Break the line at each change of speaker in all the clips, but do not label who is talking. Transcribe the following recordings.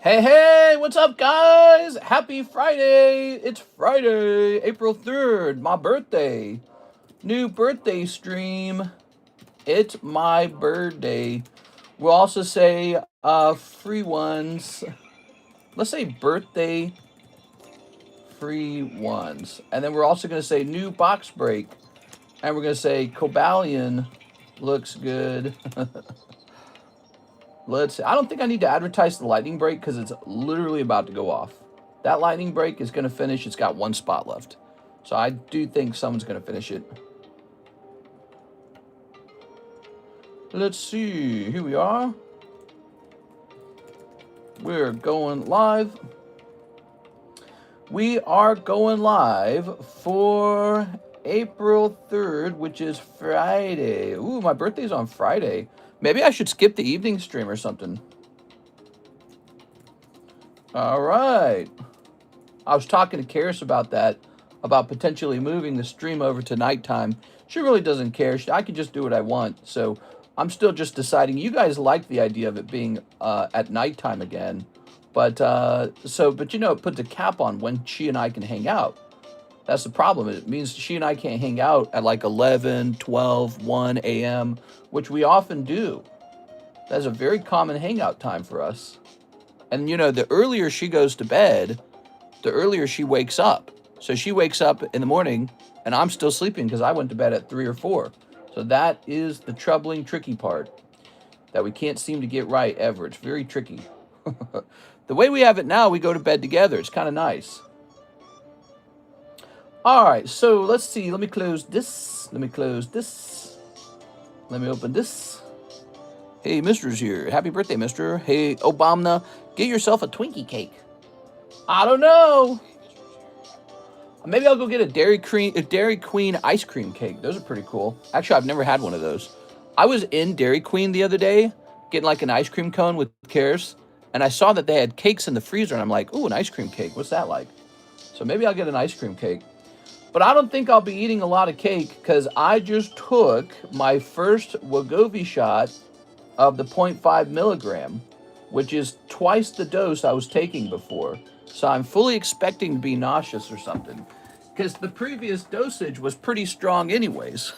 Hey, hey, what's up, guys? Happy Friday! It's Friday, April 3rd, my birthday. New birthday stream. It's my birthday. We'll also say free ones. Let's say birthday free ones. And then we're also going to say new box break. And we're going to say Cobalion looks good. I don't think I need to advertise the lightning break because it's literally about to go off. That lightning break is going to finish. It's got one spot left. So I do think someone's going to finish it. Let's see. Here we are. We're going live. We are going live for April 3rd, which is Friday. Ooh, my birthday's on Friday. Maybe I should skip the evening stream or something. All right. I was talking to Karis about that, about potentially moving the stream over to nighttime. She really doesn't care. I can just do what I want. So I'm still just deciding. You guys like the idea of it being at nighttime again. But you know, it puts a cap on when she and I can hang out. That's the problem. It means she and I can't hang out at like 11, 12, 1 a.m., which we often do. That's a very common hangout time for us. And, you know, the earlier she goes to bed, the earlier she wakes up. So she wakes up in the morning, and I'm still sleeping because I went to bed at 3 or 4. So that is the troubling, tricky part that we can't seem to get right ever. It's very tricky. The way we have it now, we go to bed together. It's kind of nice. All right, so let's see. Let me close this. Let me close this. Let me open this. Hey, Mister's here. Happy birthday, Mister. Hey, Obama, get yourself a Twinkie cake. I don't know. Maybe I'll go get a Dairy Queen ice cream cake. Those are pretty cool. Actually, I've never had one of those. I was in Dairy Queen the other day, getting like an ice cream cone with Cares, and I saw that they had cakes in the freezer, and I'm like, ooh, an ice cream cake. What's that like? So maybe I'll get an ice cream cake. But I don't think I'll be eating a lot of cake because I just took my first Wegovy shot of the 0.5 milligram, which is twice the dose I was taking before. So I'm fully expecting to be nauseous or something because the previous dosage was pretty strong anyways.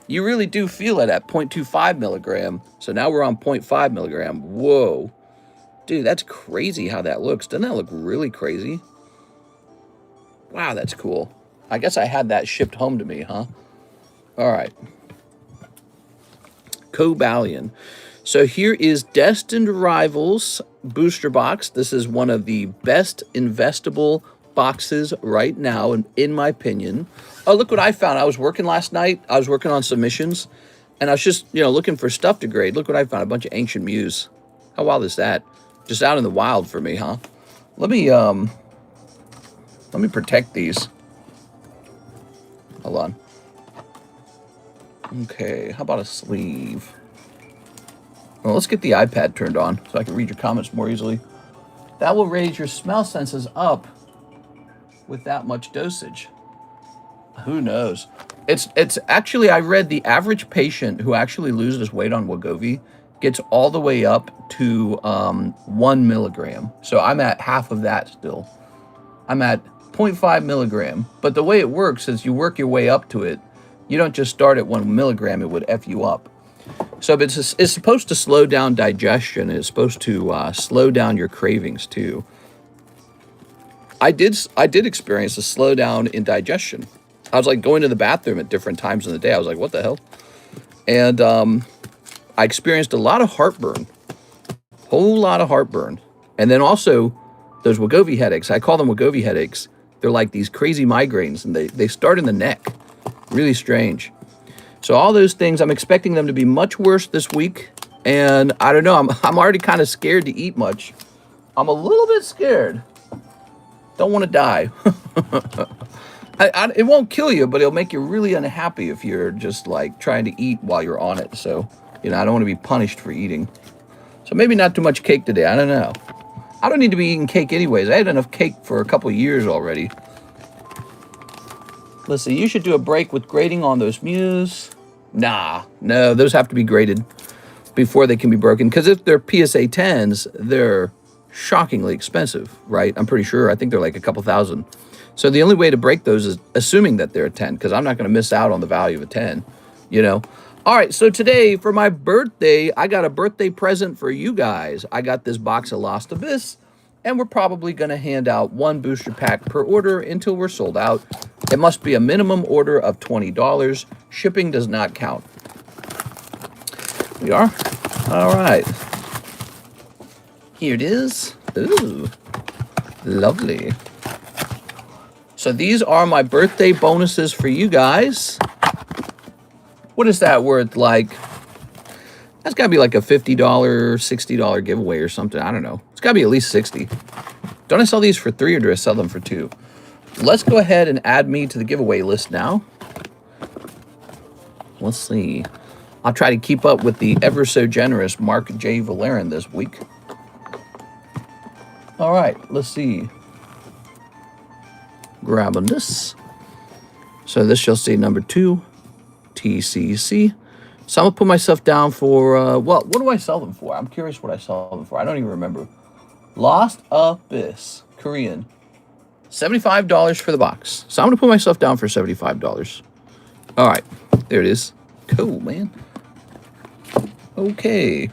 You really do feel it at 0.25 milligram. So now we're on 0.5 milligram. Whoa. Dude, that's crazy how that looks. Doesn't that look really crazy? Wow, that's cool. I guess I had that shipped home to me, huh? All right. Cobalion. So here is Destined Rivals booster box. This is one of the best investable boxes right now, in my opinion. Oh, look what I found. I was working last night. I was working on submissions, and I was just, you know, looking for stuff to grade. Look what I found. A bunch of Ancient Muse. How wild is that? Just out in the wild for me, huh? Let me protect these. Hold on. Okay, how about a sleeve? Well, let's get the iPad turned on so I can read your comments more easily. That will raise your smell senses up with that much dosage. Who knows? It's actually, I read the average patient who actually loses weight on Wegovy gets all the way up to 1 milligram. So I'm at half of that still. I'm at 0.5 milligram. But the way it works is you work your way up to it. You don't just start at 1 milligram. It would F you up. So it's supposed to slow down digestion. It's supposed to slow down your cravings too. I did experience a slowdown in digestion. I was like going to the bathroom at different times in the day. I was like, what the hell? And I experienced a lot of heartburn. Whole lot of heartburn. And then also those Wegovy headaches. I call them Wegovy headaches. They're like these crazy migraines, and they start in the neck. Really strange. So all those things, I'm expecting them to be much worse this week. And I don't know, I'm already kind of scared to eat much. I'm a little bit scared. Don't want to die. It won't kill you, but it'll make you really unhappy if you're just like trying to eat while you're on it. So, you know, I don't want to be punished for eating. So maybe not too much cake today. I don't know. I don't need to be eating cake anyways. I had enough cake for a couple of years already. Let's see, you should do a break with grading on those Muse. Nah, no, those have to be graded before they can be broken. Because if they're PSA 10s, they're shockingly expensive, right? I'm pretty sure. I think they're like a couple thousand. So the only way to break those is assuming that they're a 10, because I'm not going to miss out on the value of a 10, you know? All right, so today for my birthday, I got a birthday present for you guys. I got this box of Lost Abyss, and we're probably going to hand out 1 booster pack per order until we're sold out. It must be a minimum order of $20. Shipping does not count. We are? All right. Here it is. Ooh, lovely. So these are my birthday bonuses for you guys. What is that worth? Like, that's got to be like a $50, $60 giveaway or something. I don't know. It's got to be at least 60. Don't I sell these for 3 or do I sell them for 2? Let's go ahead and add me to the giveaway list now. Let's see. I'll try to keep up with the ever so generous Mark J. Valerian this week. All right, let's see. Grabbing this. So this shall say number 2, TCC. So I'm going to put myself down for, well, what do I sell them for? I'm curious what I sell them for. I don't even remember. Lost Abyss, Korean. $75 for the box. So I'm going to put myself down for $75. All right, there it is. Cool, man. Okay.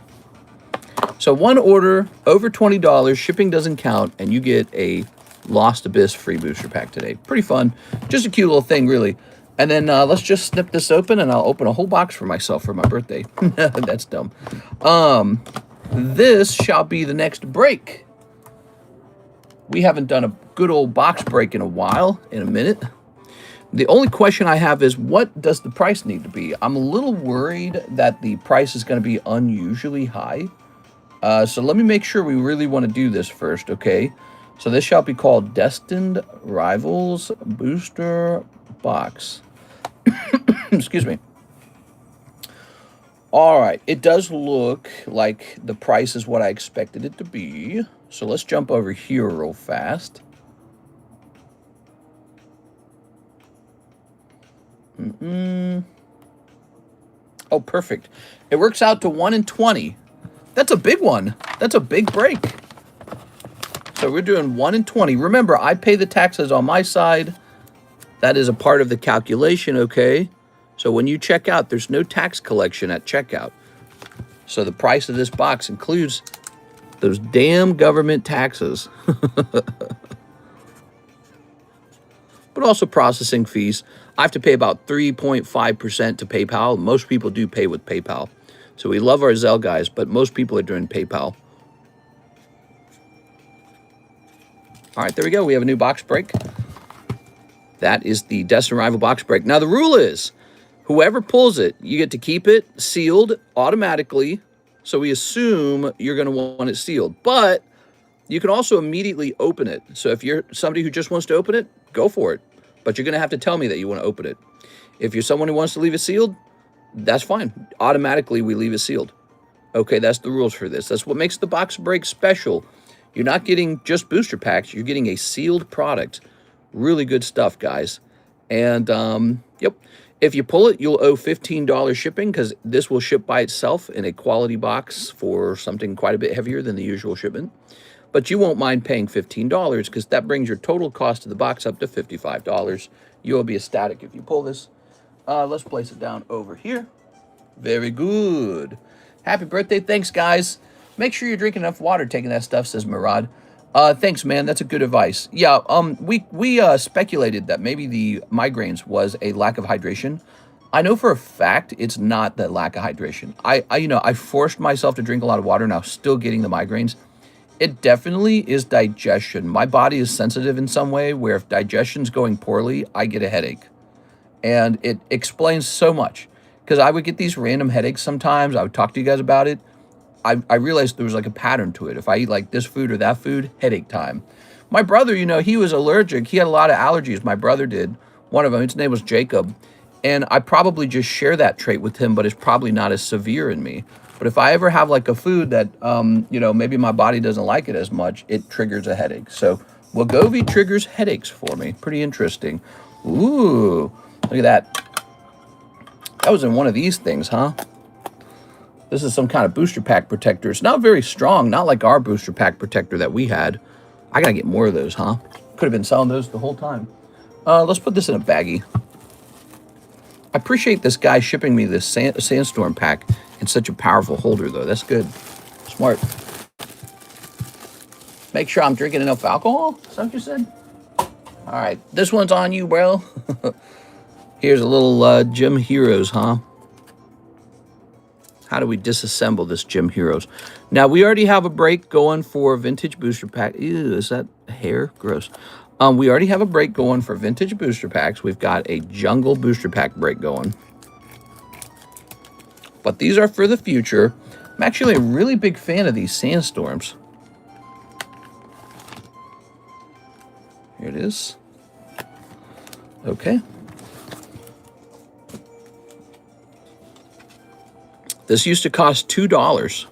So 1 order, over $20, shipping doesn't count, and you get a Lost Abyss free booster pack today. Pretty fun. Just a cute little thing, really. And then let's just snip this open, and I'll open a whole box for myself for my birthday. That's dumb. This shall be the next break. We haven't done a good old box break in a while, in a minute. The only question I have is, what does the price need to be? I'm a little worried that the price is going to be unusually high. So let me make sure we really want to do this first, okay? So this shall be called Destined Rivals Booster Box. Excuse me. All right, it does look like the price is what I expected it to be. So let's jump over here real fast. Oh, perfect. It works out to 1 in 20. That's a big one. That's a big break. So we're doing 1 in 20. Remember, I pay the taxes on my side. That is a part of the calculation, okay? So when you check out, there's no tax collection at checkout. So the price of this box includes those damn government taxes. But also processing fees. I have to pay about 3.5% to PayPal. Most people do pay with PayPal. So we love our ZELLE guys, but most people are doing PayPal. All right, there we go. We have a new box break. That is the Destined Rival box break. Now, the rule is, whoever pulls it, you get to keep it sealed automatically. So we assume you're going to want it sealed. But you can also immediately open it. So if you're somebody who just wants to open it, go for it. But you're going to have to tell me that you want to open it. If you're someone who wants to leave it sealed, that's fine. Automatically, we leave it sealed. Okay, that's the rules for this. That's what makes the box break special. You're not getting just booster packs. You're getting a sealed product. Really good stuff, guys. And, yep, if you pull it, you'll owe $15 shipping because this will ship by itself in a quality box for something quite a bit heavier than the usual shipment. But you won't mind paying $15 because that brings your total cost of the box up to $55. You will be ecstatic if you pull this. Let's place it down over here. Very good. Happy birthday. Thanks, guys. Make sure you're drinking enough water taking that stuff, says Murad. Thanks, man. That's a good advice. Yeah, we speculated that maybe the migraines was a lack of hydration. I know for a fact it's not that lack of hydration. I forced myself to drink a lot of water, now still getting the migraines. It definitely is digestion. My body is sensitive in some way where if digestion's going poorly, I get a headache. And it explains so much. Because I would get these random headaches sometimes. I would talk to you guys about it. I realized there was like a pattern to it. If I eat like this food or that food, headache time. My brother, he was allergic. He had a lot of allergies. My brother did. One of them, his name was Jacob. And I probably just share that trait with him, but it's probably not as severe in me. But if I ever have like a food that, maybe my body doesn't like it as much, it triggers a headache. So Wegovy triggers headaches for me. Pretty interesting. Ooh, look at that. That was in one of these things, huh? This is some kind of booster pack protector. It's not very strong, not like our booster pack protector that we had. I gotta get more of those, huh? Could have been selling those the whole time. Let's put this in a baggie. I appreciate this guy shipping me this sandstorm pack in such a powerful holder, though. That's good. Smart. Make sure I'm drinking enough alcohol? Is that what you said? All right, this one's on you, bro. Here's a little Gym Heroes, huh? How do we disassemble this Gym Heroes? Now, we already have a break going for Vintage Booster Pack. Ew, is that hair? Gross. We already have a break going for Vintage Booster Packs. We've got a Jungle Booster Pack break going. But these are for the future. I'm actually a really big fan of these Sandstorms. Here it is. Okay. This used to cost $2.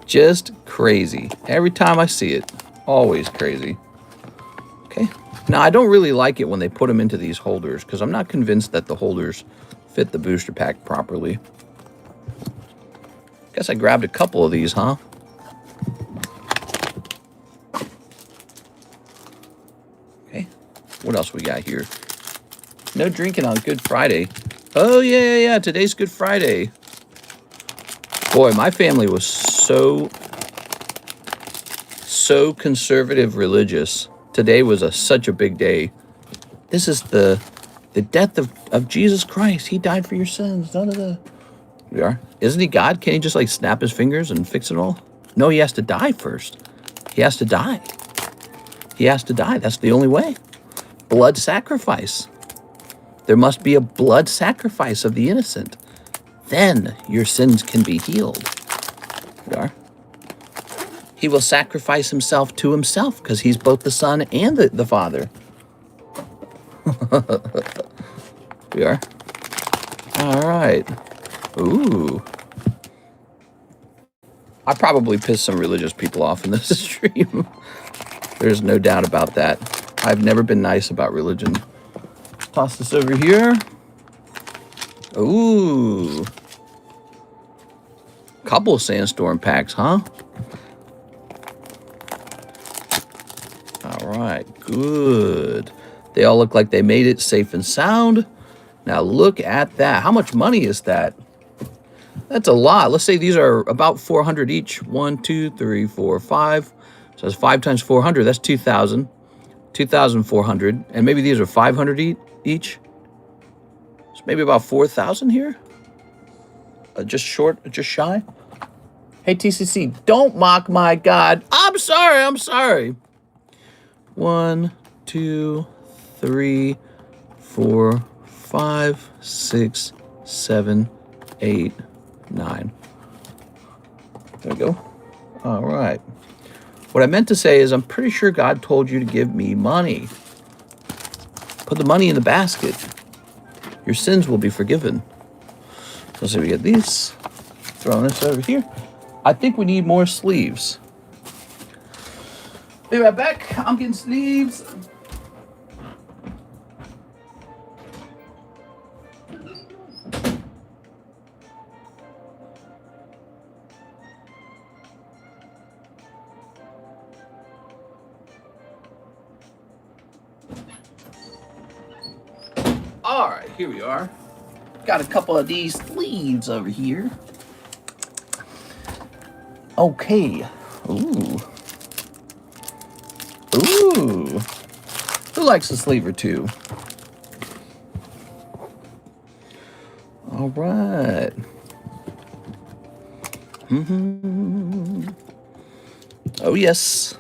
Just crazy. Every time I see it, always crazy. Okay. Now, I don't really like it when they put them into these holders because I'm not convinced that the holders fit the booster pack properly. Guess I grabbed a couple of these, huh? Okay. What else we got here? No drinking on Good Friday. Oh, yeah. Today's Good Friday. Boy, my family was so conservative religious. Today was such a big day. This is the death of Jesus Christ. He died for your sins. None of the... We are. Isn't he God? Can't he just like snap his fingers and fix it all? No, he has to die first. He has to die. He has to die. That's the only way. Blood sacrifice. There must be a blood sacrifice of the innocent. Then your sins can be healed. We are. He will sacrifice himself to himself because he's both the Son and the Father. We are. All right. Ooh. I probably pissed some religious people off in this stream. There's no doubt about that. I've never been nice about religion. Toss this over here. Ooh. Couple Sandstorm packs, huh? All right, good. They all look like they made it safe and sound. Now look at that. How much money is that? That's a lot. Let's say these are about 400 each. 1, 2, 3, 4, 5. So that's 5 times 400. That's 2,000. 2,400. And maybe these are 500 each. So maybe about 4,000 here. Just shy. Hey, TCC, don't mock my God. I'm sorry. 1, 2, 3, 4, 5, 6, 7, 8, 9. There we go. All right. What I meant to say is I'm pretty sure God told you to give me money. Put the money in the basket. Your sins will be forgiven. Let's see, we get these. Throwing this over here. I think we need more sleeves. Be right back. I'm getting sleeves. All right, here we are. Got a couple of these sleeves over here. Okay. Ooh. Who likes a sleeve or two? All right. Oh, yes.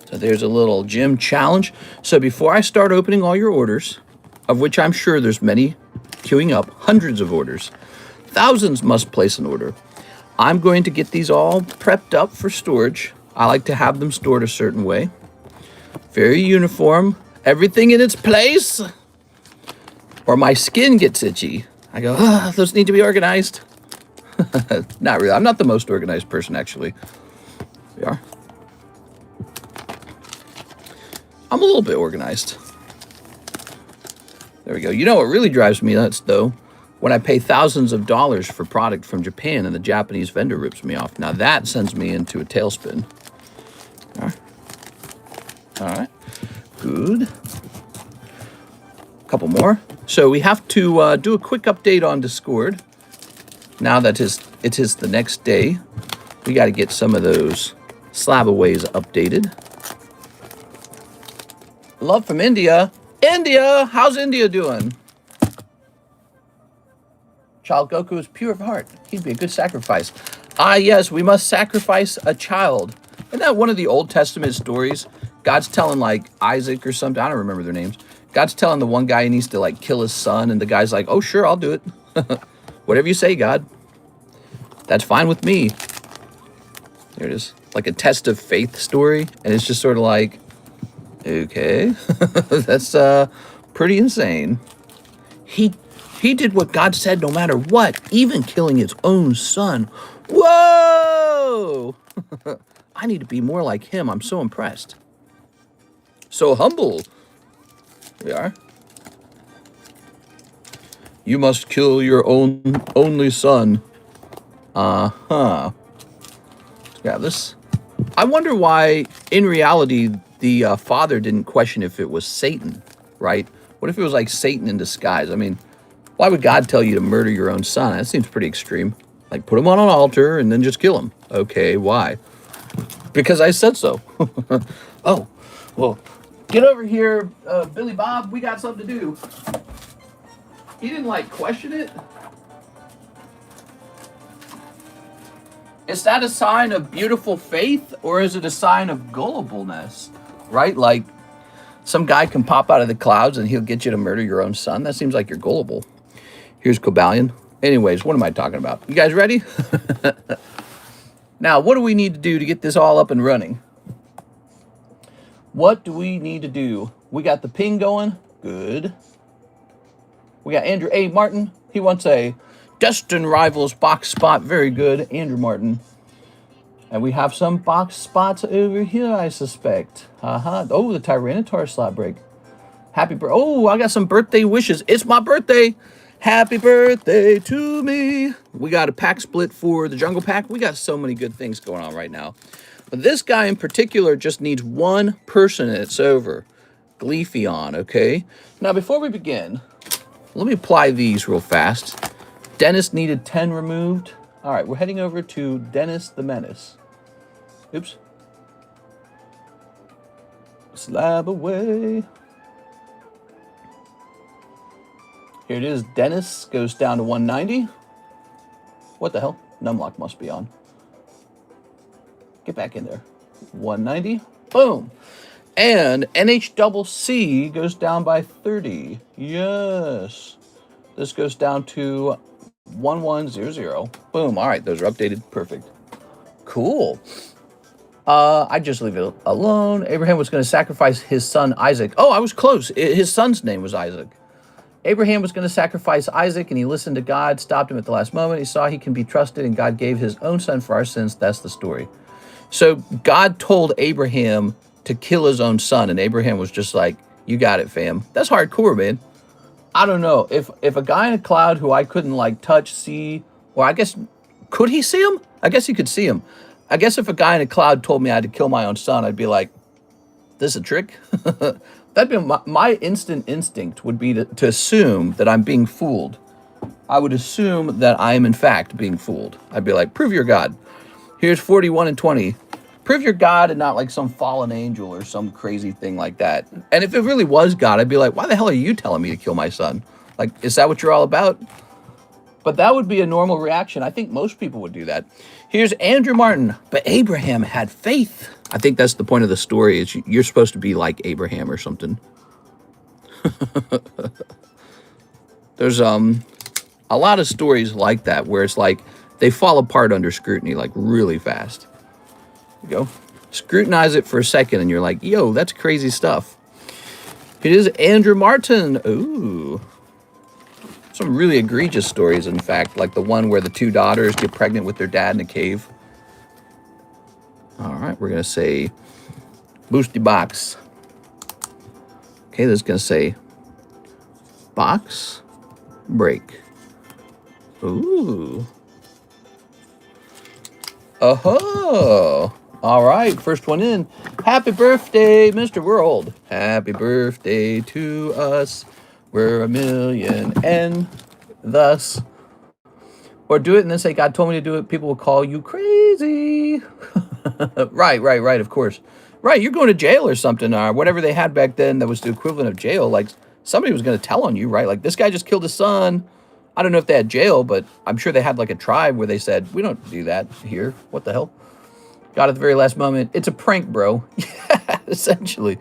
So there's a little gym challenge. So before I start opening all your orders, of which I'm sure there's many queuing up, hundreds of orders, thousands must place an order. I'm going to get these all prepped up for storage. I like to have them stored a certain way. Very uniform. Everything in its place. Or my skin gets itchy. I go, those need to be organized. Not really. I'm not the most organized person, actually. We are. I'm a little bit organized. There we go. You know what really drives me nuts, though? When I pay thousands of dollars for product from Japan and the Japanese vendor rips me off. Now that sends me into a tailspin. All right. All right. Good. A couple more. So we have to do a quick update on Discord. Now that it is the next day, we got to get some of those slabaways updated. Love from India. India! How's India doing? Child Goku is pure of heart. He'd be a good sacrifice. Ah, yes, we must sacrifice a child. Isn't that one of the Old Testament stories? God's telling, like, Isaac or something. I don't remember their names. God's telling the one guy he needs to, like, kill his son. And the guy's like, oh, sure, I'll do it. Whatever you say, God. That's fine with me. There it is. Like a test of faith story. And it's just sort of like, okay. That's pretty insane. He did what God said no matter what, even killing his own son. Whoa! I need to be more like him. I'm so impressed. So humble. We are. You must kill your own only son. Uh-huh. Let's grab this. I wonder why, in reality, the father didn't question if it was Satan, right? What if it was like Satan in disguise? I mean, why would God tell you to murder your own son? That seems pretty extreme. Like, put him on an altar and then just kill him. Okay, why? Because I said so. Oh, well, get over here, Billy Bob. We got something to do. He didn't, like, question it. Is that a sign of beautiful faith, or is it a sign of gullibleness? Right? Like, some guy can pop out of the clouds and he'll get you to murder your own son. That seems like you're gullible. Here's Cobalion. Anyways, what am I talking about? You guys ready? Now, what do we need to do to get this all up and running? What do we need to do? We got the ping going. Good. We got Andrew A. Martin. He wants a Destin Rivals box spot. Very good, Andrew Martin. And we have some box spots over here, I suspect. Oh, the Tyranitar slot break. Happy birthday. Oh, I got some birthday wishes. It's my birthday. Happy birthday to me. We got a pack split for the Jungle Pack. We got so many good things going on right now. But this guy in particular just needs one person and it's over. Gleephion, okay? Now, before we begin, let me apply these real fast. Dennis needed 10 removed. All right, we're heading over to Dennis the Menace. Oops. Slab away. Here it is. Dennis goes down to 190. What the hell? Numlock must be on. Get back in there. 190. Boom. And NHCC goes down by 30. Yes. This goes down to 1100. Boom. All right. Those are updated. Perfect. Cool. I just leave it alone. Abraham was going to sacrifice his son Isaac. Oh, I was close. His son's name was Isaac. Abraham was going to sacrifice Isaac, and he listened to God, stopped him at the last moment. He saw he can be trusted, and God gave his own son for our sins. That's the story. So God told Abraham to kill his own son, and Abraham was just like, you got it, fam. That's hardcore, man. I don't know. If a guy in a cloud who I couldn't, like, touch, see, or I guess, could he see him? I guess he could see him. I guess if a guy in a cloud told me I had to kill my own son, I'd be like, this is a trick? That'd be my instant instinct would be to assume that I'm being fooled. I would assume that I am, in fact, being fooled. I'd be like, prove you're God. Here's 41 and 20. Prove you're God and not like some fallen angel or some crazy thing like that. And if it really was God, I'd be like, why the hell are you telling me to kill my son? Like, is that what you're all about? But that would be a normal reaction. I think most people would do that. Here's Andrew Martin. But Abraham had faith. I think that's the point of the story, is you're supposed to be like Abraham or something. There's a lot of stories like that where it's like they fall apart under scrutiny like really fast. You go. Scrutinize it for a second and you're like, yo, that's crazy stuff. It is Andrew Martin. Ooh. Some really egregious stories, in fact, like the one where the two daughters get pregnant with their dad in a cave. All right, we're going to say boosty box. Okay, this is going to say Box break. Ooh. Oh, all right. First one in. Happy birthday, Mr. World. Happy birthday to us. We're a million and thus. Or do it and then say, God told me to do it. People will call you crazy. Right, of course. Right, you're going to jail or something, or whatever they had back then that was the equivalent of jail. Like, somebody was going to tell on you, right? Like, this guy just killed his son. I don't know if they had jail, but I'm sure they had, like, a tribe where they said, we don't do that here. What the hell? Got at the very last moment. It's a prank, bro. Yeah, essentially.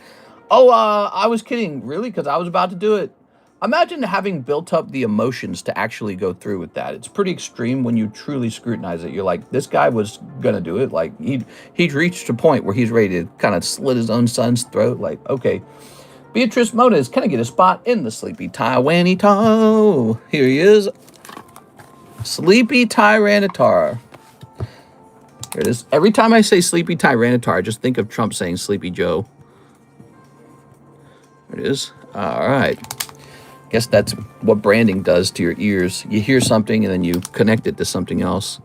Oh, I was kidding. Really? Because I was about to do it. Imagine having built up the emotions to actually go through with that. It's pretty extreme when you truly scrutinize it. You're like, this guy was going to do it. Like, he'd reached a point where he's ready to kind of slit his own son's throat. Like, okay. Beatrice Moniz, can I get a spot in the Sleepy Tyranitar? Here he is. Sleepy Tyranitar. Here it is. Every time I say Sleepy Tyranitar, I just think of Trump saying Sleepy Joe. There it is. All right. Guess that's what branding does to your ears. You hear something and then you connect it to something else.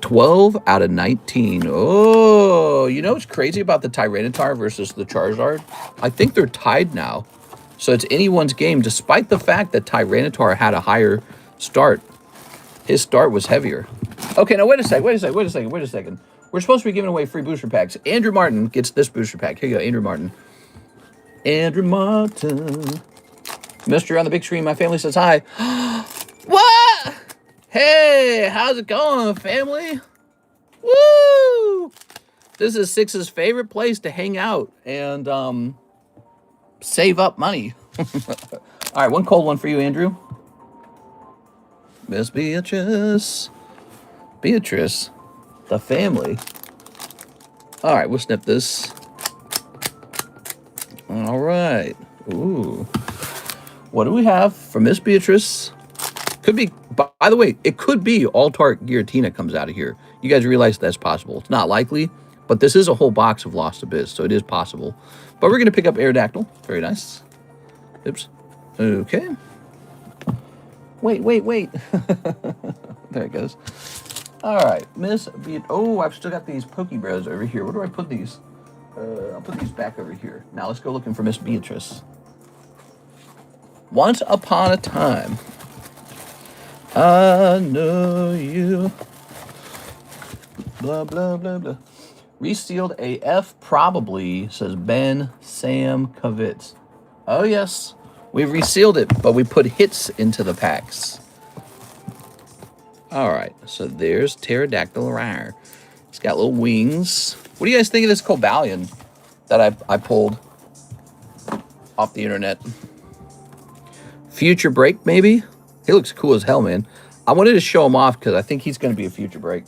12 out of 19. Oh, you know what's crazy about the Tyranitar versus the Charizard? I think they're tied now. So it's anyone's game, despite the fact that Tyranitar had a higher start. His start was heavier. Okay, now wait a second. We're supposed to be giving away free booster packs. Andrew Martin gets this booster pack. Here you go, Andrew Martin. Andrew Martin. Mister on the big screen, my family says hi. What? Hey, how's it going, family? Woo! This is Six's favorite place to hang out and save up money. All right, one cold one for you, Andrew. Miss Beatrice. Beatrice, the family. All right, we'll snip this. All right. Ooh. What do we have for Miss Beatrice? Could be, by the way, it could be Altart Giratina comes out of here. You guys realize that's possible. It's not likely, but this is a whole box of Lost Abyss, so it is possible. But we're going to pick up Aerodactyl. Very nice. Oops. Okay. Wait. There it goes. All right, Miss Beat. Oh, I've still got these Pokebros over here. Where do I put these? I'll put these back over here. Now let's go looking for Miss Beatrice. Once upon a time, I know you. Blah, blah, blah, blah. Resealed AF, probably, says Ben Sam Kavitz. Oh, yes. We resealed it, but we put hits into the packs. All right, so there's Pterodactyl Rare. It's got little wings. What do you guys think of this Cobalion that I pulled off the internet? Future Break, maybe? He looks cool as hell, man. I wanted to show him off because I think he's going to be a Future Break.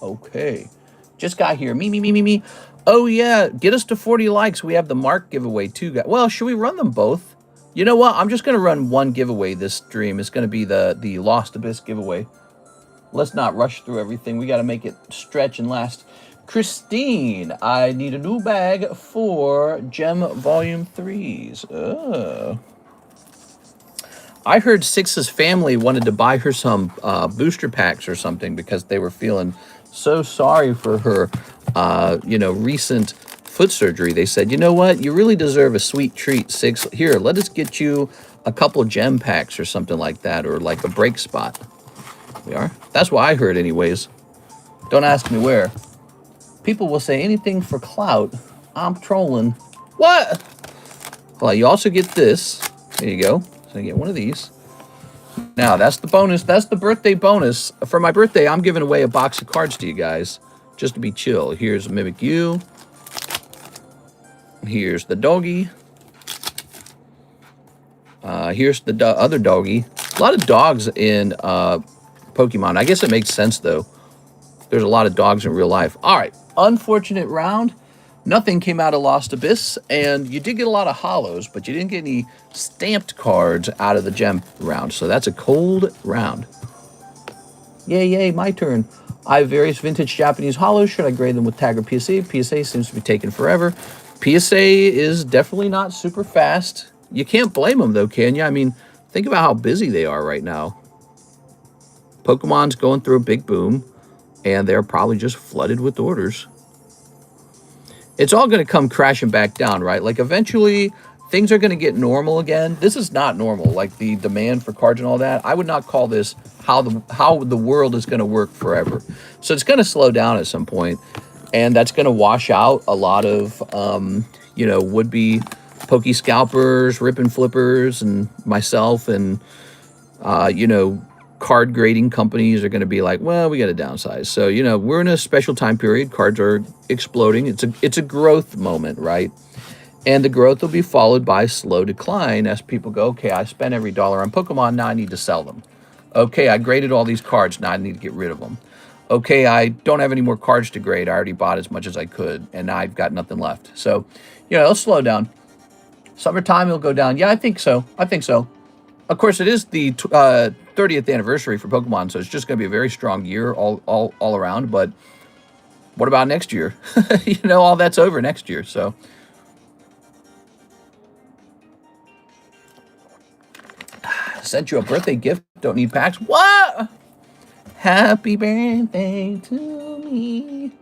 Okay. Just got here. Me. Oh, yeah. Get us to 40 likes. We have the Mark giveaway, too. Well, should we run them both? You know what? I'm just going to run one giveaway this stream. It's going to be the Lost Abyss giveaway. Let's not rush through everything. We got to make it stretch and last. Christine, I need a new bag for Gem Volume 3s. Oh. I heard Six's family wanted to buy her some booster packs or something because they were feeling so sorry for her, recent foot surgery. They said, you know what? You really deserve a sweet treat, Six. Here, let us get you a couple gem packs or something like that, or like a break spot. We are. That's what I heard anyways. Don't ask me where. People will say anything for clout. I'm trolling. What? Well, you also get this. There you go. So you get one of these. Now, that's the bonus. That's the birthday bonus. For my birthday, I'm giving away a box of cards to you guys. Just to be chill. Here's Mimikyu. Here's the doggy. Here's the other doggy. A lot of dogs in Pokemon. I guess it makes sense, though. There's a lot of dogs in real life. All right. Unfortunate round. Nothing came out of Lost Abyss. And you did get a lot of hollows, but you didn't get any stamped cards out of the gem round. So that's a cold round. Yay, my turn. I have various vintage Japanese hollows. Should I grade them with tag or PSA? PSA seems to be taking forever. PSA is definitely not super fast. You can't blame them, though, can you? I mean, think about how busy they are right now. Pokemon's going through a big boom, and they're probably just flooded with orders. It's all going to come crashing back down, right? Like, eventually, things are going to get normal again. This is not normal, like the demand for cards and all that. I would not call this how the world is going to work forever. So it's going to slow down at some point, and that's going to wash out a lot of, you know, would-be Poke scalpers, rip and flippers, and myself, and, you know, card grading companies are going to be like, well, we got to downsize. So, you know, we're in a special time period. Cards are exploding. It's a growth moment, right? And the growth will be followed by slow decline as people go, okay, I spent every dollar on Pokemon, now I need to sell them. Okay, I graded all these cards, now I need to get rid of them. Okay, I don't have any more cards to grade. I already bought as much as I could, and now I've got nothing left. So, you know, it'll slow down. Summertime, it'll go down. Yeah, I think so. I think so. Of course, it is the 30th anniversary for Pokemon, so it's just going to be a very strong year all around. But what about next year? You know, all that's over next year. So sent you a birthday gift. Don't need packs. What? Happy birthday to me.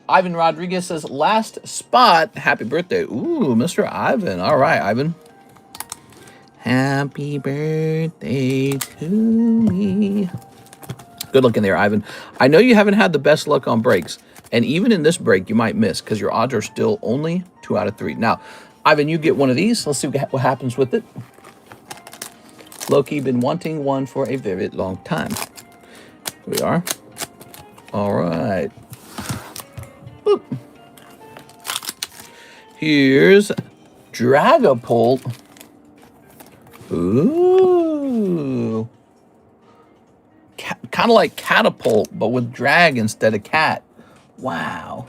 Ivan Rodriguez says, last spot. Happy birthday. Ooh, Mr. Ivan. All right, Ivan. Happy birthday to me. Good looking there, Ivan. I know you haven't had the best luck on breaks, and even in this break, you might miss because your odds are still only 2 out of 3. Now, Ivan, you get one of these. Let's see what happens with it. Loki been wanting one for a very long time. Here we are. All right. Boop. Here's Dragapult. Ooh. Kind of like Catapult, but with drag instead of cat. Wow.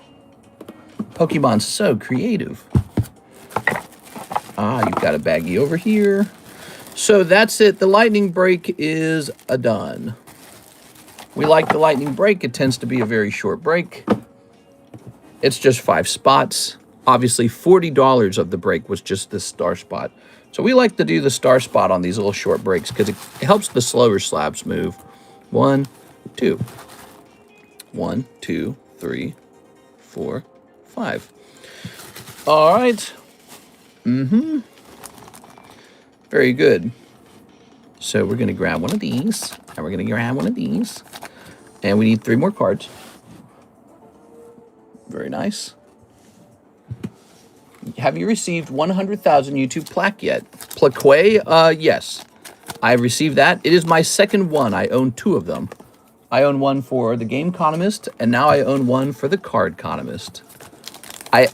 Pokemon's so creative. Ah, you've got a baggie over here. So that's it. The lightning break is done. We like the lightning break. It tends to be a very short break. It's just 5 spots. Obviously, $40 of the break was just this star spot. So we like to do the star spot on these little short breaks because it helps the slower slabs move. 1, 2. 1, 2, 3, 4, 5. All right. Very good. So we're going to grab one of these, and we're going to grab one of these. And we need 3 more cards. Very nice. Have you received 100,000 YouTube plaque yet? Plaque? Yes. I received that. It is my second one. I own 2 of them. I own one for the TheCardconomist, and now I own one for the TheCardconomist.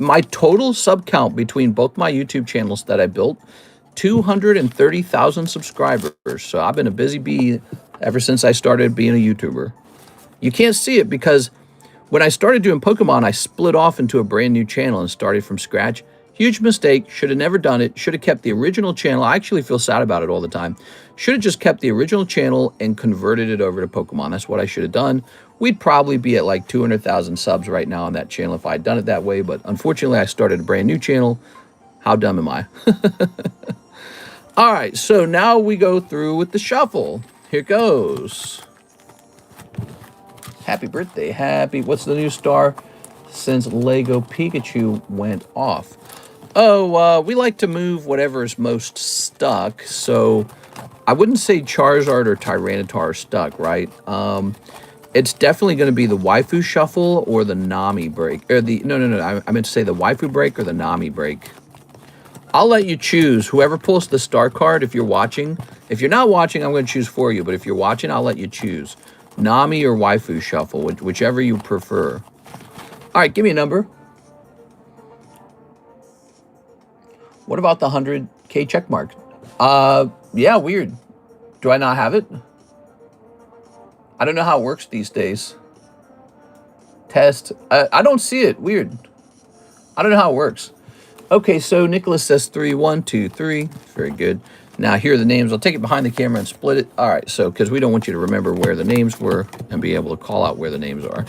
My total sub count between both my YouTube channels that I built, 230,000 subscribers. So I've been a busy bee ever since I started being a YouTuber. You can't see it because when I started doing Pokemon, I split off into a brand new channel and started from scratch. Huge mistake. Should have never done it. Should have kept the original channel. I actually feel sad about it all the time. Should have just kept the original channel and converted it over to Pokemon. That's what I should have done. We'd probably be at like 200,000 subs right now on that channel if I'd done it that way. But unfortunately, I started a brand new channel. How dumb am I? All right. So now we go through with the shuffle. Here goes. Happy birthday. Happy. What's the new star since Lego Pikachu went off? Oh, we like to move whatever is most stuck. So I wouldn't say Charizard or Tyranitar are stuck, right? It's definitely going to be the Waifu Shuffle or the Nami break. Or the no. I meant to say the Waifu break or the Nami break. I'll let you choose. Whoever pulls the star card, if you're watching. If you're not watching, I'm going to choose for you. But if you're watching, I'll let you choose. Nami or Waifu Shuffle, whichever you prefer. All right, give me a number. What about the 100K check mark? Yeah, weird. Do I not have it? I don't know how it works these days. Test. I don't see it. Weird. I don't know how it works. Okay, so Nicholas says 3, 1, 2, 3. Very good. Now, here are the names. I'll take it behind the camera and split it. All right, so because we don't want you to remember where the names were and be able to call out where the names are.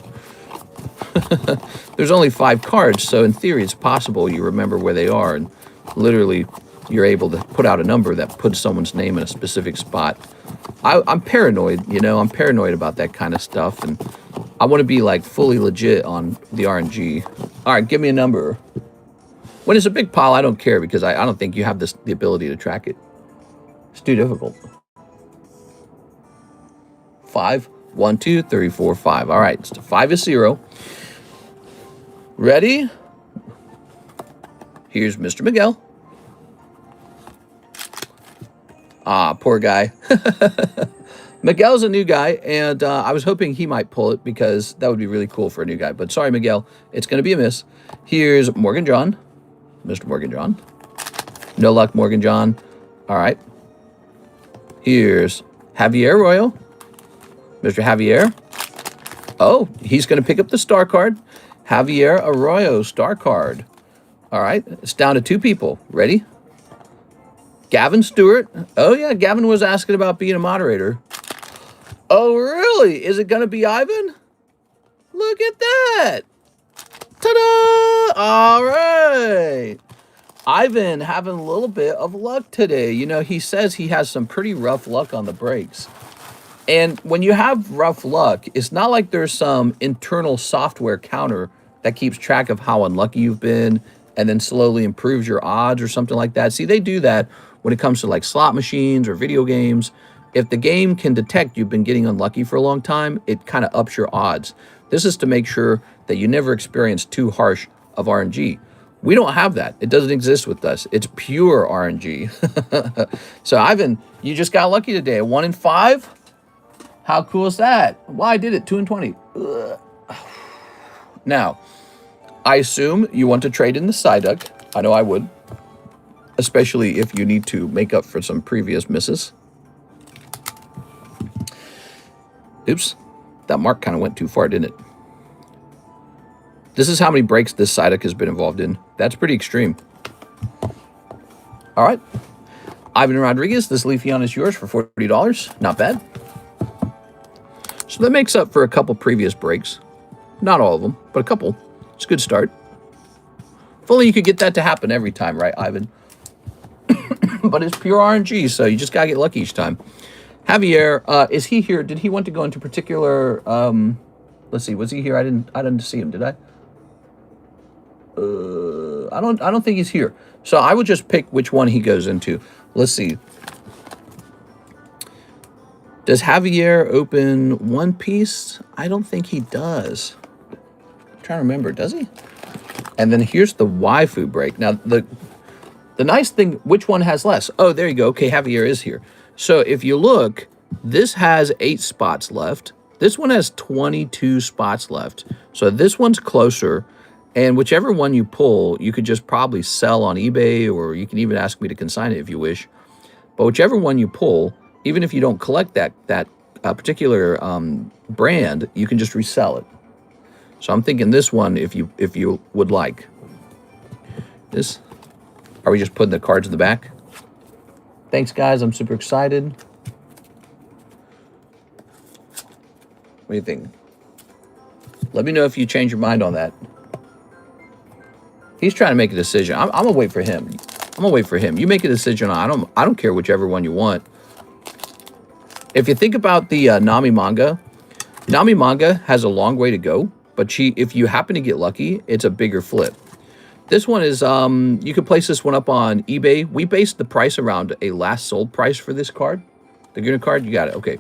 There's only 5 cards, so in theory, it's possible you remember where they are. And literally you're able to put out a number that puts someone's name in a specific spot. I'm paranoid, you know, I'm paranoid about that kind of stuff, and I want to be like fully legit on the RNG. All right, give me a number. When it's a big pile, I don't care because I don't think you have the ability to track it. It's too difficult. 5, 1, 2, 3, 4, 5. All right, so 5 is 0. Ready? Here's Mr. Miguel. Ah, poor guy. Miguel's a new guy, and I was hoping he might pull it because that would be really cool for a new guy. But sorry, Miguel, it's going to be a miss. Here's Morgan John. Mr. Morgan John. No luck, Morgan John. All right. Here's Javier Royal. Mr. Javier. Oh, he's going to pick up the star card. Javier Arroyo, star card. All right, it's down to 2 people. Ready? Gavin Stewart. Oh, yeah, Gavin was asking about being a moderator. Oh, really? Is it going to be Ivan? Look at that. Ta-da! All right. Ivan having a little bit of luck today. You know, he says he has some pretty rough luck on the breaks. And when you have rough luck, it's not like there's some internal software counter that keeps track of how unlucky you've been and then slowly improves your odds or something like that. See, they do that when it comes to like slot machines or video games. If the game can detect you've been getting unlucky for a long time, it kind of ups your odds. This is to make sure that you never experience too harsh of RNG. We don't have that. It doesn't exist with us. It's pure RNG. So Ivan, you just got lucky today. 1 in 5. How cool is that? Well, I did it. 2 in 20. Ugh. Now, I assume you want to trade in the Psyduck. I know I would. Especially if you need to make up for some previous misses. Oops. That mark kind of went too far, didn't it? This is how many breaks this Psyduck has been involved in. That's pretty extreme. All right. Ivan Rodriguez, this Leafeon is yours for $40. Not bad. So that makes up for a couple previous breaks. Not all of them, but a couple. It's a good start. If only you could get that to happen every time, right, Ivan? But it's pure RNG, so you just got to get lucky each time. Javier, is he here? Did he want to go into particular... let's see, was he here? I didn't see him, did I? I don't think he's here. So I would just pick which one he goes into. Let's see. Does Javier open One Piece? I don't think he does. I'm trying to remember, does he? And then here's the waifu break. Now, the nice thing, which one has less? Oh, there you go. Okay, Javier is here. So if you look, this has 8 spots left. This one has 22 spots left. So this one's closer. And whichever one you pull, you could just probably sell on eBay, or you can even ask me to consign it if you wish. But whichever one you pull, even if you don't collect that particular brand, you can just resell it. So I'm thinking this one, if you would like. This. Are we just putting the cards in the back? Thanks, guys. I'm super excited. What do you think? Let me know if you change your mind on that. He's trying to make a decision. I'm gonna wait for him. I'm gonna wait for him. You make a decision. I don't care whichever one you want. If you think about the Nami manga has a long way to go, but if you happen to get lucky, it's a bigger flip. This one is, you can place this one up on eBay. We based the price around a last sold price for this card. The Gunnar card, you got it. Okay.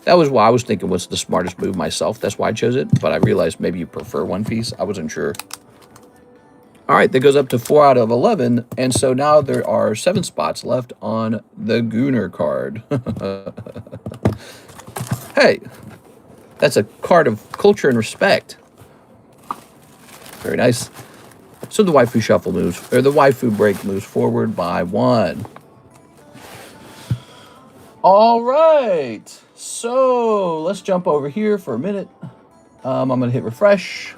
That was why I was thinking was the smartest move myself. That's why I chose it. But I realized maybe you prefer One Piece. I wasn't sure. All right, that goes up to 4 out of 11. And so now there are 7 spots left on the Gunnar card. Hey, that's a card of culture and respect. Very nice. So the Waifu Shuffle moves, or the Waifu Break moves forward by 1. All right. So let's jump over here for a minute. I'm going to hit refresh.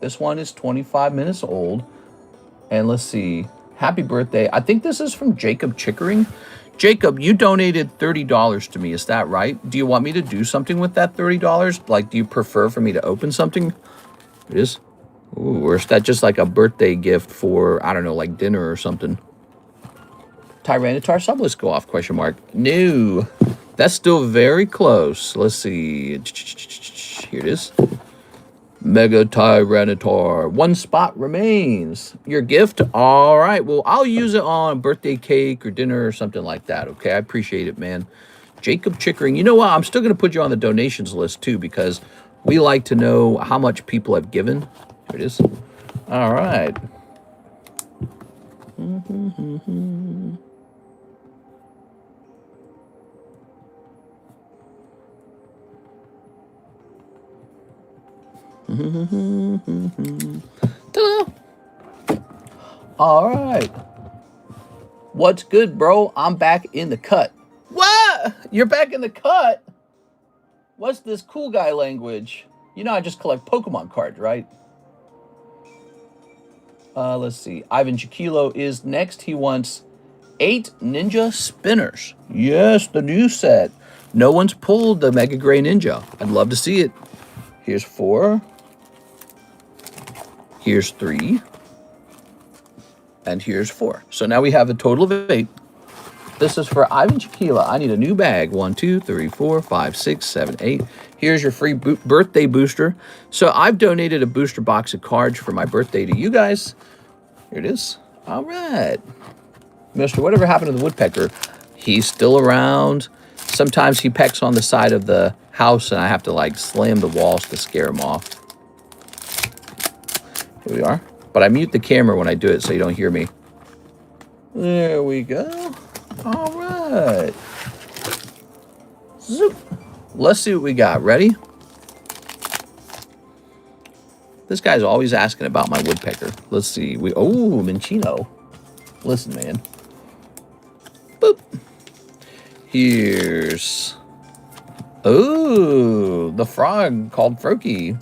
This one is 25 minutes old. And let's see. Happy birthday. I think this is from Jacob Chickering. Jacob, you donated $30 to me. Is that right? Do you want me to do something with that $30? Like, do you prefer for me to open something? It is. Ooh, or is that just like a birthday gift for, I don't know, like dinner or something? Tyranitar sublist go off, question mark. No. That's still very close. Let's see. Here it is. Mega Tyranitar. One spot remains. Your gift? All right. Well, I'll use it on a birthday cake or dinner or something like that. Okay. I appreciate it, man. Jacob Chickering. You know what? I'm still going to put you on the donations list, too, because we like to know how much people have given. Here it is. All right. All right. What's good, bro? I'm back in the cut. What? You're back in the cut? What's this cool guy language? You know I just collect Pokemon cards, right? Let's see. Ivan Chiquilo is next. He wants 8 Ninja Spinners. Yes, the new set. No one's pulled the Mega Gray Ninja. I'd love to see it. Here's 4. Here's 3. And here's 4. So now we have a total of 8. This is for Ivan Chiquila. I need a new bag. 1, 2, 3, 4, 5, 6, 7, 8. Here's your free birthday booster. So I've donated a booster box of cards for my birthday to you guys. Here it is. All right. Mr. Whatever happened to the woodpecker? He's still around. Sometimes he pecks on the side of the house and I have to like slam the walls to scare him off. Here we are. But I mute the camera when I do it so you don't hear me. There we go. All right. Zoop. Let's see what we got. Ready? This guy's always asking about my woodpecker. Let's see. Oh, Minchino. Listen, man. Boop. Here's... Oh, the frog called Froakie.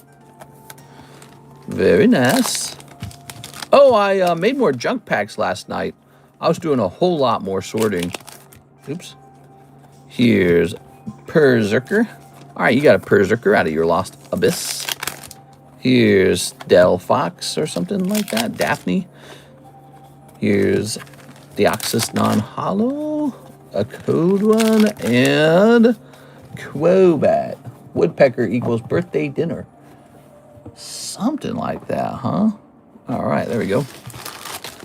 Very nice. Oh, I made more junk packs last night. I was doing a whole lot more sorting. Oops. Here's Perzerker. All right, you got a Perzerker out of your lost abyss. Here's Del Fox or something like that. Daphne. Here's Deoxys non-hollow. A code one. And Quobat. Woodpecker equals birthday dinner. Something like that, huh? All right, there we go.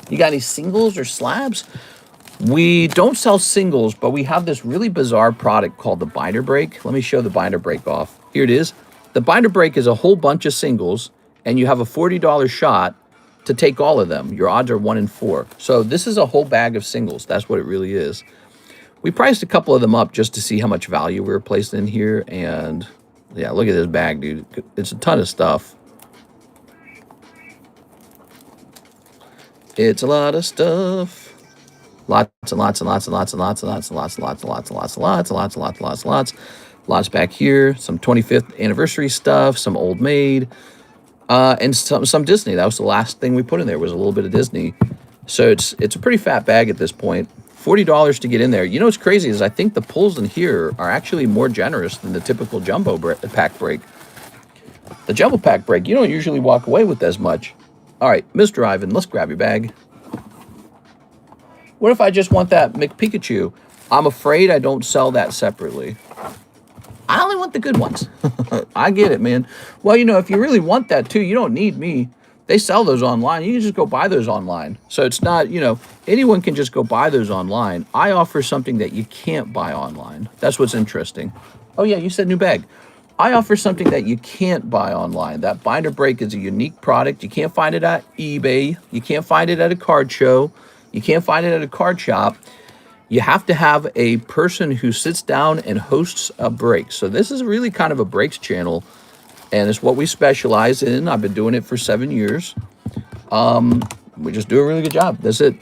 You got any singles or slabs? We don't sell singles, but we have this really bizarre product called the binder break. Let me show the binder break off. Here it is. The binder break is a whole bunch of singles, and you have a $40 shot to take all of them. Your odds are 1 in 4. So this is a whole bag of singles. That's what it really is. We priced a couple of them up just to see how much value we were placing in here. And yeah, look at this bag, dude. It's a ton of stuff. It's a lot of stuff. Lots and lots and lots and lots and lots and lots and lots and lots and lots and lots and lots and lots and lots and lots and lots. Lots back here. Some 25th anniversary stuff. Some Old Maid. And some Disney. That was the last thing we put in there, was a little bit of Disney. So it's a pretty fat bag at this point. $40 to get in there. You know what's crazy is I think the pulls in here are actually more generous than the typical jumbo pack break. The jumbo pack break, you don't usually walk away with as much. All right, Mr. Ivan, let's grab your bag. What if I just want that McPikachu? I'm afraid I don't sell that separately. I only want the good ones. I get it, man. Well, you know, if you really want that too, you don't need me. They sell those online. You can just go buy those online. So it's not, you know, anyone can just go buy those online. I offer something that you can't buy online. That's what's interesting. Oh, yeah, you said new bag. I offer something that you can't buy online. That binder break is a unique product. You can't find it at eBay. You can't find it at a card show. You can't find it at a card shop. You have to have a person who sits down and hosts a break. So this is really kind of a breaks channel, and it's what we specialize in. I've been doing it for 7 years. We just do a really good job. That's it.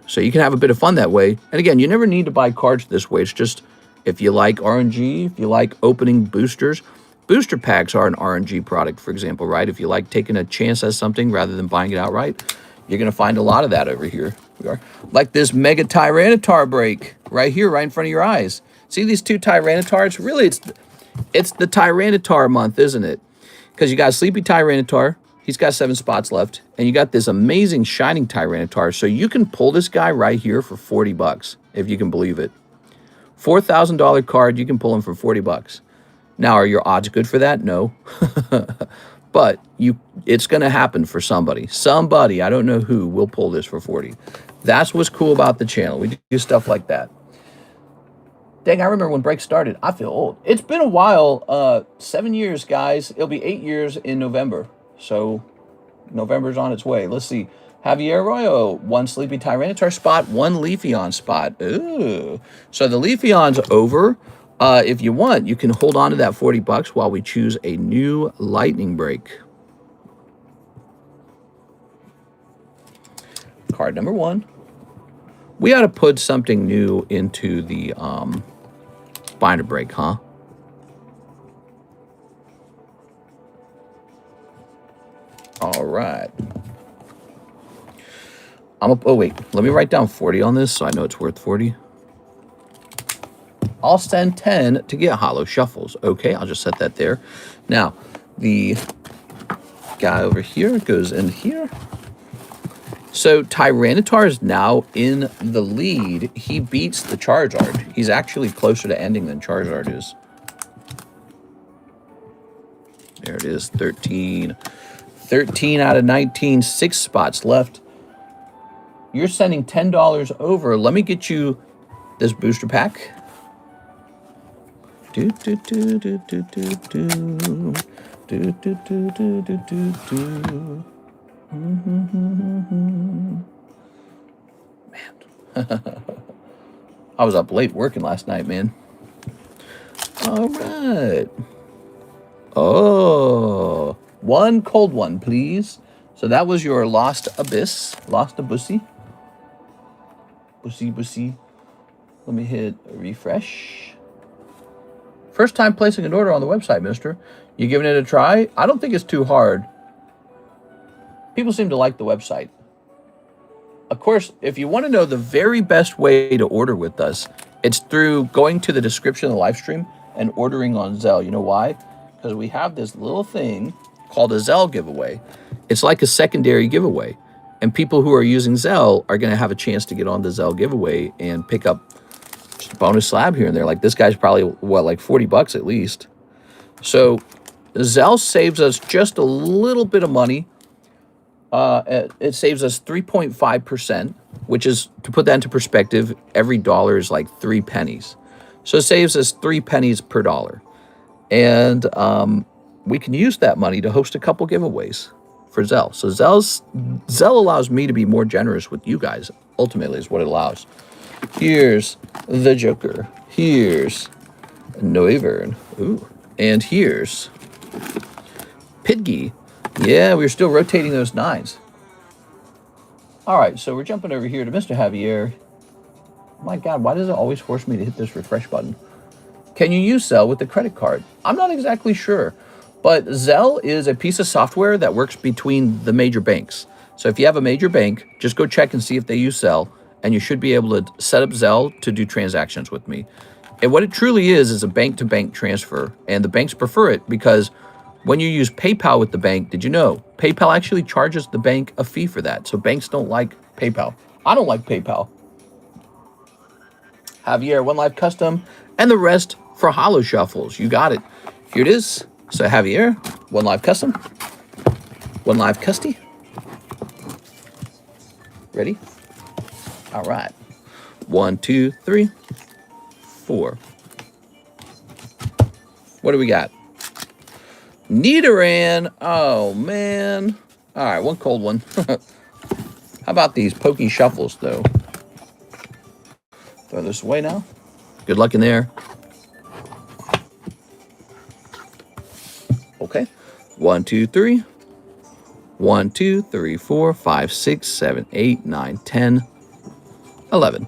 So you can have a bit of fun that way. And again, you never need to buy cards this way. It's just if you like RNG, if you like opening boosters. Booster packs are an RNG product, for example, right? If you like taking a chance at something rather than buying it outright, you're going to find a lot of that over here. We are. Like this Mega Tyranitar break right here, right in front of your eyes. See these two Tyranitars? Really, it's the Tyranitar month, isn't it? Because you got Sleepy Tyranitar, He's got 7 spots left. And you got this amazing Shining Tyranitar. So you can pull this guy right here for 40 bucks, if you can believe it. $4,000 card, you can pull him for 40 bucks. Now, are your odds good for that? No. But it's going to happen for somebody. Somebody, I don't know who, will pull this for 40. That's what's cool about the channel. We do stuff like that. Dang, I remember when break started. I feel old. It's been a while. 7 years, guys. It'll be 8 years in November. So November's on its way. Let's see. Javier Arroyo, 1 Sleepy Tyranitar spot, 1 Leafeon spot. Ooh. So the Leafeon's over. If you want, you can hold on to that 40 bucks while we choose a new lightning break. Card number 1. We ought to put something new into the binder break, huh? All right. Oh, wait. Let me write down 40 on this so I know it's worth 40. I'll send 10 to get hollow shuffles. Okay, I'll just set that there. Now, the guy over here goes in here. So Tyranitar is now in the lead. He beats the Charizard. He's actually closer to ending than Charizard is. There it is, 13. 13 out of 19, 6 spots left. You're sending $10 over. Let me get you this booster pack. Do do do do do do do do do do do do do. Man, I was up late working last night, man. All right. Oh, 1 cold one, please. So that was your Lost Abyss, Lost Abussy. Bussy. Let me hit refresh. First time placing an order on the website, mister. You giving it a try? I don't think it's too hard. People seem to like the website. Of course, if you want to know the very best way to order with us, it's through going to the description of the live stream and ordering on ZELLE. You know why? Because we have this little thing called a ZELLE giveaway. It's like a secondary giveaway. And people who are using ZELLE are going to have a chance to get on the ZELLE giveaway and pick up just a bonus slab here and there. Like this guy's probably, what, like 40 bucks at least. So ZELLE saves us just a little bit of money. It saves us 3.5%, which is, to put that into perspective, every dollar is like 3 pennies. So it saves us 3 pennies per dollar. And we can use that money to host a couple giveaways for ZELLE. So ZELLE allows me to be more generous with you guys, ultimately, is what it allows. Here's the Joker. Here's Noivern. Ooh. And here's Pidgey. Yeah, we're still rotating those 9s. All right, so we're jumping over here to Mr. Javier. My God, why does it always force me to hit this refresh button? Can you use ZELLE with the credit card? I'm not exactly sure, but ZELLE is a piece of software that works between the major banks. So if you have a major bank, just go check and see if they use ZELLE, and you should be able to set up ZELLE to do transactions with me. And what it truly is a bank-to-bank transfer, and the banks prefer it because when you use PayPal with the bank, did you know, PayPal actually charges the bank a fee for that. So banks don't like PayPal. I don't like PayPal. Javier, 1 Life Custom, and the rest for hollow shuffles. You got it. Here it is. So Javier, 1 Life Custom, 1 Life Custy. Ready? All right. 1, 2, 3, 4. What do we got? Nidoran. Oh, man. All right, 1 cold one. How about these pokey shuffles, though? Throw this away now. Good luck in there. Okay. 1, 2, 3. 1, 2, 3, 4, 5, 6, 7, 8, 9, 10, 11.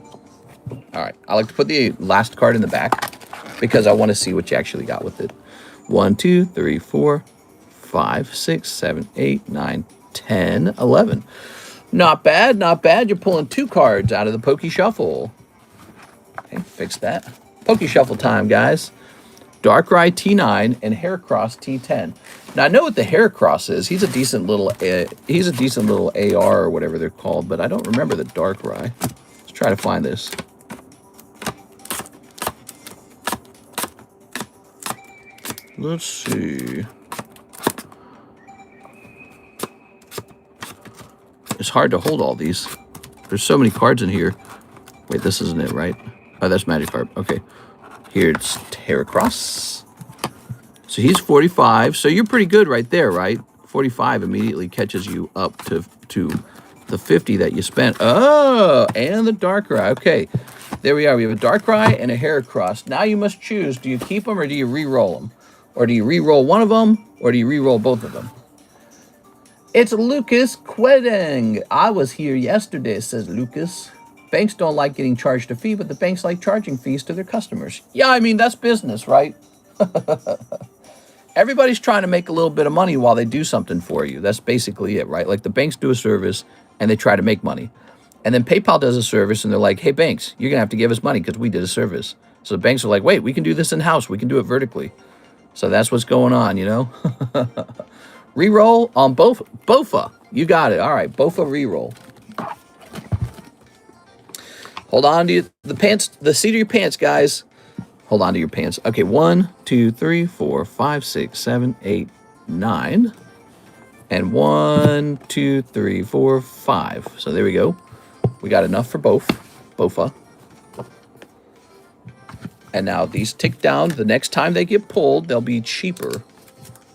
All right. I like to put the last card in the back because I want to see what you actually got with it. 1, 2, 3, 4, 5, 6, 7, 8, 9, 10, 11. Not bad, not bad. You're pulling 2 cards out of the Pokey Shuffle. Okay, fix that. Pokey Shuffle time, guys. Darkrai T9, and Heracross T10. Now I know what the Heracross is. He's a decent little AR or whatever they're called, but I don't remember the Darkrai. Let's try to find this. Let's see. It's hard to hold all these. There's so many cards in here. Wait, this isn't it, right? Oh, that's Magikarp. Okay. Here it's Heracross. So he's 45. So you're pretty good right there, right? 45 immediately catches you up to the 50 that you spent. Oh, and the Darkrai. Okay. There we are. We have a Darkrai and a Heracross. Now you must choose. Do you keep them or do you re-roll them? Or do you re-roll one of them or do you re-roll both of them? It's Lucas Queding. I was here yesterday, says Lucas. Banks don't like getting charged a fee, but the banks like charging fees to their customers. Yeah, I mean, that's business, right? Everybody's trying to make a little bit of money while they do something for you. That's basically it, right? Like the banks do a service and they try to make money. And then PayPal does a service and they're like, hey, banks, you're going to have to give us money because we did a service. So the banks are like, wait, we can do this in-house. We can do it vertically. So that's what's going on, you know? Reroll on both. Bofa. You got it. All right. Bofa reroll. Hold on to the pants, the seat of your pants, guys. Hold on to your pants. Okay. 1, 2, 3, 4, 5, 6, 7, 8, 9. And 1, 2, 3, 4, 5. So there we go. We got enough for both. Bofa. And now these tick down. The next time they get pulled, they'll be cheaper.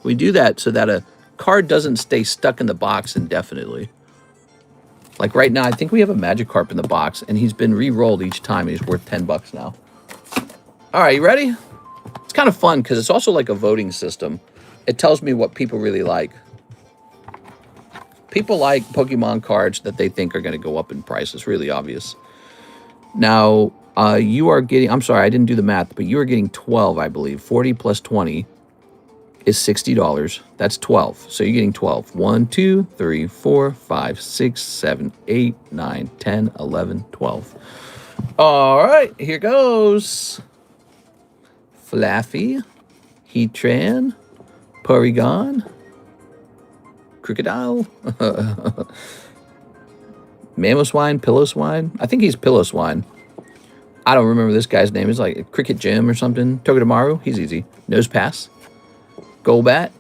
We do that so that a card doesn't stay stuck in the box indefinitely. Like right now, I think we have a Magikarp in the box, and he's been re-rolled each time. He's worth $10 now. All right, you ready? It's kind of fun because it's also like a voting system. It tells me what people really like. People like Pokemon cards that they think are going to go up in price. It's really obvious. Now, you are getting, I'm sorry, I didn't do the math, but you are getting 12, I believe. 40 plus 20 is $60. That's 12. So you're getting 12. 1, 2, 3, 4, 5, 6, 7, 8, 9, 10, 11, 12. All right, here goes. Flaffy, Heatran, Porygon, Crocodile, Mamoswine, Pillowswine. I think he's Pillowswine. I don't remember this guy's name. It's like Cricket Jim or something. Togedemaru, he's easy. Nosepass. Golbat,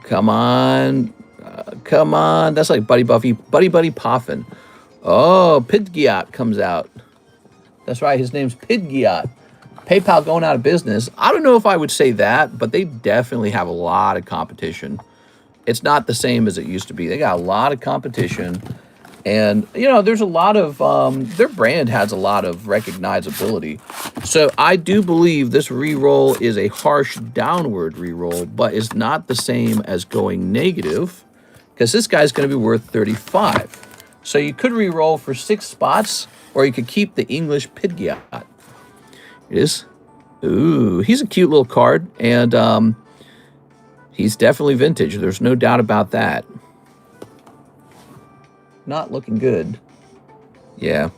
come on. Come on. That's like Buddy Poffin. Oh, Pidgeot comes out. That's right, his name's Pidgeot. PayPal going out of business. I don't know if I would say that, but they definitely have a lot of competition. It's not the same as it used to be. They got a lot of competition. And, you know, there's a lot of, their brand has a lot of recognizability. So I do believe this reroll is a harsh downward reroll, but it's not the same as going negative because this guy's going to be worth 35. So you could reroll for 6 spots or you could keep the English Pidgeot. It is. Ooh, he's a cute little card and he's definitely vintage. There's no doubt about that. Not looking good. Yeah.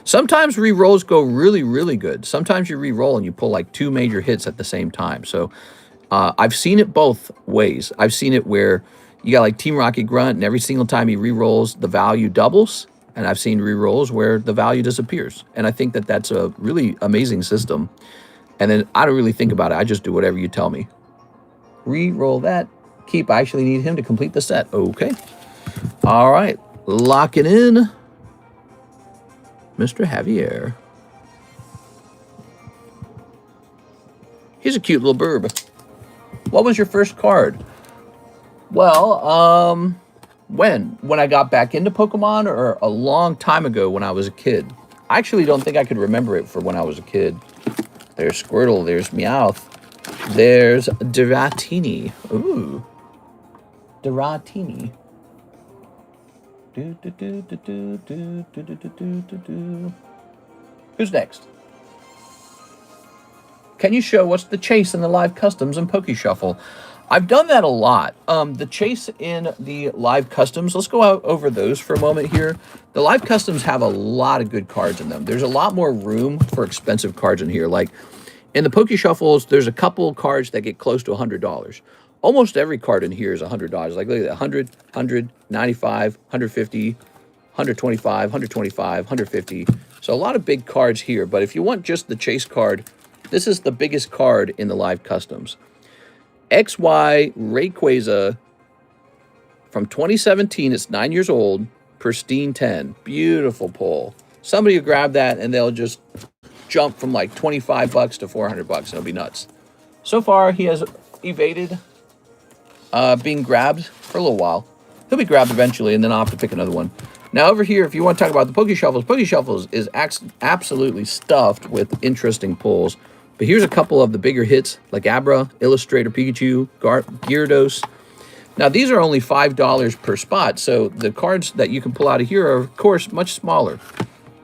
Sometimes re-rolls go really, really good. Sometimes you re-roll and you pull like 2 major hits at the same time. So I've seen it both ways. I've seen it where you got like Team Rocket Grunt and every single time he re-rolls, the value doubles. And I've seen re-rolls where the value disappears. And I think that that's a really amazing system. And then I don't really think about it. I just do whatever you tell me. Re-roll that. Keep. I actually need him to complete the set. Okay. All right. Lock it in. Mr. Javier. He's a cute little burb. What was your first card? Well, when I got back into Pokemon or a long time ago when I was a kid. I actually don't think I could remember it for when I was a kid. There's Squirtle, there's Meowth, there's Dratini. Ooh. Dratini. Who's next? Can you show what's the chase in the live customs and Poke Shuffle? I've done that a lot. The chase in the live customs, let's go out over those for a moment here. The live customs have a lot of good cards in them. There's a lot more room for expensive cards in here. Like In the Poke Shuffles, there's a couple cards that get close to $100. Almost every card in here is $100. Like, look at that, 100, 100, 95, 150, 125, 125, 150. So a lot of big cards here. But if you want just the chase card, this is the biggest card in the live customs. XY Rayquaza from 2017. It's 9 years old. Pristine 10. Beautiful pull. Somebody will grab that and they'll just jump from like 25 bucks to 400 bucks. It'll be nuts. So far, he has evaded being grabbed for a little while. He'll be grabbed eventually, and then I'll have to pick another one. Now, over here, if you want to talk about the Poke Shuffles is absolutely stuffed with interesting pulls. But here's a couple of the bigger hits, like Abra, Illustrator Pikachu, Gyarados. Now, these are only $5 per spot, so the cards that you can pull out of here are, of course, much smaller.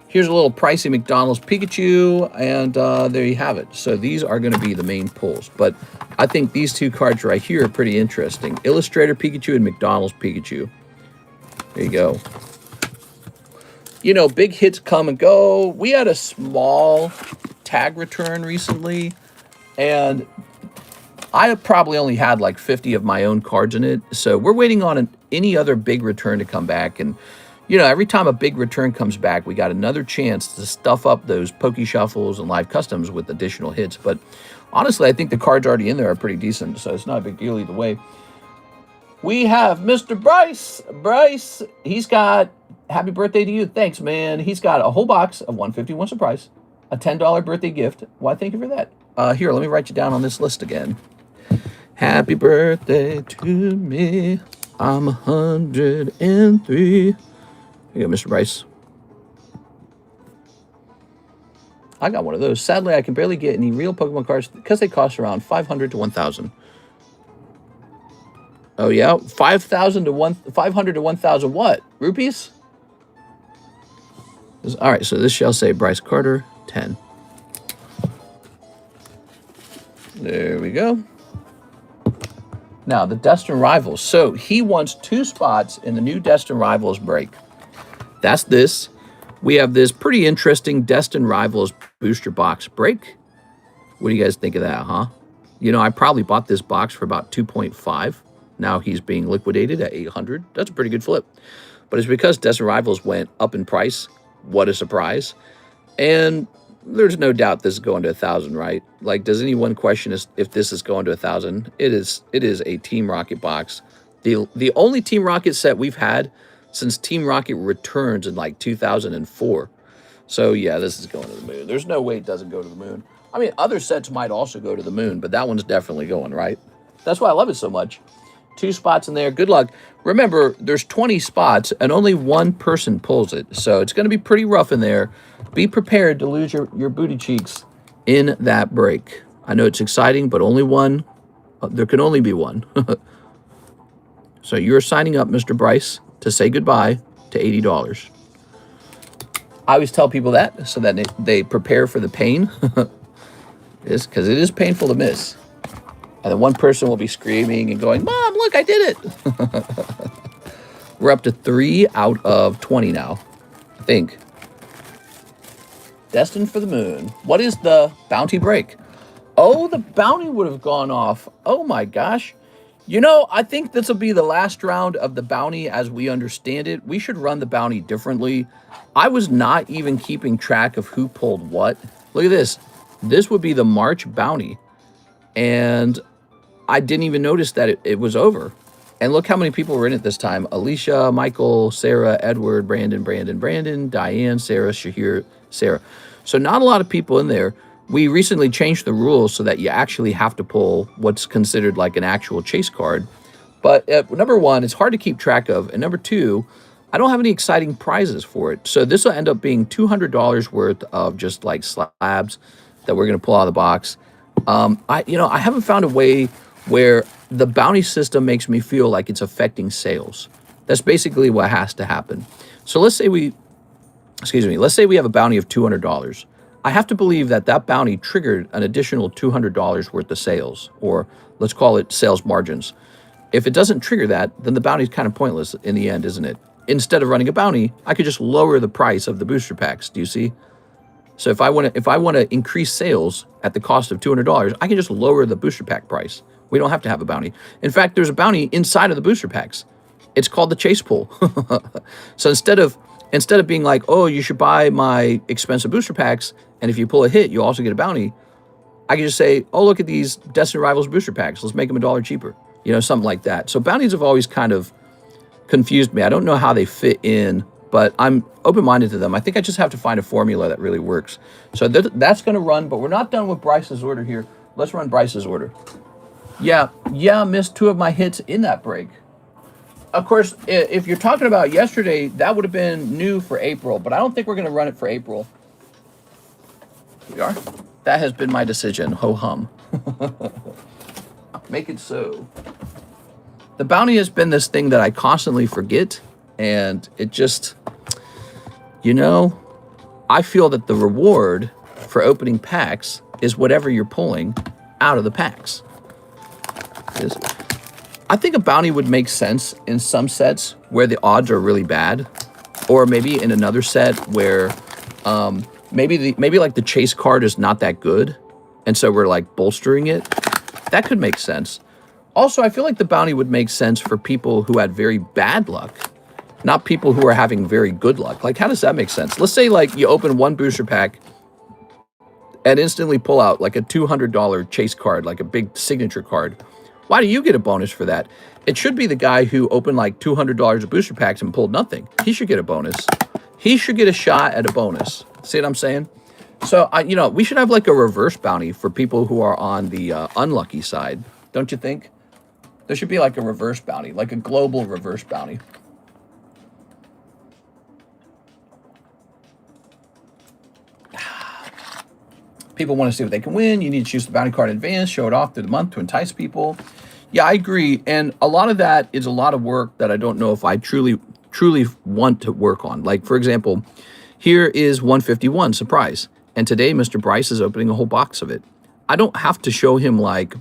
Here's a little pricey McDonald's Pikachu, and there you have it. So these are going to be the main pulls. But I think these two cards right here are pretty interesting. Illustrator Pikachu and McDonald's Pikachu. There you go. You know, big hits come and go. We had a small tag return recently, and I probably only had like 50 of my own cards in it. So we're waiting on any other big return to come back. And you know, every time a big return comes back, we got another chance to stuff up those Poke Shuffles and live customs with additional hits. But honestly, I think the cards already in there are pretty decent, so it's not a big deal either way. We have Mr. Bryce. Bryce, he's got, happy birthday to you. Thanks, man. He's got a whole box of 151 surprise, a $10 birthday gift. Why, thank you for that. Here, let me write you down on this list again. Happy birthday to me. I'm 103. Here you go, Mr. Bryce. I got one of those. Sadly, I can barely get any real Pokemon cards because they cost around 500 to 1,000. Oh, yeah? 500 to 1,000 what? Rupees? All right, so this shall say Bryce Carter, 10. There we go. Now, the Destined Rivals. So he wants 2 spots in the new Destined Rivals break. That's this. We have this pretty interesting Destined Rivals booster box break. What do you guys think of that, huh? You know, I probably bought this box for about 2.5. Now he's being liquidated at 800. That's a pretty good flip. But it's because Destined Rivals went up in price. What a surprise. And there's no doubt this is going to 1,000, right? Like, does anyone question if this is going to 1,000? It is a Team Rocket box. The only Team Rocket set we've had since Team Rocket returns in like 2004. So yeah, this is going to the moon. There's no way it doesn't go to the moon. I mean, other sets might also go to the moon, but that one's definitely going, right? That's why I love it so much. 2 spots in there. Good luck. Remember, there's 20 spots and only 1 person pulls it. So it's going to be pretty rough in there. Be prepared to lose your booty cheeks in that break. I know it's exciting, but only one. There can only be one. So you're signing up, Mr. Bryce, to say goodbye to $80. I always tell people that so that they prepare for the pain. It's because it is painful to miss. And then one person will be screaming and going, Mom, look, I did it. We're up to 3 out of 20 now, I think. Destined for the moon. What is the bounty break? Oh, the bounty would have gone off. Oh, my gosh. You know, I think this will be the last round of the bounty as we understand it. We should run the bounty differently. I was not even keeping track of who pulled what. Look at this. This would be the March bounty. And I didn't even notice that it was over. And look how many people were in it this time. Alicia, Michael, Sarah, Edward, Brandon, Diane, Sarah, Shahir, Sarah. So not a lot of people in there. We recently changed the rules so that you actually have to pull what's considered like an actual chase card. But number 1, it's hard to keep track of. And number 2, I don't have any exciting prizes for it. So this will end up being $200 worth of just like slabs that we're going to pull out of the box. I haven't found a way where the bounty system makes me feel like it's affecting sales. That's basically what has to happen. So let's say we have a bounty of $200. I have to believe that that bounty triggered an additional $200 worth of sales, or let's call it sales margins. If it doesn't trigger that, then the bounty is kind of pointless in the end, isn't it? Instead of running a bounty, I could just lower the price of the booster packs. Do you see? So if I want to increase sales at the cost of $200, I can just lower the booster pack price. We don't have to have a bounty. In fact, there's a bounty inside of the booster packs. It's called the chase pull. So instead of being like, oh, you should buy my expensive booster packs, and if you pull a hit, you also get a bounty, I can just say, oh, look at these Destiny Rivals booster packs. Let's make them $1 cheaper. You know, something like that. So bounties have always kind of confused me. I don't know how they fit in, but I'm open-minded to them. I think I just have to find a formula that really works. So that's going to run, but we're not done with Bryce's order here. Let's run Bryce's order. Yeah, missed 2 of my hits in that break. Of course, if you're talking about yesterday, that would have been new for April, but I don't think we're going to run it for April. We are. That has been my decision. Ho-hum. Make it so. The bounty has been this thing that I constantly forget, and it just, you know, I feel that the reward for opening packs is whatever you're pulling out of the packs. I think a bounty would make sense in some sets where the odds are really bad, or maybe in another set where maybe like the chase card is not that good, and so we're like bolstering it. That could make sense. Also, I feel like the bounty would make sense for people who had very bad luck, not people who are having very good luck. Like, how does that make sense? Let's say like you open one booster pack and instantly pull out like a $200 chase card, like a big signature card. Why do you get a bonus for that? It should be the guy who opened like $200 of booster packs and pulled nothing. He should get a bonus. He should get a shot at a bonus. See what I'm saying? So, you know, we should have like a reverse bounty for people who are on the unlucky side. Don't you think? There should be like a reverse bounty, like a global reverse bounty. People want to see what they can win. You need to choose the bounty card in advance, show it off through the month to entice people. Yeah, I agree. And a lot of that is a lot of work that I don't know if I truly want to work on. Like, for example, here is 151, surprise. And today, Mr. Bryce is opening a whole box of it. I don't have to show him like,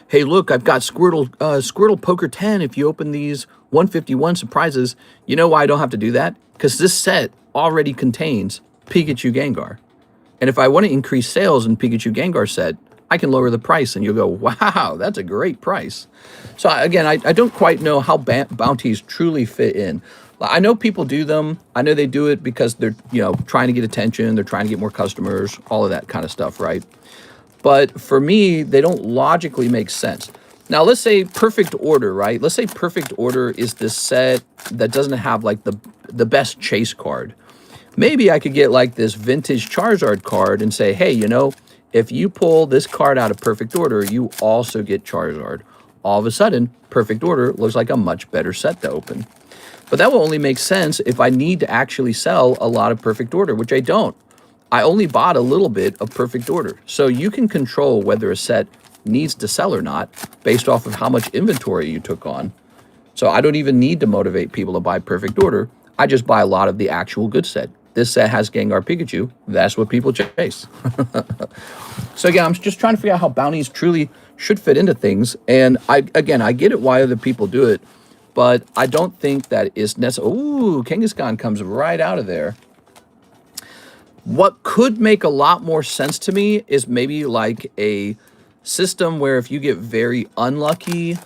hey, look, I've got Squirtle Poker 10 if you open these 151 surprises. You know why I don't have to do that? Because this set already contains Pikachu Gengar. And if I want to increase sales in Pikachu Gengar set, I can lower the price and you'll go, wow, that's a great price. So again, I don't quite know how bounties truly fit in. I know people do them. I know they do it because they're, you know, trying to get attention. They're trying to get more customers, all of that kind of stuff, right? But for me, they don't logically make sense. Now, let's say Perfect Order, right? Let's say Perfect Order is this set that doesn't have like the best chase card. Maybe I could get like this vintage Charizard card and say, hey, you know, if you pull this card out of Perfect Order, you also get Charizard. All of a sudden, Perfect Order looks like a much better set to open. But that will only make sense if I need to actually sell a lot of Perfect Order, which I don't. I only bought a little bit of Perfect Order. So you can control whether a set needs to sell or not based off of how much inventory you took on. So I don't even need to motivate people to buy Perfect Order. I just buy a lot of the actual good set. This set has Gengar Pikachu. That's what people chase. So again, I'm just trying to figure out how bounties truly should fit into things. And I get it why other people do it, but I don't think that is necessary. Ooh, Kangaskhan comes right out of there. What could make a lot more sense to me is maybe like a system where if you get very unlucky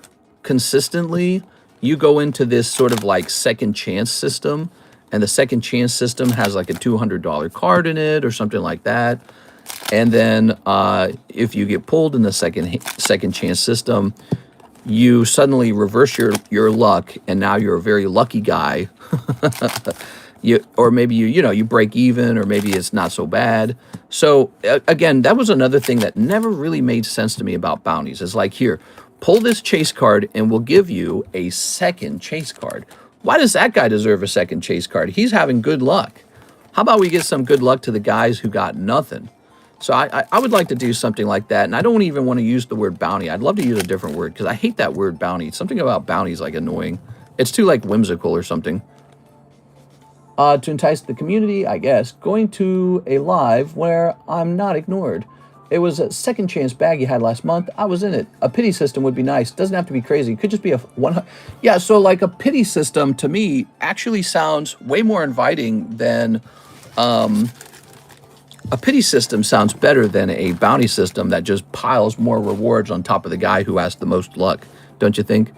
consistently, you go into this sort of like second chance system, and the second chance system has like a $200 card in it or something like that. And then if you get pulled in the second chance system, you suddenly reverse your luck, and now you're a very lucky guy. Or maybe you break even, or maybe it's not so bad. So again, that was another thing that never really made sense to me about bounties. It's like, here, pull this chase card and we'll give you a second chase card. Why does that guy deserve a second chase card? He's having good luck. How about we get some good luck to the guys who got nothing? So I would like to do something like that. And I don't even want to use the word bounty. I'd love to use a different word because I hate that word bounty. Something about bounty is like annoying. It's too like whimsical or something. To entice the community, I guess, going to a live where I'm not ignored. It was a second chance bag you had last month. I was in it. A pity system would be nice. Doesn't have to be crazy. It could just be a one. Yeah, so like a pity system to me actually sounds way more inviting than A pity system sounds better than a bounty system that just piles more rewards on top of the guy who has the most luck, don't you think?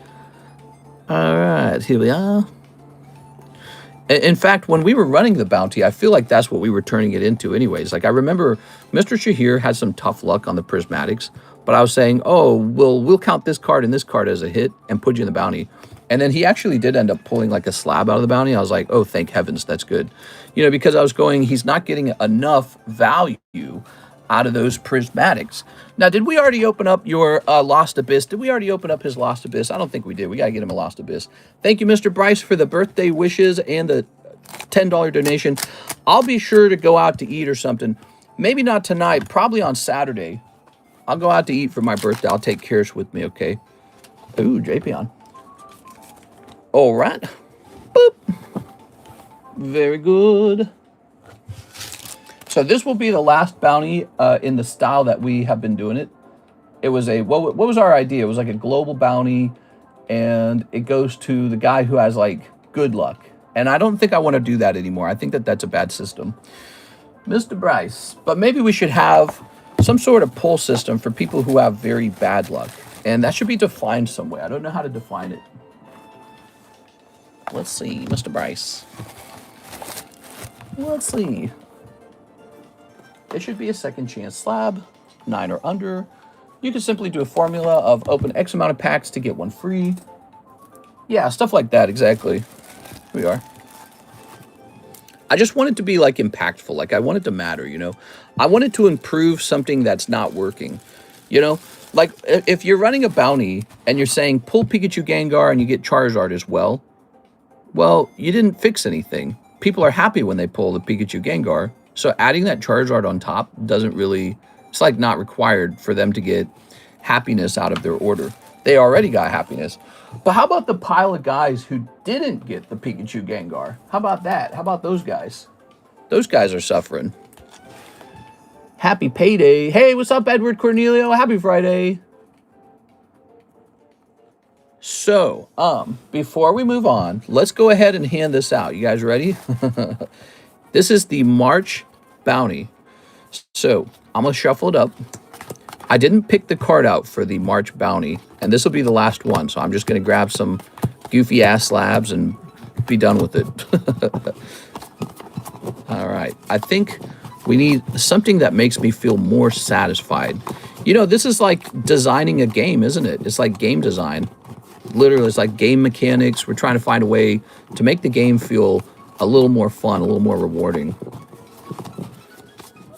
All right, here we are. In fact, when we were running the bounty, I feel like that's what we were turning it into anyways. Like, I remember Mr. Shahir had some tough luck on the prismatics, but I was saying, oh, we'll count this card and this card as a hit and put you in the bounty. And then he actually did end up pulling like a slab out of the bounty. I was like, oh, thank heavens, that's good. You know, because I was going, he's not getting enough value out of those prismatics. Now, did we already open up your Lost Abyss? Did we already open up his Lost Abyss? I don't think we did. We got to get him a Lost Abyss. Thank you, Mr. Bryce, for the birthday wishes and the $10 donation. I'll be sure to go out to eat or something. Maybe not tonight, probably on Saturday. I'll go out to eat for my birthday. I'll take Karis with me, okay? Ooh, Drapion. All right. Boop. Very good. So this will be the last bounty in the style that we have been doing it. It was a, what was our idea? It was like a global bounty, and it goes to the guy who has like good luck. And I don't think I want to do that anymore. I think that that's a bad system. Mr. Bryce, but maybe we should have some sort of pull system for people who have very bad luck. And that should be defined some way. I don't know how to define it. Let's see, Mr. Bryce. Let's see. It should be a second chance slab, 9 or under. You can simply do a formula of open X amount of packs to get one free. Yeah, stuff like that, exactly. Here we are. I just want it to be like impactful. Like I want it to matter, you know. I want it to improve something that's not working. You know, like if you're running a bounty and you're saying pull Pikachu Gengar and you get Charizard as well, well, you didn't fix anything. People are happy when they pull the Pikachu Gengar. So adding that Charizard on top doesn't really, it's like not required for them to get happiness out of their order. They already got happiness. But how about the pile of guys who didn't get the Pikachu Gengar? How about that? How about those guys? Those guys are suffering. Happy payday. Hey, what's up, Edward Cornelio? Happy Friday. So, before we move on, let's go ahead and hand this out. You guys ready? This is the March bounty. So, I'm going to shuffle it up. I didn't pick the card out for the March bounty, and this will be the last one. So I'm just going to grab some goofy ass slabs and be done with it. All right. I think we need something that makes me feel more satisfied. You know, this is like designing a game, isn't it? It's like game design. Literally, it's like game mechanics. We're trying to find a way to make the game feel a little more fun, a little more rewarding.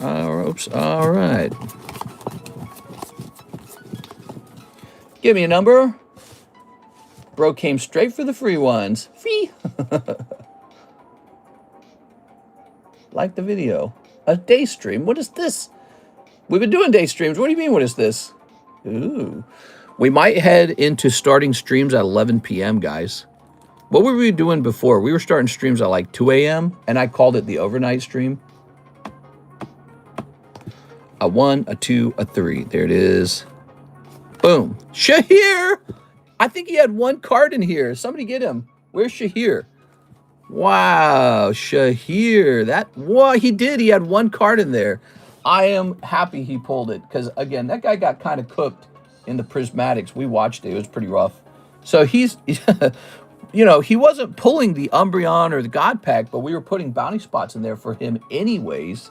Oops. All right. Give me a number. Bro came straight for the free ones. Free. Like the video. A day stream? What is this? We've been doing day streams. What do you mean, what is this? Ooh. We might head into starting streams at 11 p.m., guys. What were we doing before? We were starting streams at like 2 a.m., and I called it the overnight stream. A 1, a 2, a 3. There it is. Boom. Shahir! I think he had one card in here. Somebody get him. Where's Shahir? Wow, Shahir. What he did. He had one card in there. I am happy he pulled it because, again, that guy got kind of cooked in the prismatics. We watched it. It was pretty rough. So he's, you know, he wasn't pulling the Umbreon or the God Pack, but we were putting bounty spots in there for him anyways.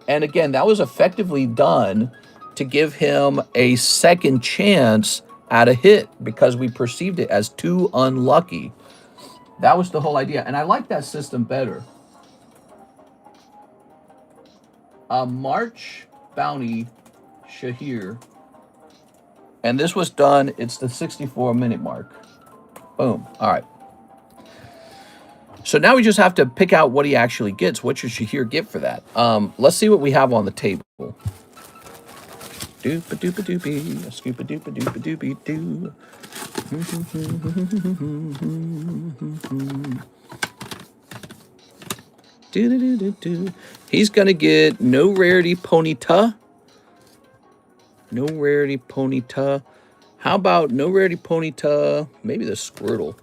And again, that was effectively done to give him a second chance at a hit because we perceived it as too unlucky. That was the whole idea. And I like that system better. March bounty, Shahir. And this was done, it's the 64-minute mark. Boom. All right. So now we just have to pick out what he actually gets. What should Shahir get for that? Let's see what we have on the table. Doopa-doopa-doopy, a scoopa-doopa-doopa-doopy-doo. He's going to get no rarity Ponyta. No rarity Ponyta. How about no rarity Ponyta? Maybe the Squirtle.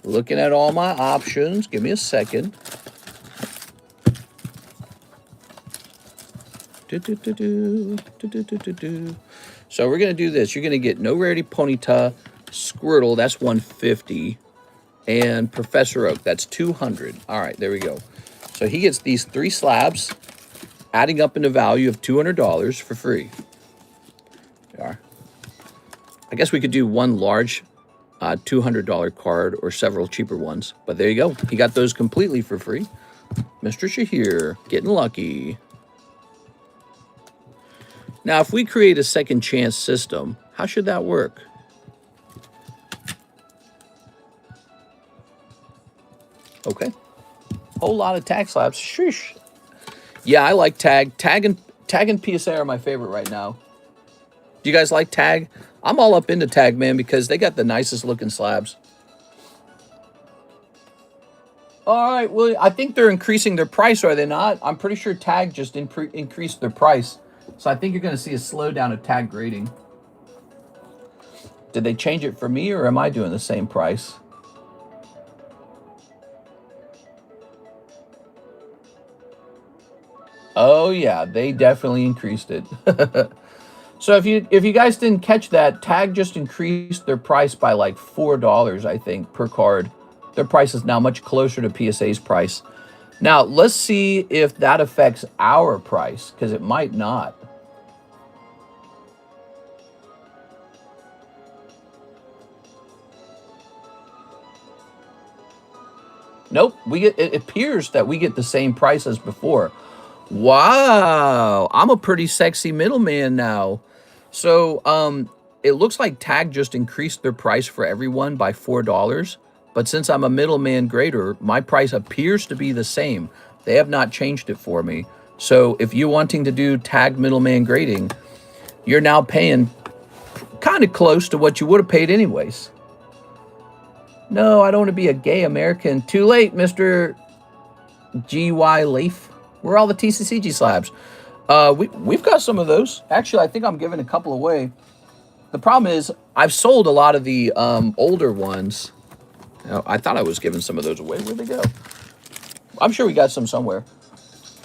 Looking at all my options. Give me a second. So we're going to do this. You're going to get no rarity Ponyta, Squirtle, that's 150, and Professor Oak, that's 200. All right, there we go. So he gets these 3 slabs, adding up in a value of $200 for free. There are. I guess we could do one large $200 card or several cheaper ones, but there you go. He got those completely for free. Mr. Shahir, getting lucky. Now, if we create a second chance system, how should that work? Okay. Whole lot of tag slabs. Sheesh. Yeah, I like tag. Tag and PSA are my favorite right now. Do you guys like tag? I'm all up into tag, man, because they got the nicest looking slabs. All right, well, I think they're increasing their price, are they not? I'm pretty sure tag just increased their price. So I think you're going to see a slowdown of tag grading. Did they change it for me, or am I doing the same price? Oh yeah, they definitely increased it. So if you guys didn't catch that, tag just increased their price by like $4, I think, per card. Their price is now much closer to PSA's price. Now let's see if that affects our price, because it might not. Nope, it appears that we get the same price as before. Wow, I'm a pretty sexy middleman now. So it looks like tag just increased their price for everyone by $4, but since I'm a middleman grader, my price appears to be the same. They have not changed it for me. So if you're wanting to do tag middleman grading, you're now paying kind of close to what you would have paid anyways. No, I don't want to be a gay American. Too late, Mr. G.Y. Leaf. Where are all the TCCG slabs? We've got some of those. Actually, I think I'm giving a couple away. The problem is I've sold a lot of the older ones. I thought I was giving some of those away. Where'd they go? I'm sure we got some somewhere.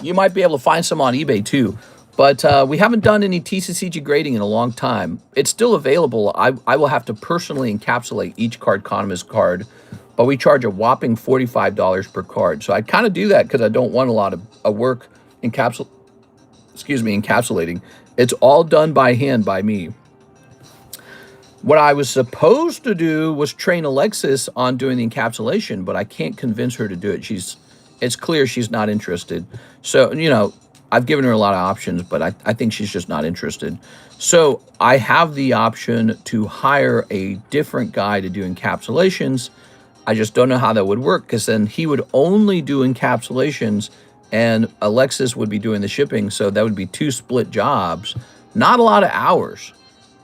You might be able to find some on eBay too. But we haven't done any TCCG grading in a long time. It's still available. I will have to personally encapsulate each Cardconomist card, but we charge a whopping $45 per card. So I kind of do that because I don't want a lot of work encapsulating. It's all done by hand by me. What I was supposed to do was train Alexis on doing the encapsulation, but I can't convince her to do it. It's clear she's not interested. So, you know, I've given her a lot of options, but I think she's just not interested. So I have the option to hire a different guy to do encapsulations. I just don't know how that would work, because then he would only do encapsulations and Alexis would be doing the shipping. So that would be 2 split jobs, not a lot of hours.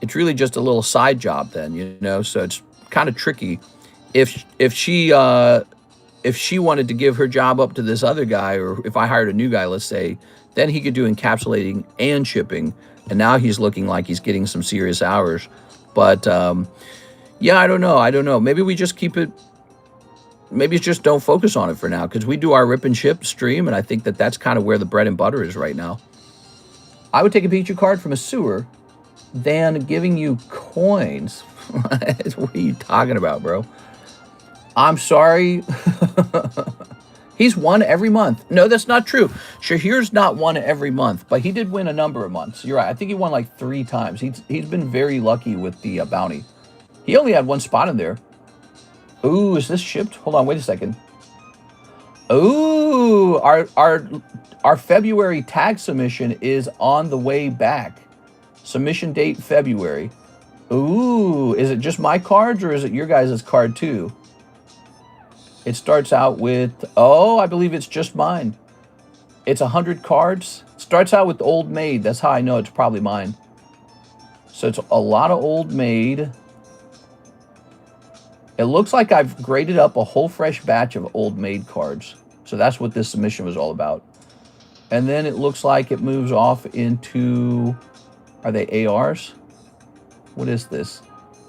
It's really just a little side job then, you know, so it's kind of tricky. If she wanted to give her job up to this other guy, or if I hired a new guy, let's say, then he could do encapsulating and shipping. And now he's looking like he's getting some serious hours. But yeah, I don't know. Maybe we just keep it. Maybe just don't focus on it for now, because we do our rip and ship stream, and I think that's kind of where the bread and butter is right now. I would take a Pikachu card from a sewer than giving you coins. What are you talking about, bro? I'm sorry. He's won every month. No, that's not true. Shahir's not won every month, but he did win a number of months. You're right. I think he won like 3 times. He's been very lucky with the bounty. He only had 1 spot in there. Ooh, is this shipped? Hold on, wait a second. Ooh, our February tag submission is on the way back. Submission date February. Ooh, is it just my cards, or is it your guys' card too? It starts out with, oh, I believe it's just mine. It's 100 cards. Starts out with Old Maid. That's how I know it's probably mine. So it's a lot of Old Maid. It looks like I've graded up a whole fresh batch of Old Maid cards. So that's what this submission was all about. And then it looks like it moves off into, are they ARs? What is this?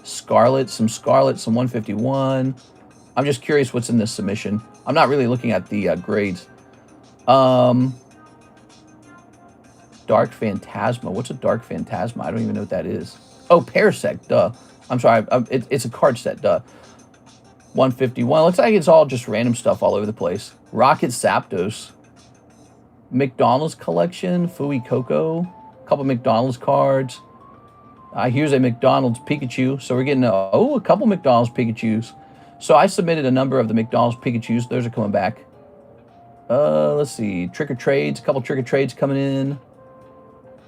Scarlet, some 151. I'm just curious what's in this submission. I'm not really looking at the grades. Dark Phantasma. What's a Dark Phantasma? I don't even know what that is. Oh, Parasect, duh. I'm sorry, it's a card set, duh. 151. Looks like it's all just random stuff all over the place. Rocket Zapdos. McDonald's collection. Fui Coco. A couple McDonald's cards. Here's a McDonald's Pikachu. So we're getting a couple McDonald's Pikachus. So I submitted a number of the McDonald's Pikachus. Those are coming back. Let's see. Trick or Trades. A couple Trick or Trades coming in.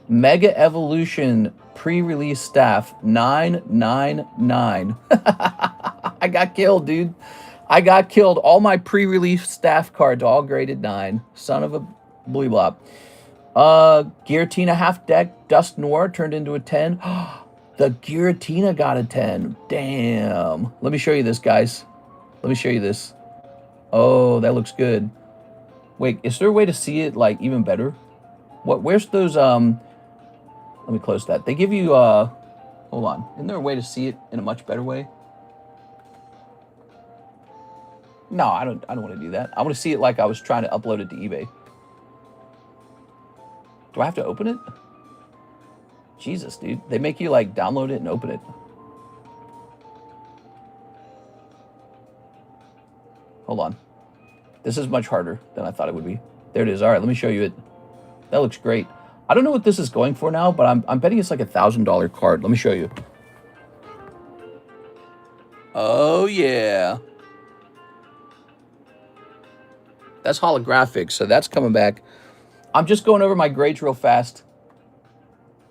Mega Evolution pre-release staff 999. I got killed, dude. I got killed. All my pre-release staff cards all graded 9. Son of a bleep blop. Giratina half deck Dust Noir turned into a 10. The Giratina got a 10. Damn. Let me show you this, guys. Let me show you this. Oh, that looks good. Wait, is there a way to see it like even better? Where's those let me close that. They give you hold on. Isn't there a way to see it in a much better way? No, I don't want to do that. I want to see it like I was trying to upload it to eBay. Do I have to open it? Jesus, dude. They make you like download it and open it. Hold on. This is much harder than I thought it would be. There it is. All right, let me show you it. That looks great. I don't know what this is going for now, but I'm betting it's like a $1,000 card. Let me show you. Oh, yeah. That's holographic, so that's coming back. I'm just going over my grades real fast.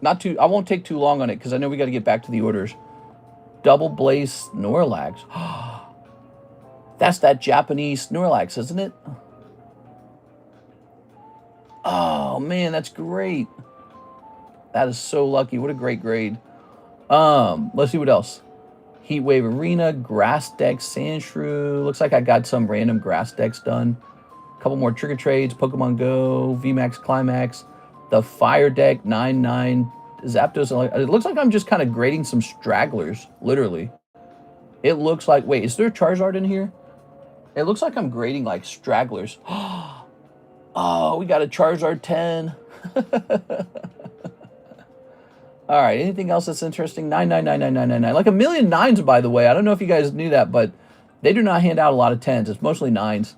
I won't take too long on it because I know we got to get back to the orders. Double Blaze Snorlax. That's that Japanese Snorlax, isn't it? Oh, man, that's great. That is so lucky. What a great grade. Let's see what else. Heatwave Arena, Grass Deck, Sandshrew. Looks like I got some random grass decks done. A couple more Trigger Trades, Pokemon Go, VMAX Climax, the Fire Deck, 9-9, Zapdos. It looks like I'm just kind of grading some stragglers, literally. It looks like, wait, is there a Charizard in here? It looks like I'm grading like stragglers. Oh, we got a Charizard 10. All right, anything else that's interesting? 9999999. Like a million 9s, by the way. I don't know if you guys knew that, but they do not hand out a lot of 10s. It's mostly 9s.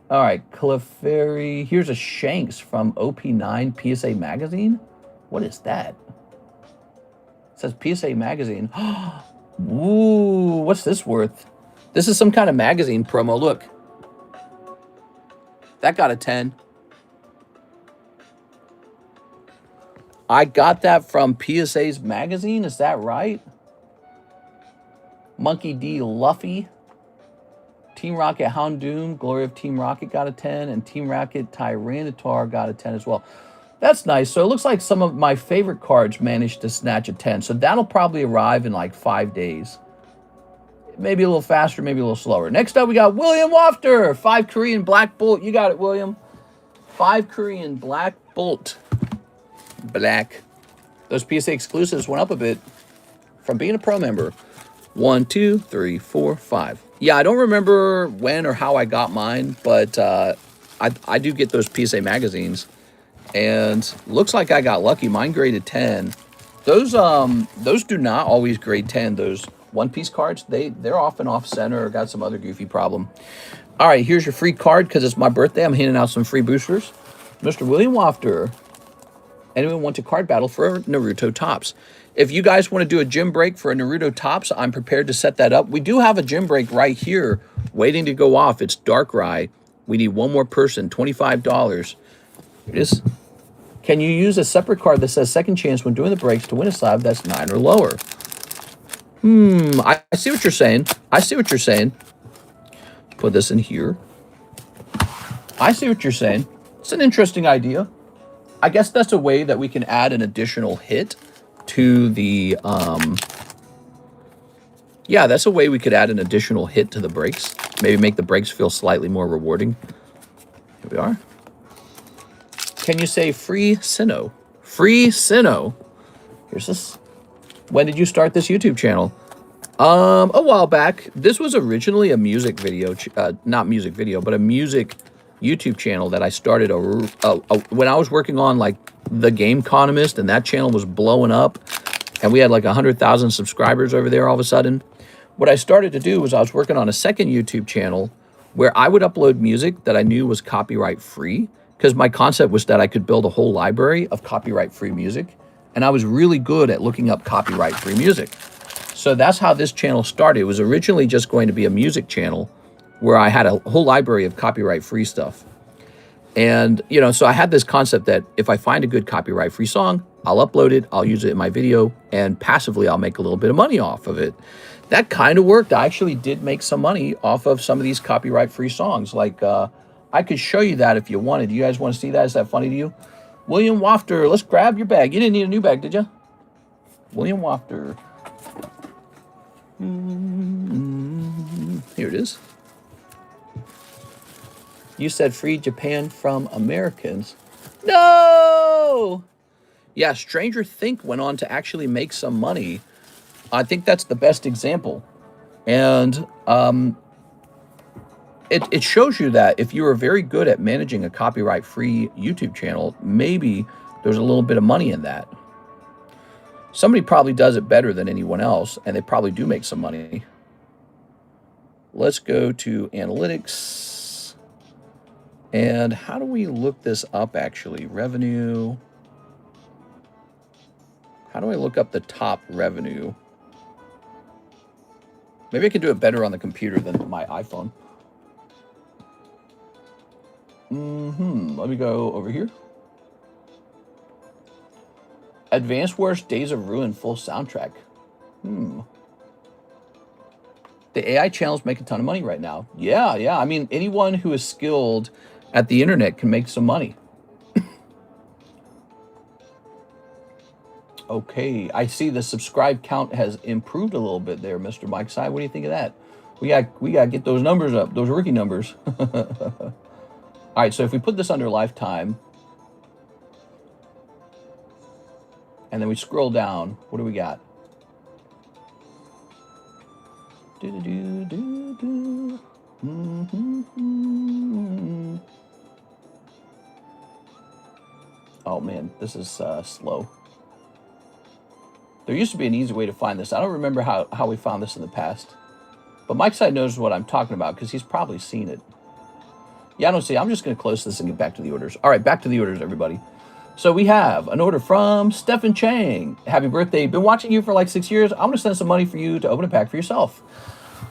All right, Clefairy. Here's a Shanks from OP9 PSA Magazine. What is that? It says PSA Magazine. Ooh, what's this worth? This is some kind of magazine promo. Look. That got a 10. I got that from PSA's magazine. Is that right? Monkey D. Luffy. Team Rocket Houndoom. Glory of Team Rocket got a 10. And Team Rocket Tyranitar got a 10 as well. That's nice. So it looks like some of my favorite cards managed to snatch a 10. So that'll probably arrive in like 5 days. Maybe a little faster, maybe a little slower. Next up, we got William Wafter. 5 Korean Black Bolt. You got it, William. 5 Korean Black Bolt. Black. Those PSA exclusives went up a bit from being a pro member. 1, 2, 3, 4, 5. Yeah, I don't remember when or how I got mine, but I do get those PSA magazines. And looks like I got lucky. Mine graded 10. Those do not always grade 10. Those One Piece cards, they're often off center or got some other goofy problem. All right, here's your free card because it's my birthday. I'm handing out some free boosters. Mr. William Wafter. Anyone want to card battle for Naruto Tops? If you guys want to do a gym break for a Naruto Tops, I'm prepared to set that up. We do have a gym break right here waiting to go off. It's Darkrai. We need one more person, $25. Here it is. Can you use a separate card that says second chance when doing the breaks to win a slab that's 9 or lower? I see what you're saying. I see what you're saying. Put this in here. I see what you're saying. It's an interesting idea. I guess that's a way that we can add an additional hit to the, yeah, that's a way we could add an additional hit to the breaks. Maybe make the breaks feel slightly more rewarding. Here we are. Can you say free Sinnoh? Free Sinnoh. Here's this. When did you start this YouTube channel? A while back. This was originally a music video, not music video, but a music YouTube channel that I started when I was working on like TheCardconomist, and that channel was blowing up, and we had like 100,000 subscribers over there all of a sudden. What I started to do was I was working on a second YouTube channel where I would upload music that I knew was copyright free, because my concept was that I could build a whole library of copyright free music, and I was really good at looking up copyright free music. So that's how this channel started. It was originally just going to be a music channel where I had a whole library of copyright free stuff. And, you know, so I had this concept that if I find a good copyright free song, I'll upload it, I'll use it in my video, and passively I'll make a little bit of money off of it. That kind of worked. I actually did make some money off of some of these copyright free songs. Like, I could show you that if you wanted. Do you guys want to see that? Is that funny to you? William Wafter, let's grab your bag. You didn't need a new bag, did you? William Wafter. Here it is. You said free Japan from Americans. No! Yeah, Stranger Think went on to actually make some money. I think that's the best example. And it shows you that if you are very good at managing a copyright-free YouTube channel, maybe there's a little bit of money in that. Somebody probably does it better than anyone else, and they probably do make some money. Let's go to analytics. And how do we look this up, actually? Revenue. How do I look up the top revenue? Maybe I can do it better on the computer than my iPhone. Let me go over here. Advance Wars Days of Ruin full soundtrack. The AI channels make a ton of money right now. Yeah. I mean, anyone who is skilled at the internet can make some money. Okay, I see the subscribe count has improved a little bit there, Mr. Mike Side. What do you think of that? We got to get those numbers up, those rookie numbers. All right, so if we put this under lifetime, and then we scroll down, what do we got? Oh man, this is slow. There used to be an easy way to find this. I don't remember how we found this in the past. But Mike Side knows what I'm talking about because he's probably seen it. Yeah, I don't see. I'm just going to close this and get back to the orders. All right, back to the orders, everybody. So we have an order from Stephen Chang. Happy birthday. Been watching you for like 6 years. I'm going to send some money for you to open a pack for yourself.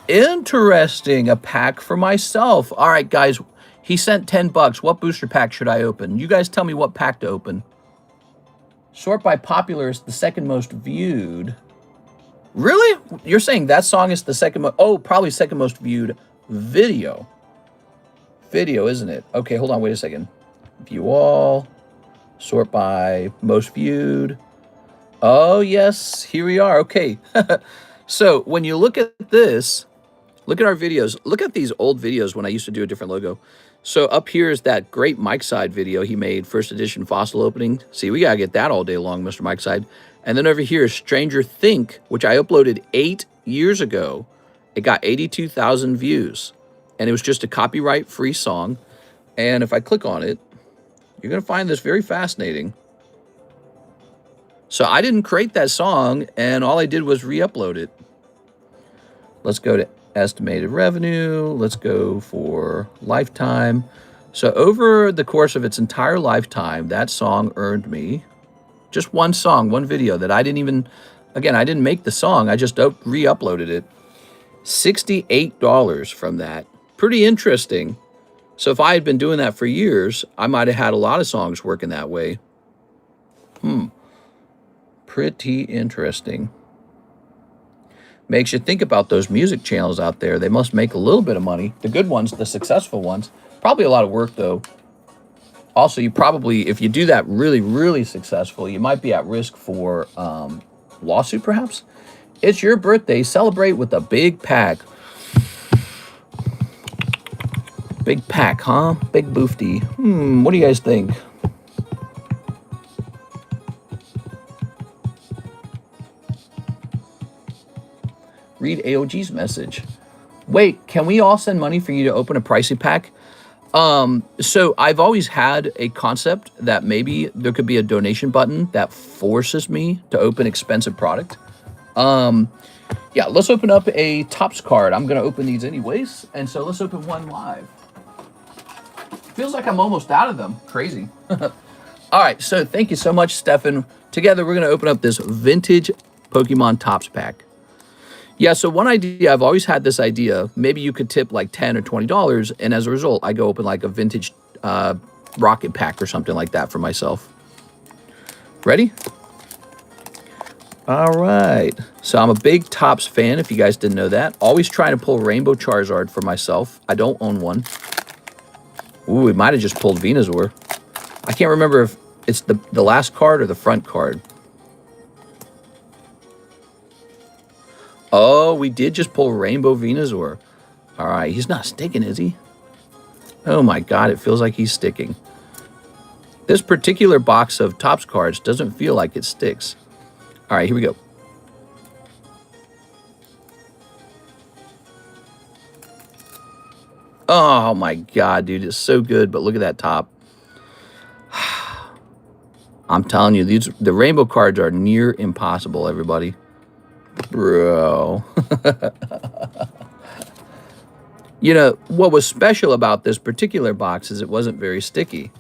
Interesting. A pack for myself. All right, guys. He sent 10 bucks. What booster pack should I open? You guys tell me what pack to open. Sort by popular is the second most viewed. Really? You're saying that song is the second most... Oh, probably second most viewed video. Video, isn't it? Okay, hold on. Wait a second. View all. Sort by most viewed. Oh, yes. Here we are. Okay. So when you look at this, look at our videos. Look at these old videos when I used to do a different logo. So up here is that great Mike Side video he made, first edition fossil opening. See, we got to get that all day long, Mr. Mike Side. And then over here is Stranger Think, which I uploaded 8 years ago. It got 82,000 views. And it was just a copyright-free song. And if I click on it, you're going to find this very fascinating. So I didn't create that song, and all I did was re-upload it. Let's go to estimated revenue. Let's go for lifetime. So over the course of its entire lifetime, that song earned me just one song, one video that I didn't even, again, I didn't make the song. I just re-uploaded it. $68 from that. Pretty interesting. So if I had been doing that for years, I might have had a lot of songs working that way. Pretty interesting. Makes you think about those music channels out there. They must make a little bit of money. The good ones, the successful ones. Probably a lot of work, though. Also, you probably, if you do that really, really successful, you might be at risk for lawsuit, perhaps. It's your birthday. Celebrate with a big pack. Big pack, huh? Big boofty. What do you guys think? Read AOG's message. Wait, can we all send money for you to open a pricey pack? So I've always had a concept that maybe there could be a donation button that forces me to open expensive product. Yeah, let's open up a Topps card. I'm going to open these anyways. And so let's open one live. Feels like I'm almost out of them. Crazy. All right, so thank you so much, Stefan. Together, we're going to open up this vintage Pokemon Topps pack. Yeah, so one idea, I've always had this idea, maybe you could tip like $10 or $20, and as a result, I go open like a vintage rocket pack or something like that for myself. Ready? All right. So I'm a big Topps fan, if you guys didn't know that. Always trying to pull Rainbow Charizard for myself. I don't own one. Ooh, it might have just pulled Venusaur. I can't remember if it's the last card or the front card. Oh, we did just pull Rainbow Venusaur. All right, he's not sticking, is he? Oh my God, it feels like he's sticking. This particular box of Topps cards doesn't feel like it sticks. All right, here we go. Oh my God, dude, it's so good, but look at that top. I'm telling you, the rainbow cards are near impossible, everybody. Bro. You know, what was special about this particular box is it wasn't very sticky.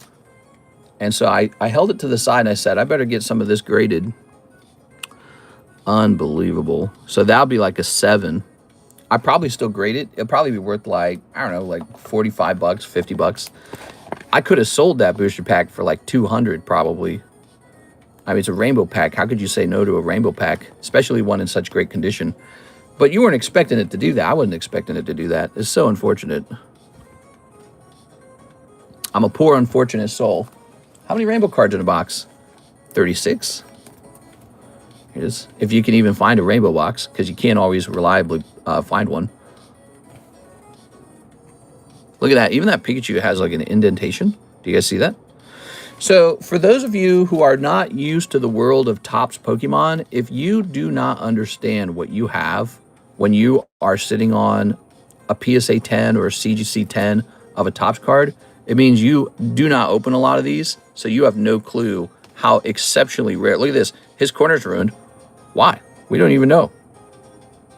And so I held it to the side and I said, I better get some of this graded. Unbelievable. So that'll be like a 7. I'd probably still grade it. It'll probably be worth like, I don't know, like 45 bucks, 50 bucks. I could have sold that booster pack for like 200 probably. I mean, it's a rainbow pack. How could you say no to a rainbow pack, especially one in such great condition? But you weren't expecting it to do that. I wasn't expecting it to do that. It's so unfortunate. I'm a poor, unfortunate soul. How many rainbow cards in a box? 36. Here it is. If you can even find a rainbow box, because you can't always reliably find one. Look at that. Even that Pikachu has like an indentation. Do you guys see that? So for those of you who are not used to the world of Topps Pokemon, if you do not understand what you have when you are sitting on a PSA 10 or a CGC 10 of a Topps card, it means you do not open a lot of these, so you have no clue how exceptionally rare. Look at this. His corner's ruined. Why? We don't even know.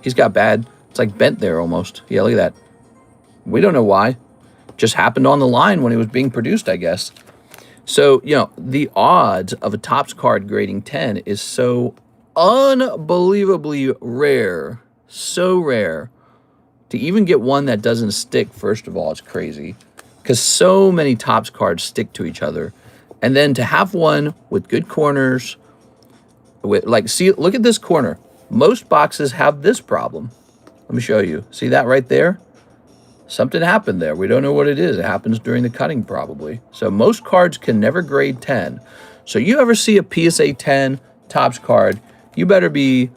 He's got bad. It's like bent there almost. Yeah, look at that. We don't know why. Just happened on the line when it was being produced, I guess. So, you know, the odds of a Topps card grading 10 is so unbelievably rare. So rare. To even get one that doesn't stick, first of all, it's crazy. Because so many Topps cards stick to each other. And then to have one with good corners, with like, see, look at this corner. Most boxes have this problem. Let me show you. See that right there? Something happened there. We don't know what it is. It happens during the cutting probably. So most cards can never grade 10. So you ever see a PSA 10 Topps card, you better be,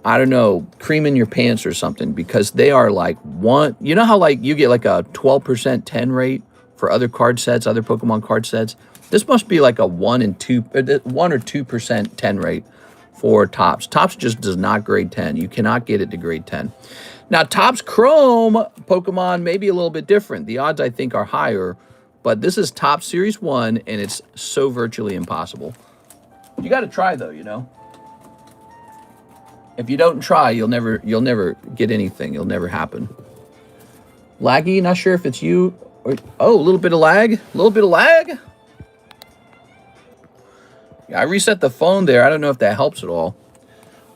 I don't know, creaming your pants or something, because they are like one. You know how like you get like a 12% 10 rate for other card sets, other Pokemon card sets? This must be like a 1 or 2% 10 rate for Topps. Topps just does not grade 10. You cannot get it to grade 10. Now, Topps Chrome Pokemon may be a little bit different. The odds, I think, are higher, but this is Topps Series 1, and it's so virtually impossible. You got to try, though, you know. If you don't try, you'll never get anything. It'll never happen. Laggy, not sure if it's you. Or, oh, a little bit of lag. A little bit of lag. Yeah, I reset the phone there. I don't know if that helps at all.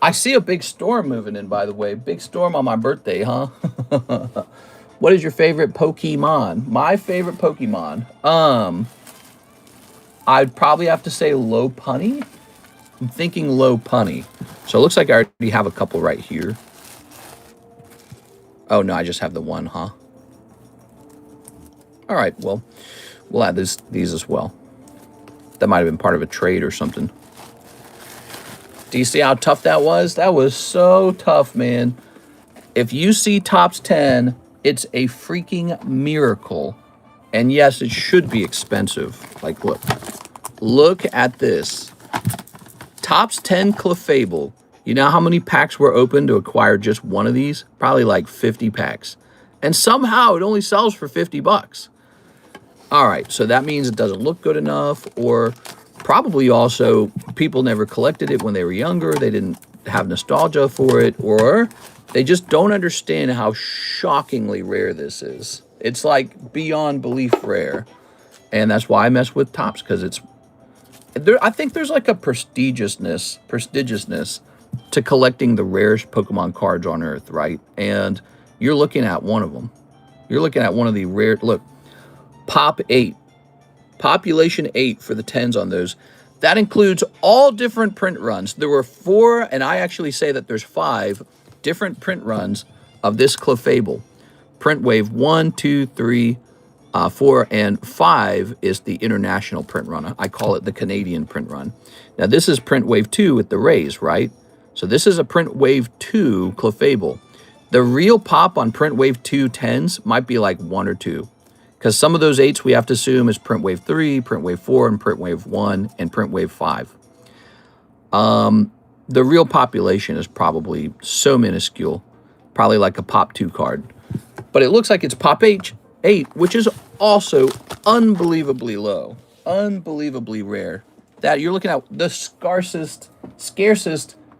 I see a big storm moving in, by the way. Big storm on my birthday, huh? What is your favorite Pokemon? My favorite Pokemon? I'd probably have to say Lopunny. I'm thinking Lopunny. So it looks like I already have a couple right here. Oh, no, I just have the one, huh? All right, well, we'll add these as well. That might have been part of a trade or something. Do you see how tough that was? That was so tough, man. If you see Topps 10, it's a freaking miracle. And yes, it should be expensive. Like, look. Look at this. Topps 10 Clefable. You know how many packs were open to acquire just one of these? Probably like 50 packs. And somehow it only sells for 50 bucks. All right, so that means it doesn't look good enough, or probably also people never collected it when they were younger. They didn't have nostalgia for it, or they just don't understand how shockingly rare this is. It's like beyond belief rare. And that's why I mess with tops, because it's there. I think there's like a prestigiousness to collecting the rarest Pokemon cards on Earth, right? And you're looking at one of them. You're looking at one of the rare. Look, Pop 8, Population 8 for the 10s on those. That includes all different print runs. There were 4, and I actually say that there's 5 different print runs of this Clefable. Print wave 1, 2, 3, 4, and 5 is the international print run. I call it the Canadian print run. Now, this is print wave 2 with the rays, right? So this is a print wave 2 Clefable. The real pop on print wave 2 10s might be like 1 or 2. Because some of those 8s we have to assume is print wave 3, print wave 4, and print wave 1, and print wave 5. The real population is probably so minuscule, probably like a pop 2 card. But it looks like it's pop 8, which is also unbelievably low, unbelievably rare. That you're looking at the scarcest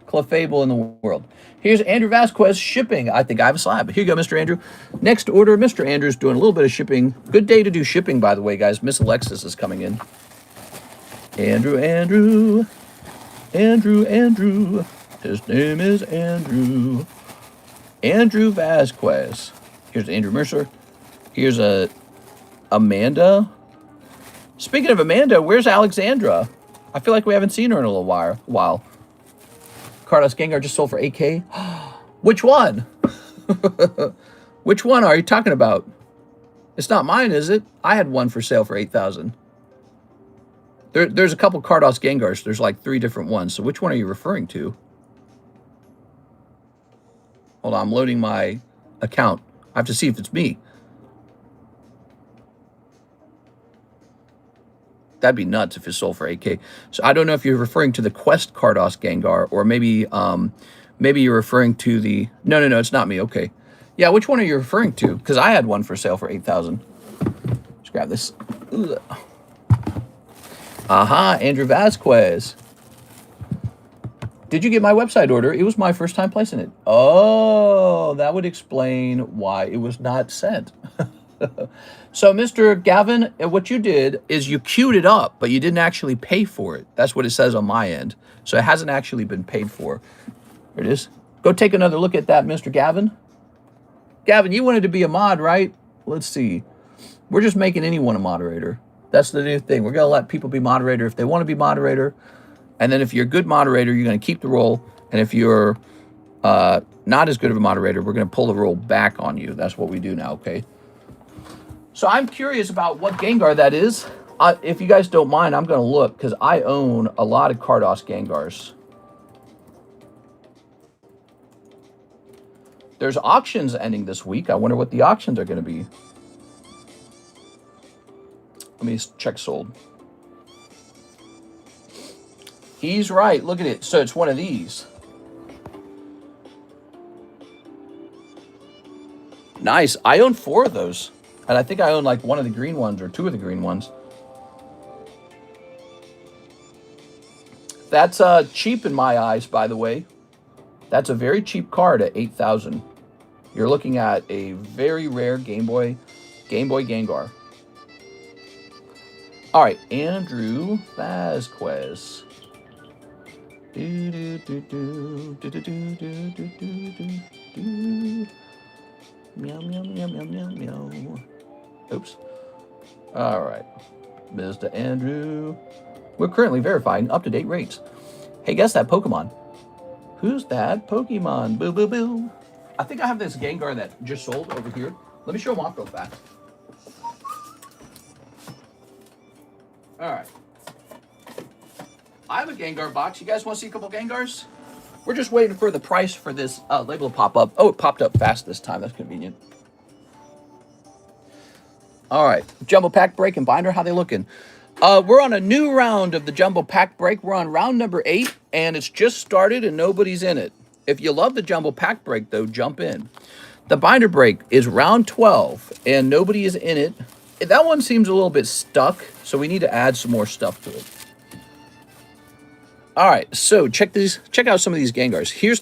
Clefable in the world. Here's Andrew Vasquez shipping. I think I have a slab. Here you go, Mr. Andrew. Next order, Mr. Andrew's doing a little bit of shipping. Good day to do shipping, by the way, guys. Miss Alexis is coming in. Andrew. His name is Andrew. Andrew Vasquez. Here's Andrew Mercer. Here's Amanda. Speaking of Amanda, where's Alexandra? I feel like we haven't seen her in a little while. Carlos Gengar just sold for 8K. Which one? Which one are you talking about? It's not mine, is it? I had one for sale for 8,000. There's a couple Cardos Gengars. There's like 3 different ones. So which one are you referring to? Hold on, I'm loading my account. I have to see if it's me. That'd be nuts if it sold for 8K. So I don't know if you're referring to the Quest Cardos Gengar, or maybe you're referring to the... No, it's not me. Okay. Yeah, which one are you referring to? Because I had one for sale for 8,000. Let's grab this. Ugh. Aha, Andrew Vasquez. Did you get my website order? It was my first time placing it. Oh, that would explain why it was not sent. So, Mr. Gavin, what you did is you queued it up, but you didn't actually pay for it. That's what it says on my end. So it hasn't actually been paid for. There it is. Go take another look at that, Mr. Gavin. Gavin, you wanted to be a mod, right? Let's see. We're just making anyone a moderator. That's the new thing. We're going to let people be moderator if they want to be moderator. And then if you're a good moderator, you're going to keep the role. And if you're not as good of a moderator, we're going to pull the role back on you. That's what we do now, okay? So I'm curious about what Gengar that is. If you guys don't mind, I'm going to look, because I own a lot of Cardos Gengars. There's auctions ending this week. I wonder what the auctions are going to be. Let me check sold. He's right. Look at it. So it's one of these. Nice. I own 4 of those. And I think I own like one of the green ones or 2 of the green ones. That's cheap in my eyes, by the way. That's a very cheap card at 8,000. You're looking at a very rare Game Boy Gengar. All right, Andrew Vasquez. Meow, meow, meow, meow, meow, meow. Oops. All right. Mr. Andrew. We're currently verifying up-to-date rates. Hey, guess that Pokemon. Who's that Pokemon? Boo, boo, boo. I think I have this Gengar that just sold over here. Let me show them off real fast. All right. I have a Gengar box. You guys want to see a couple Gengars? We're just waiting for the price for this label to pop up. Oh, it popped up fast this time. That's convenient. All right. Jumbo Pack Break and Binder. How they looking? We're on a new round of the Jumbo Pack Break. We're on round number 8. and it's just started and nobody's in it. If you love the jumbo pack break, though, jump in. The binder break is round 12, and nobody is in it. That one seems a little bit stuck, so we need to add some more stuff to it. All right, so check out some of these Gengars. Here's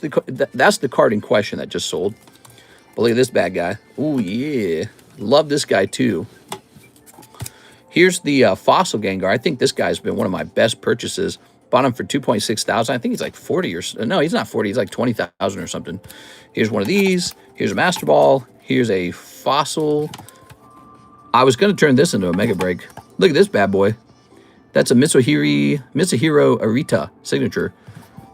that's the card in question that just sold. But look at this bad guy. Oh yeah, love this guy too. Here's the fossil Gengar. I think this guy's been one of my best purchases. Bought him for 2.6 thousand. I think he's like 40 or no, he's not 40. He's like 20,000 or something. Here's one of these. Here's a Master Ball. Here's a fossil. I was going to turn this into a Mega Break. Look at this bad boy. That's a Mitsuhiro Arita signature.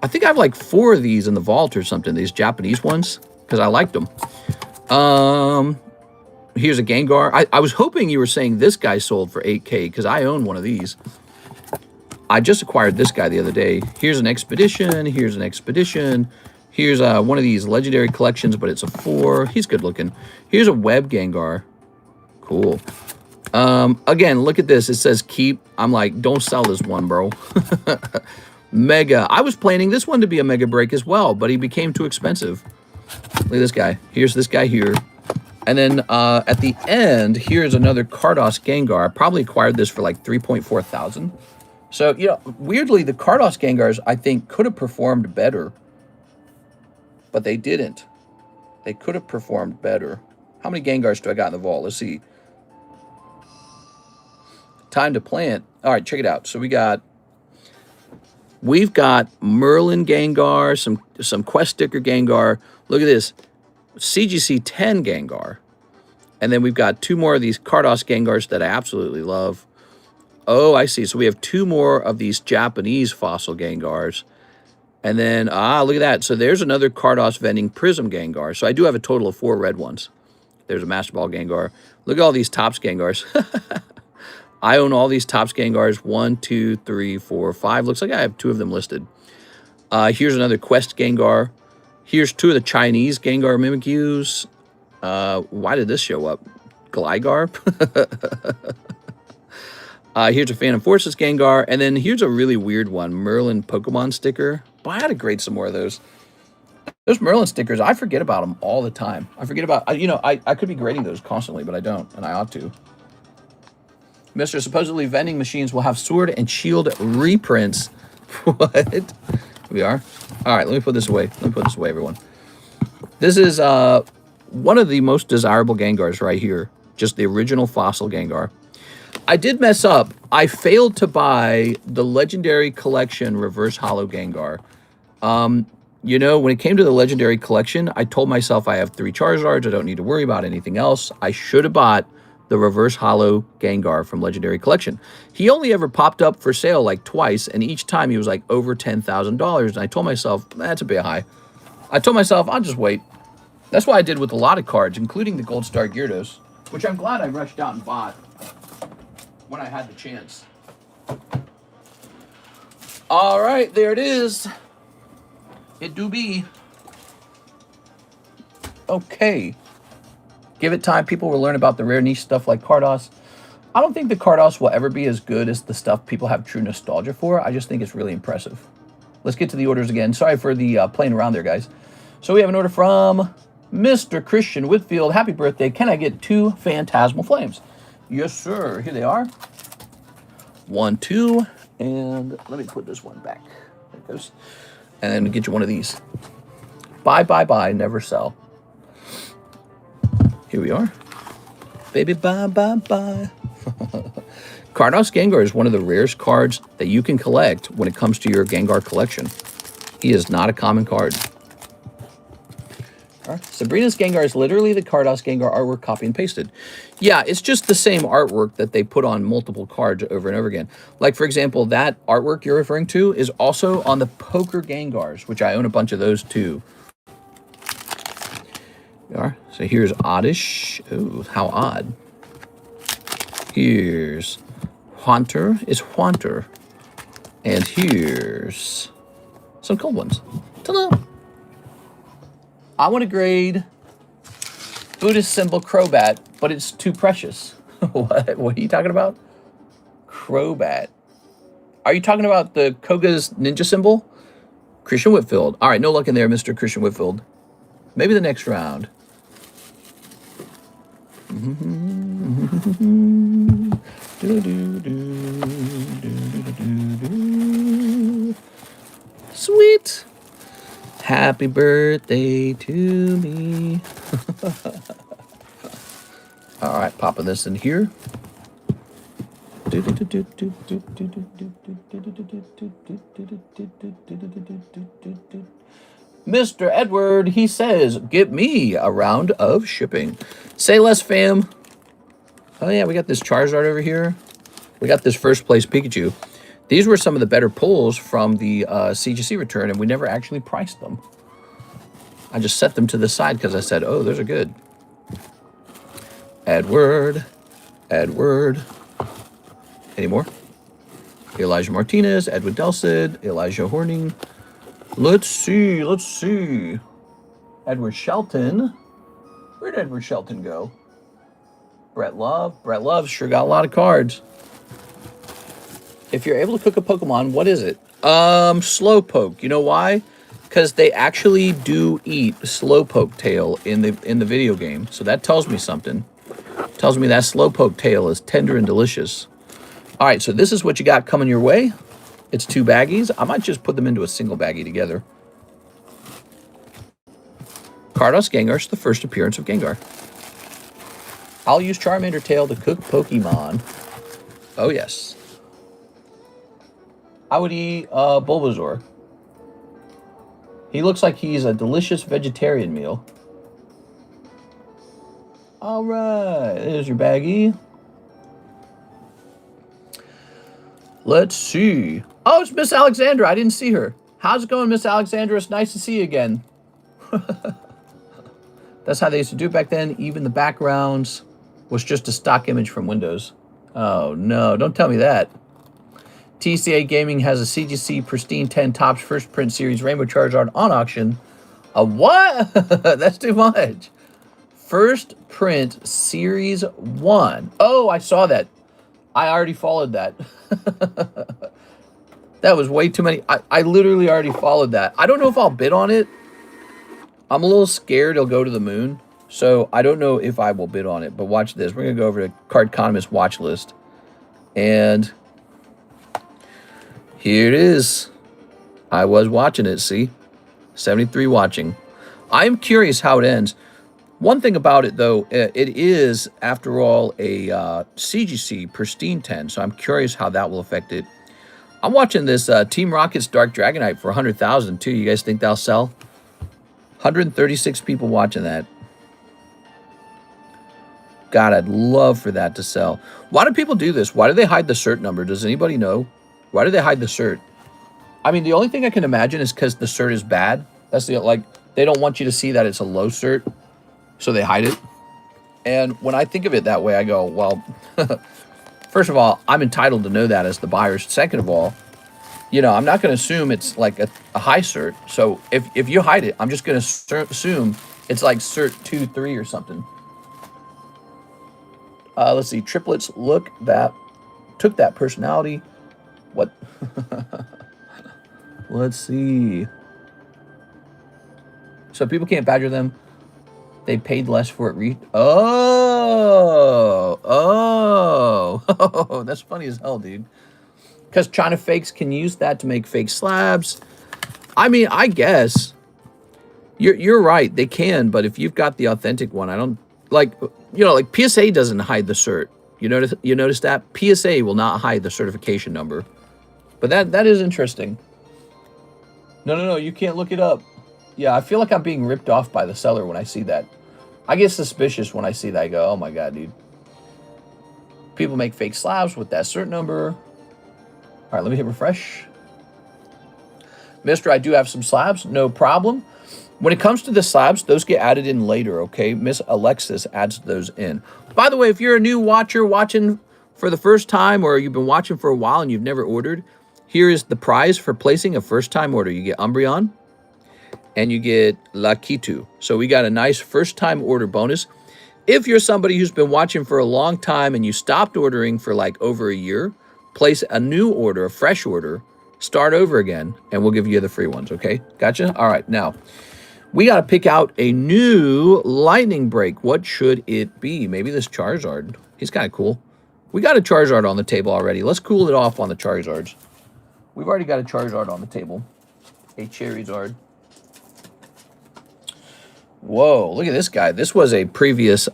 I think I have like 4 of these in the vault or something, these Japanese ones, because I liked them. Here's a Gengar. I was hoping you were saying this guy sold for 8K, because I own one of these. I just acquired this guy the other day. Here's an Expedition. Here's an Expedition. Here's one of these legendary collections, but it's a 4. He's good looking. Here's a Web Gengar. Cool. Again, look at this. It says keep. I'm like, don't sell this one, bro. Mega. I was planning this one to be a Mega Break as well, but he became too expensive. Look at this guy. Here's this guy here. And then at the end, here's another Cardos Gengar. I probably acquired this for like 3.4 thousand. So, you know, weirdly, the Cardos Gengars, I think, could have performed better. But they didn't. They could have performed better. How many Gengars do I got in the vault? Let's see. Time to plant. All right, check it out. So we've got Merlin Gengar, some Quest Sticker Gengar. Look at this. CGC 10 Gengar. And then we've got 2 more of these Cardos Gengars that I absolutely love. Oh, I see. So we have 2 more of these Japanese fossil Gengars. And then, look at that. So there's another Cardos Vending Prism Gengar. So I do have a total of 4 red ones. There's a Master Ball Gengar. Look at all these Topps Gengars. I own all these Topps Gengars. 1, 2, 3, 4, 5. Looks like I have 2 of them listed. Here's another Quest Gengar. Here's 2 of the Chinese Gengar Mimikyus. Why did this show up? Gligar? Here's a Phantom Forces Gengar. And then here's a really weird one. Merlin Pokemon sticker. Boy, I had to grade some more of those. Those Merlin stickers, I forget about them all the time. I forget about, you know, I could be grading those constantly, but I don't, and I ought to. Mr. Supposedly vending machines will have Sword and Shield reprints. What? Here we are. All right, let me put this away. Let me put this away, everyone. This is one of the most desirable Gengars right here. Just the original fossil Gengar. I did mess up. I failed to buy the Legendary Collection Reverse Holo Gengar. You know, when it came to the Legendary Collection, I told myself I have 3 Charizards. I don't need to worry about anything else. I should have bought the Reverse Holo Gengar from Legendary Collection. He only ever popped up for sale like twice, and each time he was like over $10,000. And I told myself, that's a bit high. I told myself, I'll just wait. That's what I did with a lot of cards, including the Gold Star Gyarados, which I'm glad I rushed out and bought when I had the chance. All right, there it is. It do be. Okay. Give it time. People will learn about the rare niche stuff like Cardos. I don't think the Cardos will ever be as good as the stuff people have true nostalgia for. I just think it's really impressive. Let's get to the orders again. Sorry for the playing around there, guys. So we have an order from Mr. Christian Whitfield. Happy birthday. Can I get 2 Phantasmal Flames? Yes, sir. Here they are. 1, 2. And let me put this one back. There it goes. And then get you one of these. Buy, buy, buy. Never sell. Here we are. Baby, bye, bye, bye. Cardos Gengar is one of the rarest cards that you can collect when it comes to your Gengar collection. He is not a common card. Right. Sabrina's Gengar is literally the Cardos Gengar artwork copy and pasted. Yeah, it's just the same artwork that they put on multiple cards over and over again. Like, for example, that artwork you're referring to is also on the Poker Gengars, which I own a bunch of those too. So here's Oddish. Oh, how odd. Here's Haunter is Haunter. And here's some cool ones. Ta-da! I want to grade Buddhist symbol Crobat, but it's too precious. What are you talking about? Crobat. Are you talking about the Koga's ninja symbol? Christian Whitfield. All right, no luck in there, Mr. Christian Whitfield. Maybe the next round. Sweet. Happy birthday to me. All right, popping this in here. Mr. Edward, he says, get me a round of shipping. Say less, fam. Oh, yeah, we got this Charizard over here. We got this first place Pikachu. These were some of the better pulls from the CGC return, and we never actually priced them. I just set them to the side because I said, oh, those are good. Edward. Any more? Elijah Martinez, Edwin Delcid, Elijah Horning. Let's see. Edward Shelton. Where'd Edward Shelton go? Brett Love sure got a lot of cards. If you're able to cook a Pokemon, what is it? Slowpoke. You know why? Because they actually do eat Slowpoke tail in the video game. So that tells me something. Tells me that Slowpoke tail is tender and delicious. All right, so this is what you got coming your way. It's 2 baggies. I might just put them into a single baggie together. Cardos Gengar's the first appearance of Gengar. I'll use Charmander tail to cook Pokemon. Oh, yes. I would eat Bulbasaur. He looks like he's a delicious vegetarian meal. All right, there's your baggie. Let's see. Oh, it's Miss Alexandra. I didn't see her. How's it going, Miss Alexandra? It's nice to see you again. That's how they used to do it back then. Even the backgrounds was just a stock image from Windows. Oh, no. Don't tell me that. TCA Gaming has a CGC Pristine 10 Topps First Print Series Rainbow Charizard on auction. A what? That's too much. First Print Series 1. Oh, I saw that. I already followed that. That was way too many. I literally already followed that. I don't know if I'll bid on it. I'm a little scared it'll go to the moon. So I don't know if I will bid on it. But watch this. We're going to go over to Cardconomist watch list. And here it is. I was watching it, see? 73 watching. I'm curious how it ends. One thing about it, though, it is, after all, a CGC Pristine 10. So I'm curious how that will affect it. I'm watching this Team Rocket's Dark Dragonite for 100,000 too. You guys think that'll sell? 136 people watching that. God, I'd love for that to sell. Why do people do this? Why do they hide the cert number? Does anybody know? Why do they hide the cert? I mean, the only thing I can imagine is because the cert is bad. That's the, like, they don't want you to see that it's a low cert, so they hide it. And when I think of it that way, I go, well, first of all, I'm entitled to know that as the buyer. Second of all, you know, I'm not going to assume it's like a high cert. So if you hide it, I'm just going to assume it's like cert 2, 3 or something. Let's see. Triplets took that personality. What? Let's see. So people can't badger them. They paid less for it. Oh, that's funny as hell, dude. Because China fakes can use that to make fake slabs. I mean, I guess you're right. They can, but if you've got the authentic one, I don't like. You know, like PSA doesn't hide the cert. You notice that PSA will not hide the certification number. But that is interesting. No, you can't look it up. Yeah, I feel like I'm being ripped off by the seller when I see that. I get suspicious when I see that. I go, oh my God, dude. People make fake slabs with that cert number. All right, let me hit refresh. Mister, I do have some slabs, no problem. When it comes to the slabs, those get added in later, okay? Miss Alexis adds those in. By the way, if you're a new watcher watching for the first time, or you've been watching for a while and you've never ordered, here is the prize for placing a first-time order. You get Umbreon, and you get Lakitu. So we got a nice first-time order bonus. If you're somebody who's been watching for a long time and you stopped ordering for like over a year, place a new order, a fresh order, start over again, and we'll give you the free ones, okay? Gotcha? All right, now, we got to pick out a new lightning break. What should it be? Maybe this Charizard. He's kind of cool. We got a Charizard on the table already. Let's cool it off on the Charizards. We've already got a Charizard on the table. A Charizard. Whoa, look at this guy. This was a previous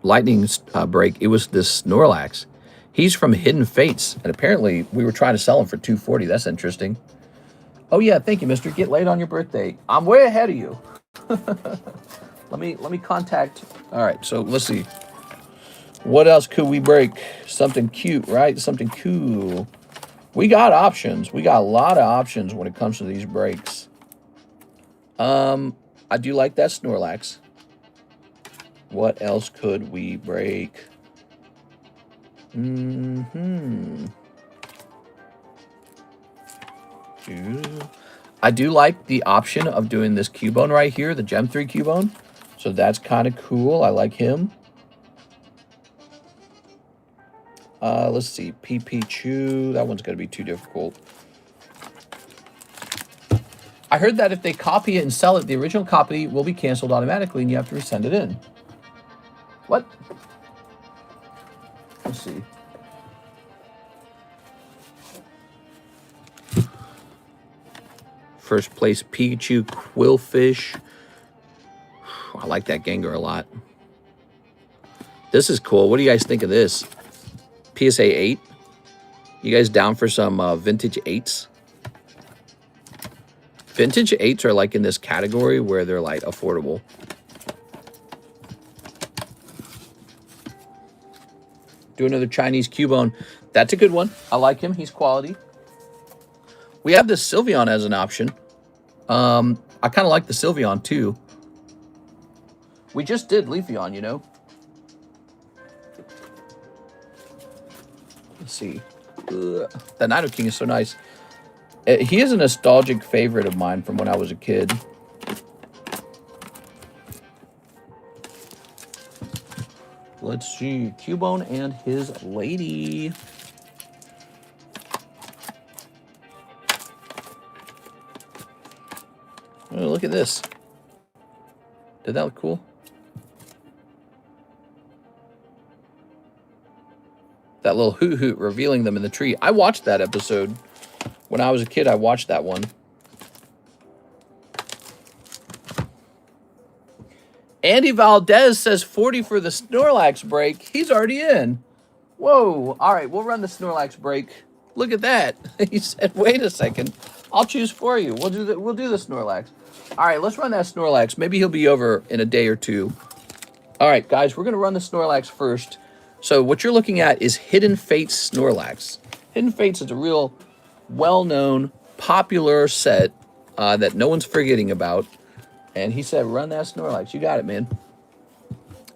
lightning break. It was this Snorlax. He's from Hidden Fates, and apparently we were trying to sell him for $240. That's interesting. Oh yeah, thank you, mister. Get laid on your birthday. I'm way ahead of you. let me contact. All right, so let's see. What else could we break? Something cute, right? Something cool. We got options. We got a lot of options when it comes to these breaks. I do like that Snorlax. What else could we break? I do like the option of doing this Cubone right here, the Gem 3 Cubone. So that's kind of cool. I like him. Let's see. PP Chew. That one's going to be too difficult. I heard that if they copy it and sell it, the original copy will be canceled automatically and you have to resend it in. What? Let's see. First place, Pikachu, Quillfish. I like that Gengar a lot. This is cool. What do you guys think of this? PSA 8. You guys down for some vintage 8s? Vintage 8s are like in this category where they're like affordable. Do another Chinese Cubone. That's a good one. I like him. He's quality. We have this Sylveon as an option. I kind of like the Sylveon too. We just did Leafeon, you know. Let's see. Ugh. That Nidoking is so nice. He is a nostalgic favorite of mine from when I was a kid. Let's see. Cubone and his lady. Oh, look at this. Did that look cool? That little hoot revealing them in the tree. I watched that episode. When I was a kid, I watched that one. Andy Valdez says 40 for the Snorlax break. He's already in. Whoa. All right, we'll run the Snorlax break. Look at that. He said, wait a second. I'll choose for you. We'll do the Snorlax. All right, let's run that Snorlax. Maybe he'll be over in a day or two. All right, guys, we're going to run the Snorlax first. So what you're looking at is Hidden Fates Snorlax. Hidden Fates is a real well-known, popular set that no one's forgetting about. And he said, run that Snorlax. You got it, man.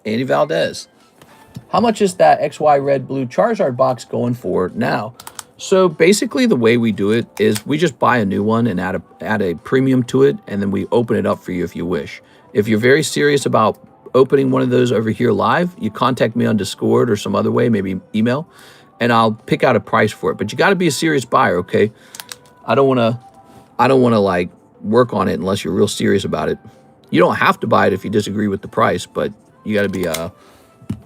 Andy Valdez. How much is that XY Red Blue Charizard box going for now? So basically the way we do it is we just buy a new one and add a premium to it, and then we open it up for you if you wish. If you're very serious about opening one of those over here live, you contact me on Discord or some other way, maybe email, and I'll pick out a price for it. But you got to be a serious buyer, okay? I don't want to like work on it unless you're real serious about it. You don't have to buy it if you disagree with the price, but you got to be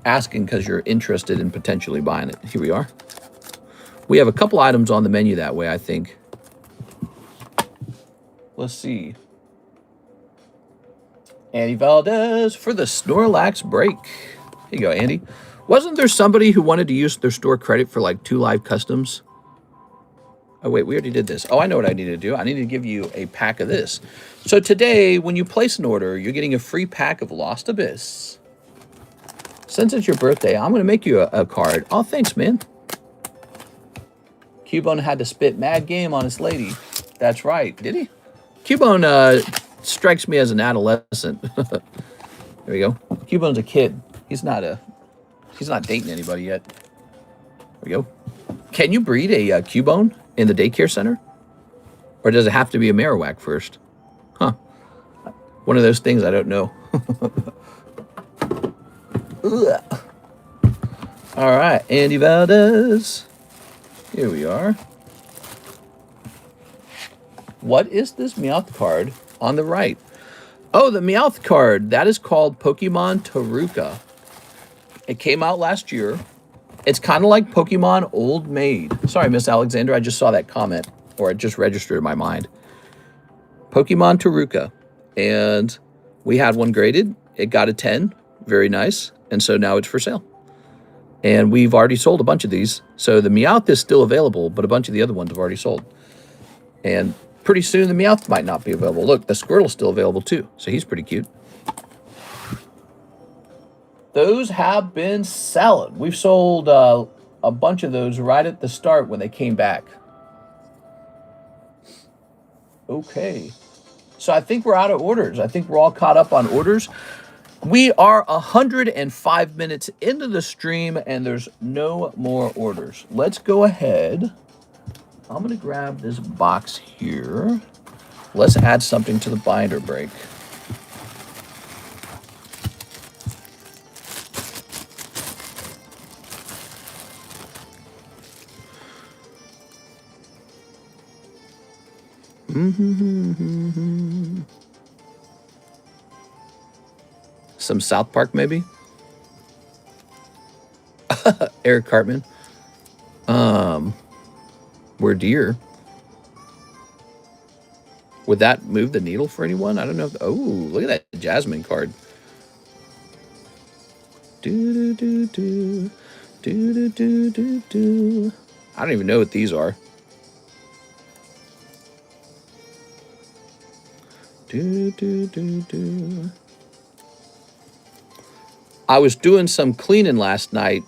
asking because you're interested in potentially buying it. Here we are. We have a couple items on the menu that way, I think. Let's see. Andy Valdez for the Snorlax break. Here you go, Andy. Wasn't there somebody who wanted to use their store credit for like 2 live customs? Oh, wait, we already did this. Oh, I know what I need to do. I need to give you a pack of this. So today, when you place an order, you're getting a free pack of Lost Abyss. Since it's your birthday, I'm going to make you a card. Oh, thanks, man. Cubone had to spit mad game on his lady. That's right. Did he? Cubone strikes me as an adolescent. There we go. Cubone's a kid. He's not dating anybody yet. There we go. Can you breed a Cubone in the daycare center? Or does it have to be a Marowak first? Huh. One of those things I don't know. All right, Andy Valdez. Here we are. What is this Meowth card on the right? Oh, the Meowth card. That is called Pokemon Taruka. It came out last year. It's kind of like Pokemon Old Maid. Sorry, Miss Alexander, I just saw that comment, or it just registered in my mind. Pokemon Taruka. And we had one graded. It got a 10. Very nice. And so now it's for sale. And we've already sold a bunch of these. So the Meowth is still available, but a bunch of the other ones have already sold. And pretty soon the Meowth might not be available. Look, the Squirtle's still available too. So he's pretty cute. Those have been selling. We've sold a bunch of those right at the start when they came back. Okay. So I think we're out of orders. I think we're all caught up on orders. We are 105 minutes into the stream, and there's no more orders. Let's go ahead. I'm going to grab this box here. Let's add something to the binder break. Some South Park, maybe? Eric Cartman. We're deer. Would that move the needle for anyone? I don't know. Oh, look at that Jasmine card. Do, do, do, do, do, do, do, do. I don't even know what these are. Do, do, do, do. I was doing some cleaning last night.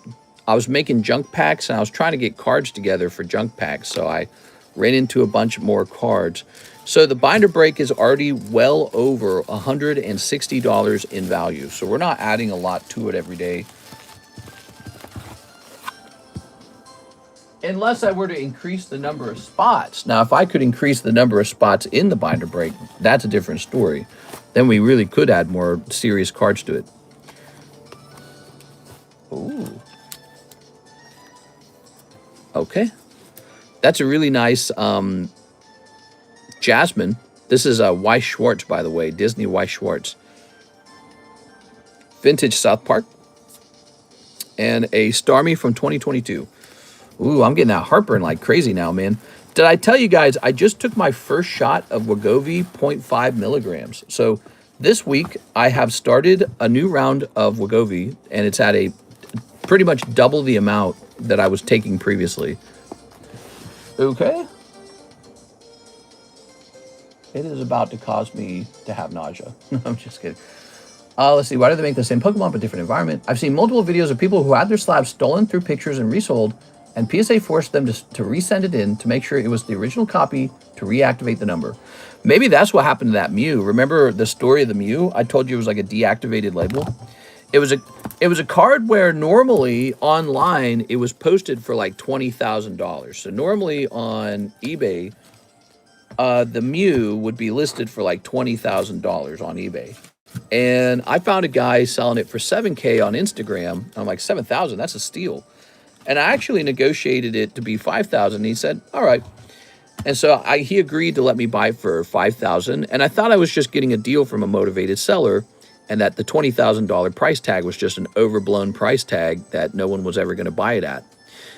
I was making junk packs, and I was trying to get cards together for junk packs, so I ran into a bunch more cards. So the binder break is already well over $160 in value, so we're not adding a lot to it every day. Unless I were to increase the number of spots. Now, if I could increase the number of spots in the binder break, that's a different story. Then we really could add more serious cards to it. Ooh. Okay. That's a really nice Jasmine. This is a Weiss Schwartz, by the way. Disney Weiss Schwartz. Vintage South Park. And a Starmie from 2022. Ooh, I'm getting that heartburn like crazy now, man. Did I tell you guys, I just took my first shot of Wegovy 0.5 milligrams. So this week, I have started a new round of Wegovy, and it's at a pretty much double the amount that I was taking previously. Okay. It is about to cause me to have nausea. I'm just kidding. Let's see. Why do they make the same Pokemon but different environment? I've seen multiple videos of people who had their slabs stolen through pictures and resold, and PSA forced them to resend it in to make sure it was the original copy to reactivate the number. Maybe that's what happened to that Mew. Remember the story of the Mew? I told you it was like a deactivated label. It was a card where normally online it was posted for like $20,000. So normally on eBay, the Mew would be listed for like $20,000 on eBay. And I found a guy selling it for $7K on Instagram. I'm like, $7,000, that's a steal. And I actually negotiated it to be $5,000. And he said, all right. And so he agreed to let me buy it for $5,000. And I thought I was just getting a deal from a motivated seller, and that the $20,000 price tag was just an overblown price tag that no one was ever going to buy it at.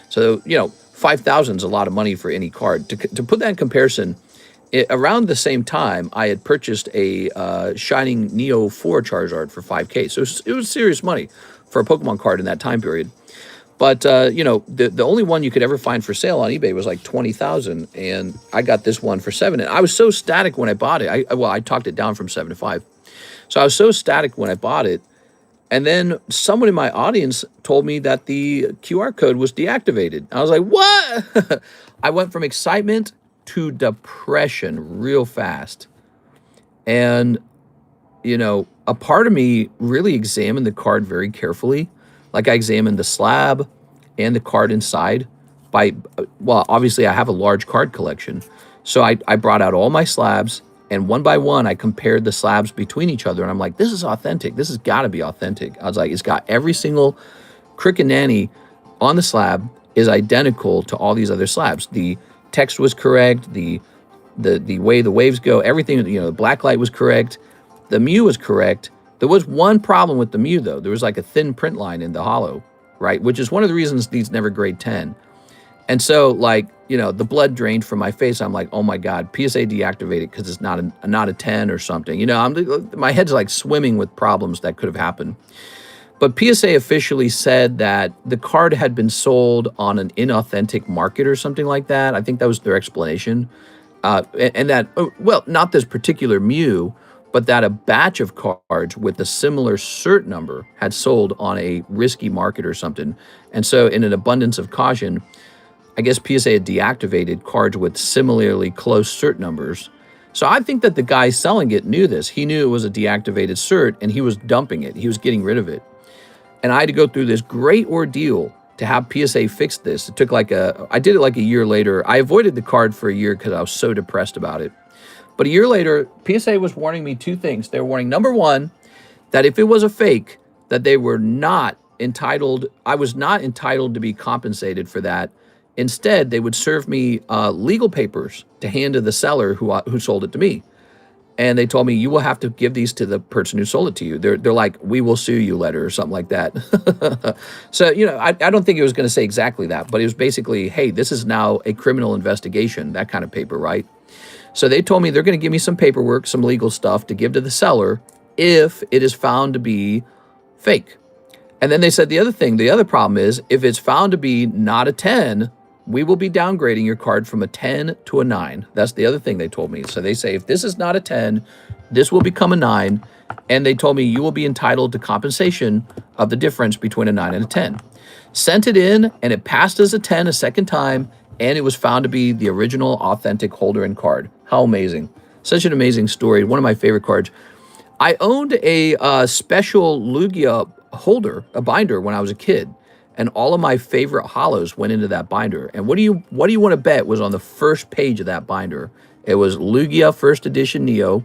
So, you know, $5,000 is a lot of money for any card. To put that in comparison, around the same time, I had purchased a Shining Neo 4 Charizard for $5K. So it was serious money for a Pokemon card in that time period. But, you know, the only one you could ever find for sale on eBay was like $20,000, and I got this one for $7,000. And I was so ecstatic when I bought it. I talked it down from $7,000 to $5,000. So I was so ecstatic when I bought it. And then someone in my audience told me that the QR code was deactivated. I was like, what? I went from excitement to depression real fast. And, you know, a part of me really examined the card very carefully. Like I examined the slab and the card inside well, obviously I have a large card collection. So I brought out all my slabs, and one by one, I compared the slabs between each other. And I'm like, this is authentic. This has got to be authentic. I was like, it's got every single crick and nanny on the slab is identical to all these other slabs. The text was correct. The the way the waves go, everything, you know, the black light was correct. The Mew was correct. There was one problem with the Mew, though. There was like a thin print line in the holo, right? Which is one of the reasons these never grade 10. And so, like, you know, the blood drained from my face. I'm like, oh my God, PSA deactivated because it's not a 10 or something. You know, my head's like swimming with problems that could have happened. But PSA officially said that the card had been sold on an inauthentic market or something like that. I think that was their explanation. And that, well, not this particular Mew, but that a batch of cards with a similar cert number had sold on a risky market or something. And so in an abundance of caution, I guess PSA had deactivated cards with similarly close cert numbers. So I think that the guy selling it knew this. He knew it was a deactivated cert, and he was dumping it. He was getting rid of it. And I had to go through this great ordeal to have PSA fix this. It took like I did it like a year later. I avoided the card for a year because I was so depressed about it. But a year later, PSA was warning me two things. They were warning, number one, that if it was a fake, that they were not entitled, I was not entitled to be compensated for that. Instead, they would serve me legal papers to hand to the seller who sold it to me. And they told me, you will have to give these to the person who sold it to you. They're like, we will sue you letter or something like that. So, you know, I don't think it was going to say exactly that, but it was basically, hey, this is now a criminal investigation, that kind of paper, right? So they told me they're going to give me some paperwork, some legal stuff to give to the seller if it is found to be fake. And then they said the other thing, the other problem is if it's found to be not a 10, we will be downgrading your card from a 10 to a 9. That's the other thing they told me. So they say, if this is not a 10, this will become a 9. And they told me you will be entitled to compensation of the difference between a 9 and a 10. Sent it in, and it passed as a 10 a second time, and it was found to be the original authentic holder and card. How amazing. Such an amazing story. One of my favorite cards. I owned a special Lugia holder, a binder, when I was a kid. And all of my favorite holos went into that binder. And what do you want to bet was on the first page of that binder? It was Lugia First Edition Neo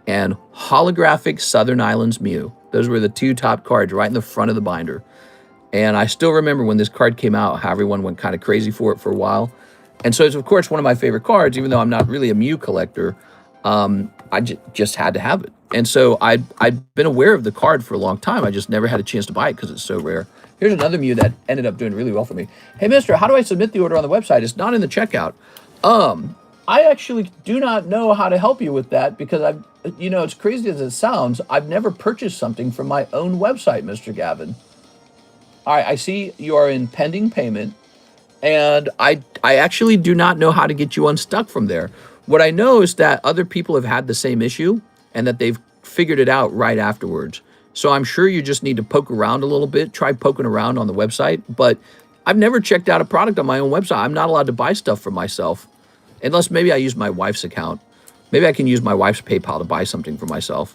and Holographic Southern Islands Mew. Those were the two top cards right in the front of the binder. And I still remember when this card came out, how everyone went kind of crazy for it for a while. And so it's, of course, one of my favorite cards, even though I'm not really a Mew collector. I just had to have it. And so I'd been aware of the card for a long time. I just never had a chance to buy it because it's so rare. Here's another Mew that ended up doing really well for me. Hey, mister, how do I submit the order on the website? It's not in the checkout. I actually do not know how to help you with that because you know, it's crazy as it sounds, I've never purchased something from my own website, Mr. Gavin. All right, I see you are in pending payment, and I actually do not know how to get you unstuck from there. What I know is that other people have had the same issue and that they've figured it out right afterwards. So I'm sure you just need to poke around a little bit, try poking around on the website. But I've never checked out a product on my own website. I'm not allowed to buy stuff for myself, unless maybe I use my wife's account. Maybe I can use my wife's PayPal to buy something for myself.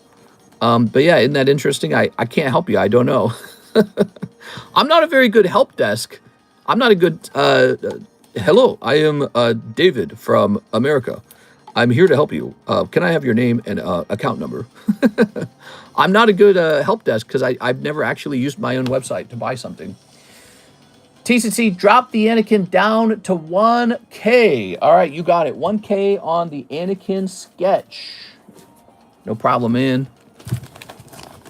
But yeah, isn't that interesting? I can't help you. I don't know. I'm not a very good help desk. I'm not a good, hello, I am David from America. I'm here to help you. Can I have your name and account number? I'm not a good help desk because I've never actually used my own website to buy something. TCC, drop the Anakin down to 1K. All right, you got it. 1K on the Anakin sketch. No problem, man.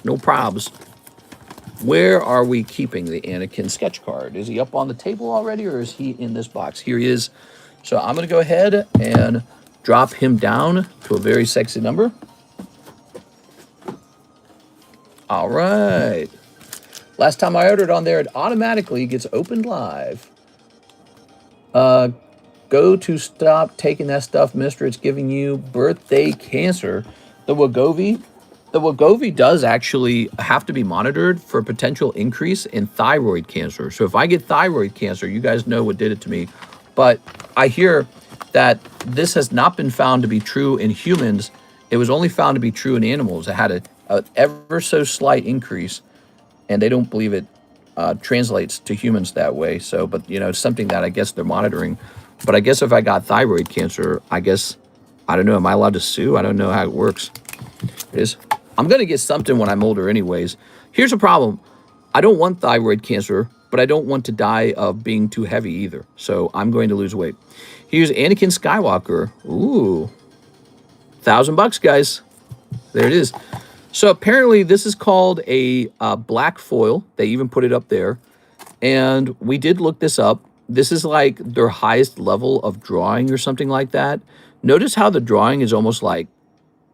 No probs. Where are we keeping the Anakin sketch card? Is he up on the table already, or is he in this box? Here he is. So I'm going to go ahead and drop him down to a very sexy number. All right. Last time I ordered on there, it automatically gets opened live. Go to stop taking that stuff, mister. It's giving you birthday cancer. The Wegovy does actually have to be monitored for a potential increase in thyroid cancer. So if I get thyroid cancer, you guys know what did it to me. But I hear that this has not been found to be true in humans. It was only found to be true in animals. It had a ever so slight increase, and they don't believe it translates to humans that way. So, but you know, it's something that I guess they're monitoring. But I guess if I got thyroid cancer, I guess, I don't know, am I allowed to sue? I don't know how it works. I'm going to get something when I'm older anyways. Here's a problem. I don't want thyroid cancer, but I don't want to die of being too heavy either. So I'm going to lose weight. Here's Anakin Skywalker. Ooh, $1,000, guys. There it is. So apparently this is called a black foil. They even put it up there. And we did look this up. This is like their highest level of drawing or something like that. Notice how the drawing is almost like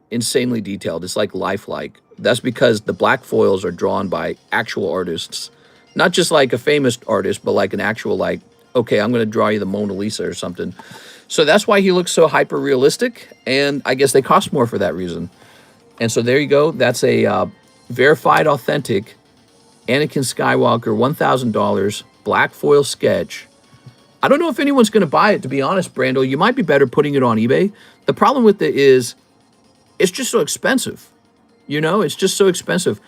insanely detailed. It's like lifelike. That's because the black foils are drawn by actual artists. Not just like a famous artist, but like an actual, like, okay, I'm going to draw you the Mona Lisa or something. So that's why he looks so hyper realistic. And I guess they cost more for that reason. And so there you go. That's a verified, authentic Anakin Skywalker, $1,000 black foil sketch. I don't know if anyone's going to buy it, to be honest, Brando. You might be better putting it on eBay. The problem with it is it's just so expensive. You know, it's just so expensive.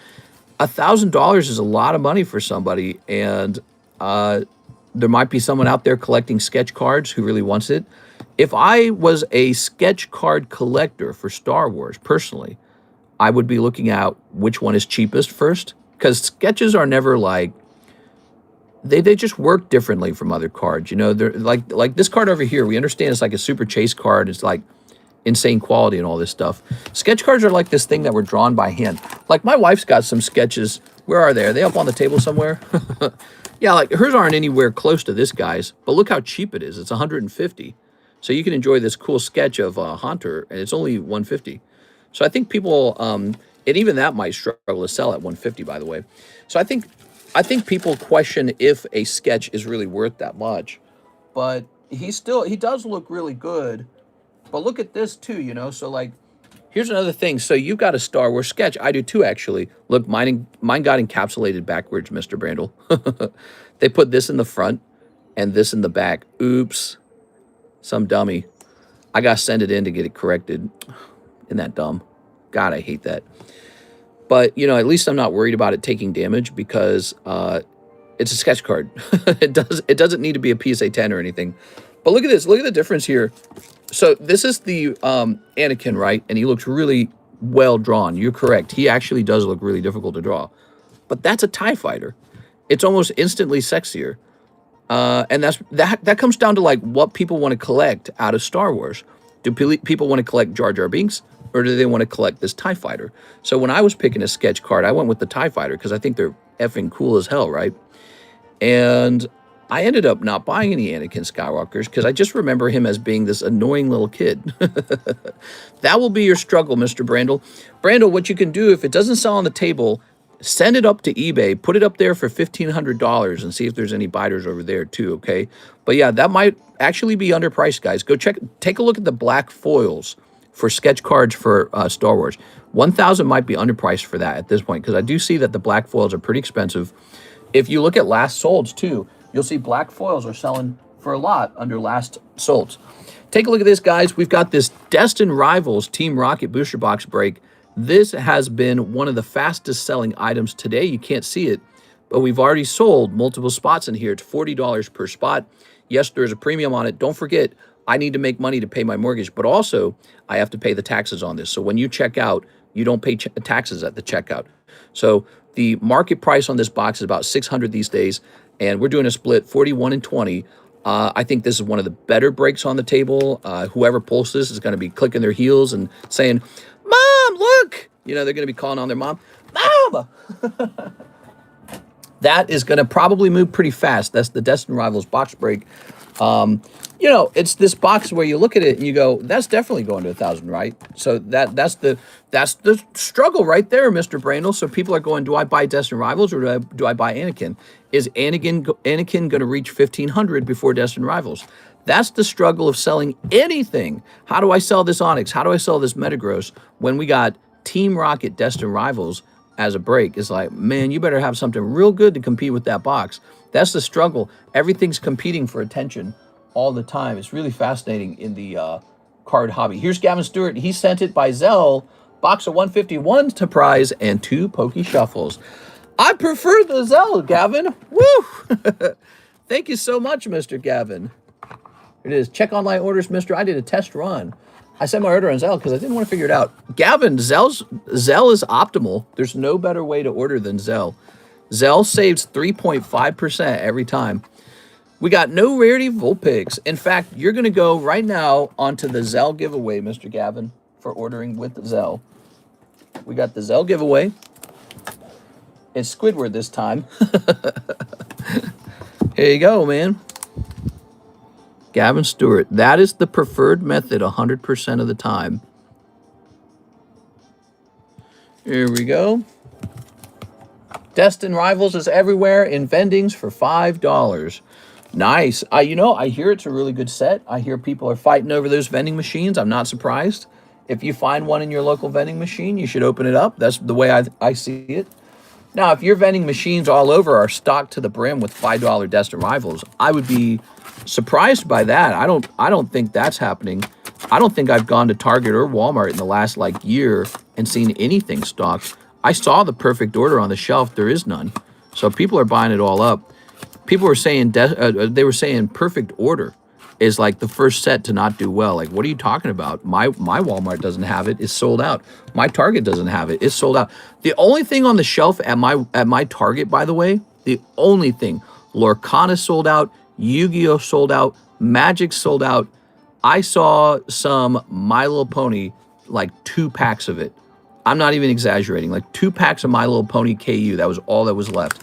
$1,000 is a lot of money for somebody. And there might be someone out there collecting sketch cards who really wants it. If I was a sketch card collector for Star Wars, personally, I would be looking at which one is cheapest first, because sketches are never like, they just work differently from other cards. You know, they're like this card over here. We understand it's like a super chase card. It's like insane quality and all this stuff. Sketch cards are like this thing that were drawn by hand. Like my wife's got some sketches. Where are they? Are they up on the table somewhere? Yeah, like hers aren't anywhere close to this guy's, but look how cheap it is. It's $150. So you can enjoy this cool sketch of Haunter, and it's only $150. So I think people, and even that might struggle to sell at $150, by the way. So I think people question if a sketch is really worth that much. But he does look really good. But look at this too, you know. So like, here's another thing. So you've got a Star Wars sketch. I do too, actually. Look, mine got encapsulated backwards, Mr. Brandel. They put this in the front and this in the back. Oops. Some dummy. I got to send it in to get it corrected. Isn't that dumb? God, I hate that. But, you know, at least I'm not worried about it taking damage because it's a sketch card. It doesn't need to be a PSA 10 or anything. But look at this. Look at the difference here. So this is the Anakin, right? And he looks really well drawn. You're correct. He actually does look really difficult to draw. But that's a TIE fighter. It's almost instantly sexier. And that comes down to like what people want to collect out of Star Wars. Do people want to collect Jar Jar Binks, or do they want to collect this TIE fighter? So when I was picking a sketch card, I went with the TIE fighter because I think they're effing cool as hell, right? And I ended up not buying any Anakin Skywalkers because I just remember him as being this annoying little kid. That will be your struggle, Mr. Brandel. Brandel, what you can do, if it doesn't sell on the table, send it up to eBay, put it up there for $1,500 and see if there's any buyers over there too, okay? But yeah, that might actually be underpriced, guys. Go take a look at the black foils for sketch cards for Star Wars. 1,000 might be underpriced for that at this point because I do see that the black foils are pretty expensive. If you look at last solds too, you'll see black foils are selling for a lot under last solds. Take a look at this, guys. We've got this Destined Rivals Team Rocket booster box break. This has been one of the fastest selling items today. You can't see it, but we've already sold multiple spots in here. It's $40 per spot. Yes, there's a premium on it. Don't forget, I need to make money to pay my mortgage, but also I have to pay the taxes on this. So when you check out, you don't pay taxes at the checkout. So the market price on this box is about $600 these days, and we're doing a split 41 and 20. I think this is one of the better breaks on the table. Whoever pulls this is going to be clicking their heels and saying, "Mom, look!" You know, they're going to be calling on their mom, "Mom!" That is going to probably move pretty fast. That's the Destined Rivals box break. You know, it's this box where you look at it and you go, that's definitely going to 1,000, right? So that's the struggle right there, Mr. Brandel. So people are going, do I buy Destined Rivals or do I buy Anakin? Is Anakin going to reach 1,500 before Destined Rivals? That's the struggle of selling anything. How do I sell this Onyx? How do I sell this Metagross when we got Team Rocket Destined Rivals as a break? It's like, man, you better have something real good to compete with that box. That's the struggle. Everything's competing for attention all the time. It's really fascinating in the card hobby. Here's Gavin Stewart. He sent it by ZELLE. Box of 151 to prize and 2 Pokey Shuffles. I prefer the ZELLE, Gavin. Woo! Thank you so much, Mr. Gavin. It is. Check online orders, Mr. I did a test run. I sent my order on ZELLE because I didn't want to figure it out. Gavin, ZELLE is optimal. There's no better way to order than ZELLE. ZELLE saves 3.5% every time. We got no rarity Vulpix. In fact, you're going to go right now onto the ZELLE giveaway, Mr. Gavin. for ordering with Zelle. We got the Zelle giveaway. It's Squidward this time. Here you go, man. Gavin Stewart. That is the preferred method 100% of the time. Here we go. Destin Rivals is everywhere in vendings for $5. Nice. You know, I hear it's a really good set. I hear people are fighting over those vending machines. I'm not surprised. If you find one in your local vending machine, you should open it up. That's the way I see it. Now, if your vending machines all over are stocked to the brim with $5 Destin Rivals, I would be surprised by that. I don't think that's happening. I don't think I've gone to Target or Walmart in the last year and seen anything stocked. I saw the perfect order on the shelf. There is none. So people are buying it all up. People were saying they were saying perfect order is like the first set to not do well. Like, what are you talking about? My Walmart doesn't have it. It's sold out. My Target doesn't have it. It's sold out. The only thing on the shelf at my Target, by the way, the only thing, Lorcana sold out, Yu-Gi-Oh sold out, Magic sold out. I saw some My Little Pony, like 2 packs of it. I'm not even exaggerating. Like 2 packs of My Little Pony KU. That was all that was left.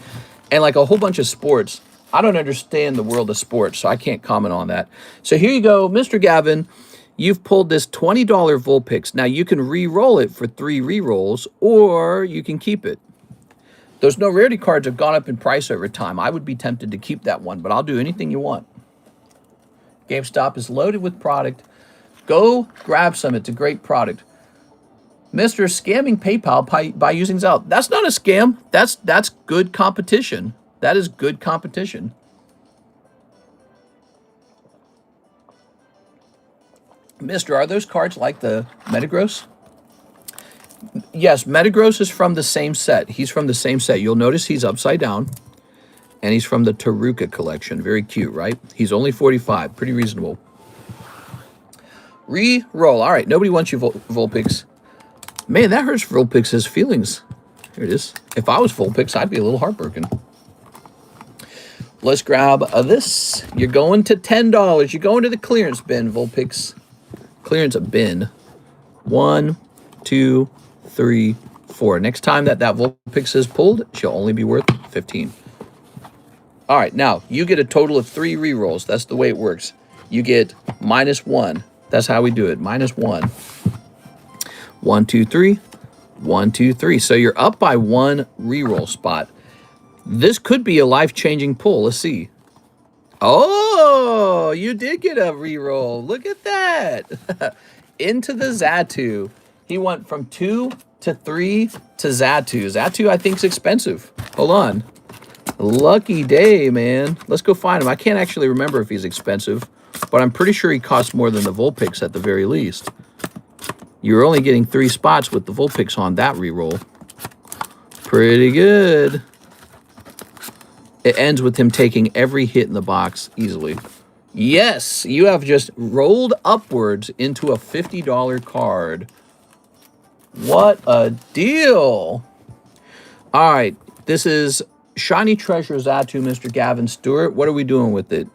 And like a whole bunch of sports. I don't understand the world of sports, so I can't comment on that. So here you go, Mr. Gavin. You've pulled this $20 Vulpix. Now, you can re-roll it for 3 re-rolls, or you can keep it. Those no rarity cards have gone up in price over time. I would be tempted to keep that one, but I'll do anything you want. GameStop is loaded with product. Go grab some. It's a great product. Mr. Scamming PayPal by using Zelle. That's not a scam. That's good competition. That is good competition. Mister, are those cards like the Metagross? Yes, Metagross is from the same set. He's from the same set. You'll notice he's upside down. And he's from the Taruka collection. Very cute, right? He's only 45. Pretty reasonable. Re-roll. All right, nobody wants you, Vulpix. Man, that hurts Vulpix's feelings. Here it is. If I was Vulpix, I'd be a little heartbroken. Let's grab this. You're going to $10. You're going to the clearance bin, Vulpix. Clearance bin. 1, 2, 3, 4. Next time that Vulpix is pulled, she'll only be worth 15. All right, now you get a total of 3 rerolls. That's the way it works. You get -1. That's how we do it. -1. 1, 2, 3. 1, 2, 3. So you're up by 1 reroll spot. This could be a life-changing pull. Let's see. Oh, you did get a reroll. Look at that. Into the Xatu. He went from 2 to 3 to Xatu. Xatu, I think, is expensive. Hold on. Lucky day, man. Let's go find him. I can't actually remember if he's expensive, but I'm pretty sure he costs more than the Vulpix at the very least. You're only getting 3 spots with the Vulpix on that reroll. Pretty good. It ends with him taking every hit in the box easily. Yes, you have just rolled upwards into a $50 card. What a deal. All right, this is Shiny Treasure Xatu, Mr. Gavin Stewart. What are we doing with it?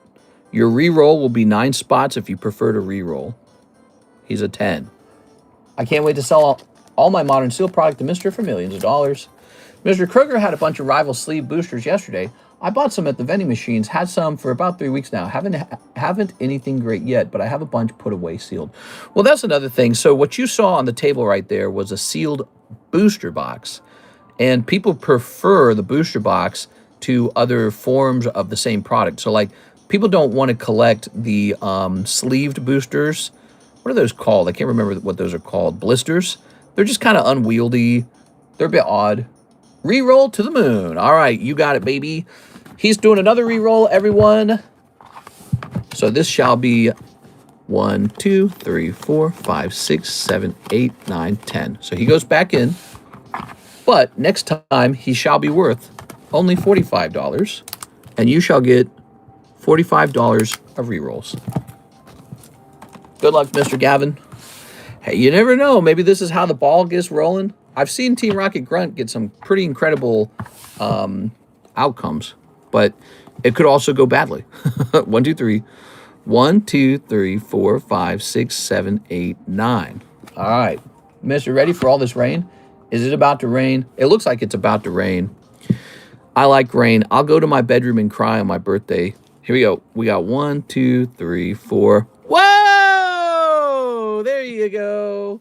Your reroll will be 9 spots if you prefer to reroll. He's a 10. I can't wait to sell all my Modern Steel product to Mr. for millions of dollars. Mr. Kroger had a bunch of rival sleeve boosters yesterday. I bought some at the vending machines, had some for about 3 weeks now. Haven't anything great yet, but I have a bunch put away sealed. Well, that's another thing. So what you saw on the table right there was a sealed booster box. And people prefer the booster box to other forms of the same product. So like people don't want to collect the sleeved boosters. What are those called? I can't remember what those are called. Blisters. They're just kind of unwieldy. They're a bit odd. Reroll to the moon. All right, you got it, baby. He's doing another reroll, everyone. So this shall be 1, 2, 3, 4, 5, 6, 7, 8, 9, 10. So he goes back in. But next time, he shall be worth only $45. And you shall get $45 of rerolls. Good luck, Mr. Gavin. Hey, you never know. Maybe this is how the ball gets rolling. I've seen Team Rocket Grunt get some pretty incredible outcomes, but it could also go badly. 1, 2, 3. 1, 2, 3, 4, 5, 6, 7, 8, 9. All right. Mister, ready for all this rain? Is it about to rain? It looks like it's about to rain. I like rain. I'll go to my bedroom and cry on my birthday. Here we go. We got 1, 2, 3, 4. Whoa! There you go.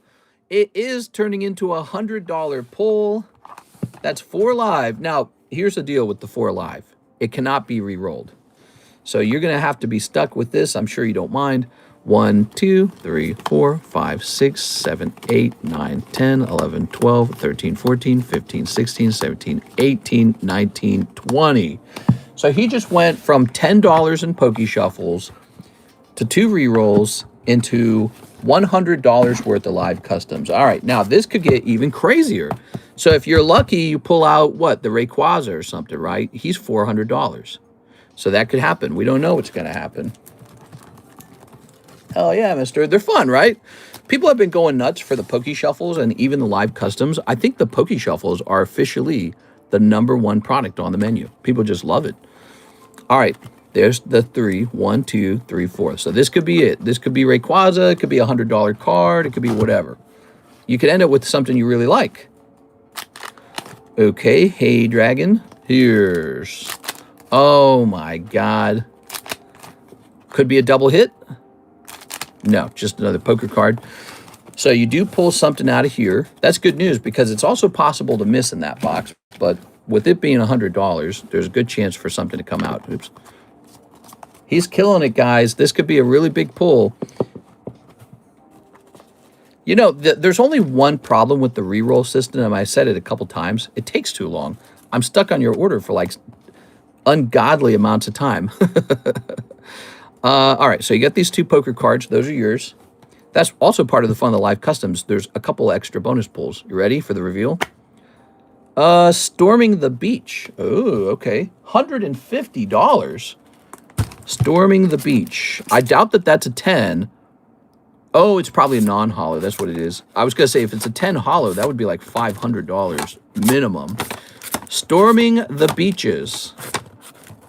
It is turning into a $100 pull. That's 4 live. Now, here's the deal with the 4 live. It cannot be re-rolled. So you're going to have to be stuck with this. I'm sure you don't mind. 1, 2, 3, 4, 5, 6, 7, 8, 9, 10, 11, 12, 13, 14, 15, 16, 17, 18, 19, 20. So he just went from $10 in Poke Shuffles to 2 re-rolls into $100 worth of live customs. All right, now this could get even crazier. So if you're lucky, you pull out, what, the Rayquaza or something, right? He's $400. So that could happen. We don't know what's going to happen. Hell yeah, mister. They're fun, right? People have been going nuts for the Poke Shuffles and even the live customs. I think the Poke Shuffles are officially the #1 product on the menu. People just love it. All right, there's the 3. 1, 2, 3, 4. So this could be it. This could be Rayquaza. It could be a $100 card. It could be whatever. You could end up with something you really like. Okay, hey, Dragon. Here's... Oh, my God. Could be a double hit. No, just another poker card. So you do pull something out of here. That's good news because it's also possible to miss in that box. But with it being $100, there's a good chance for something to come out. Oops. He's killing it, guys. This could be a really big pull. You know, there's only one problem with the reroll system, and I said it a couple times. It takes too long. I'm stuck on your order for like ungodly amounts of time. All right, so you get these 2 poker cards. Those are yours. That's also part of the fun of the live customs. There's a couple extra bonus pulls. You ready for the reveal? Storming the Beach. Oh, okay. $150. Storming the Beach. I doubt that that's a 10. Oh, it's probably a non-holo. That's what it is. I was going to say, if it's a 10 holo, that would be like $500 minimum. Storming the Beaches.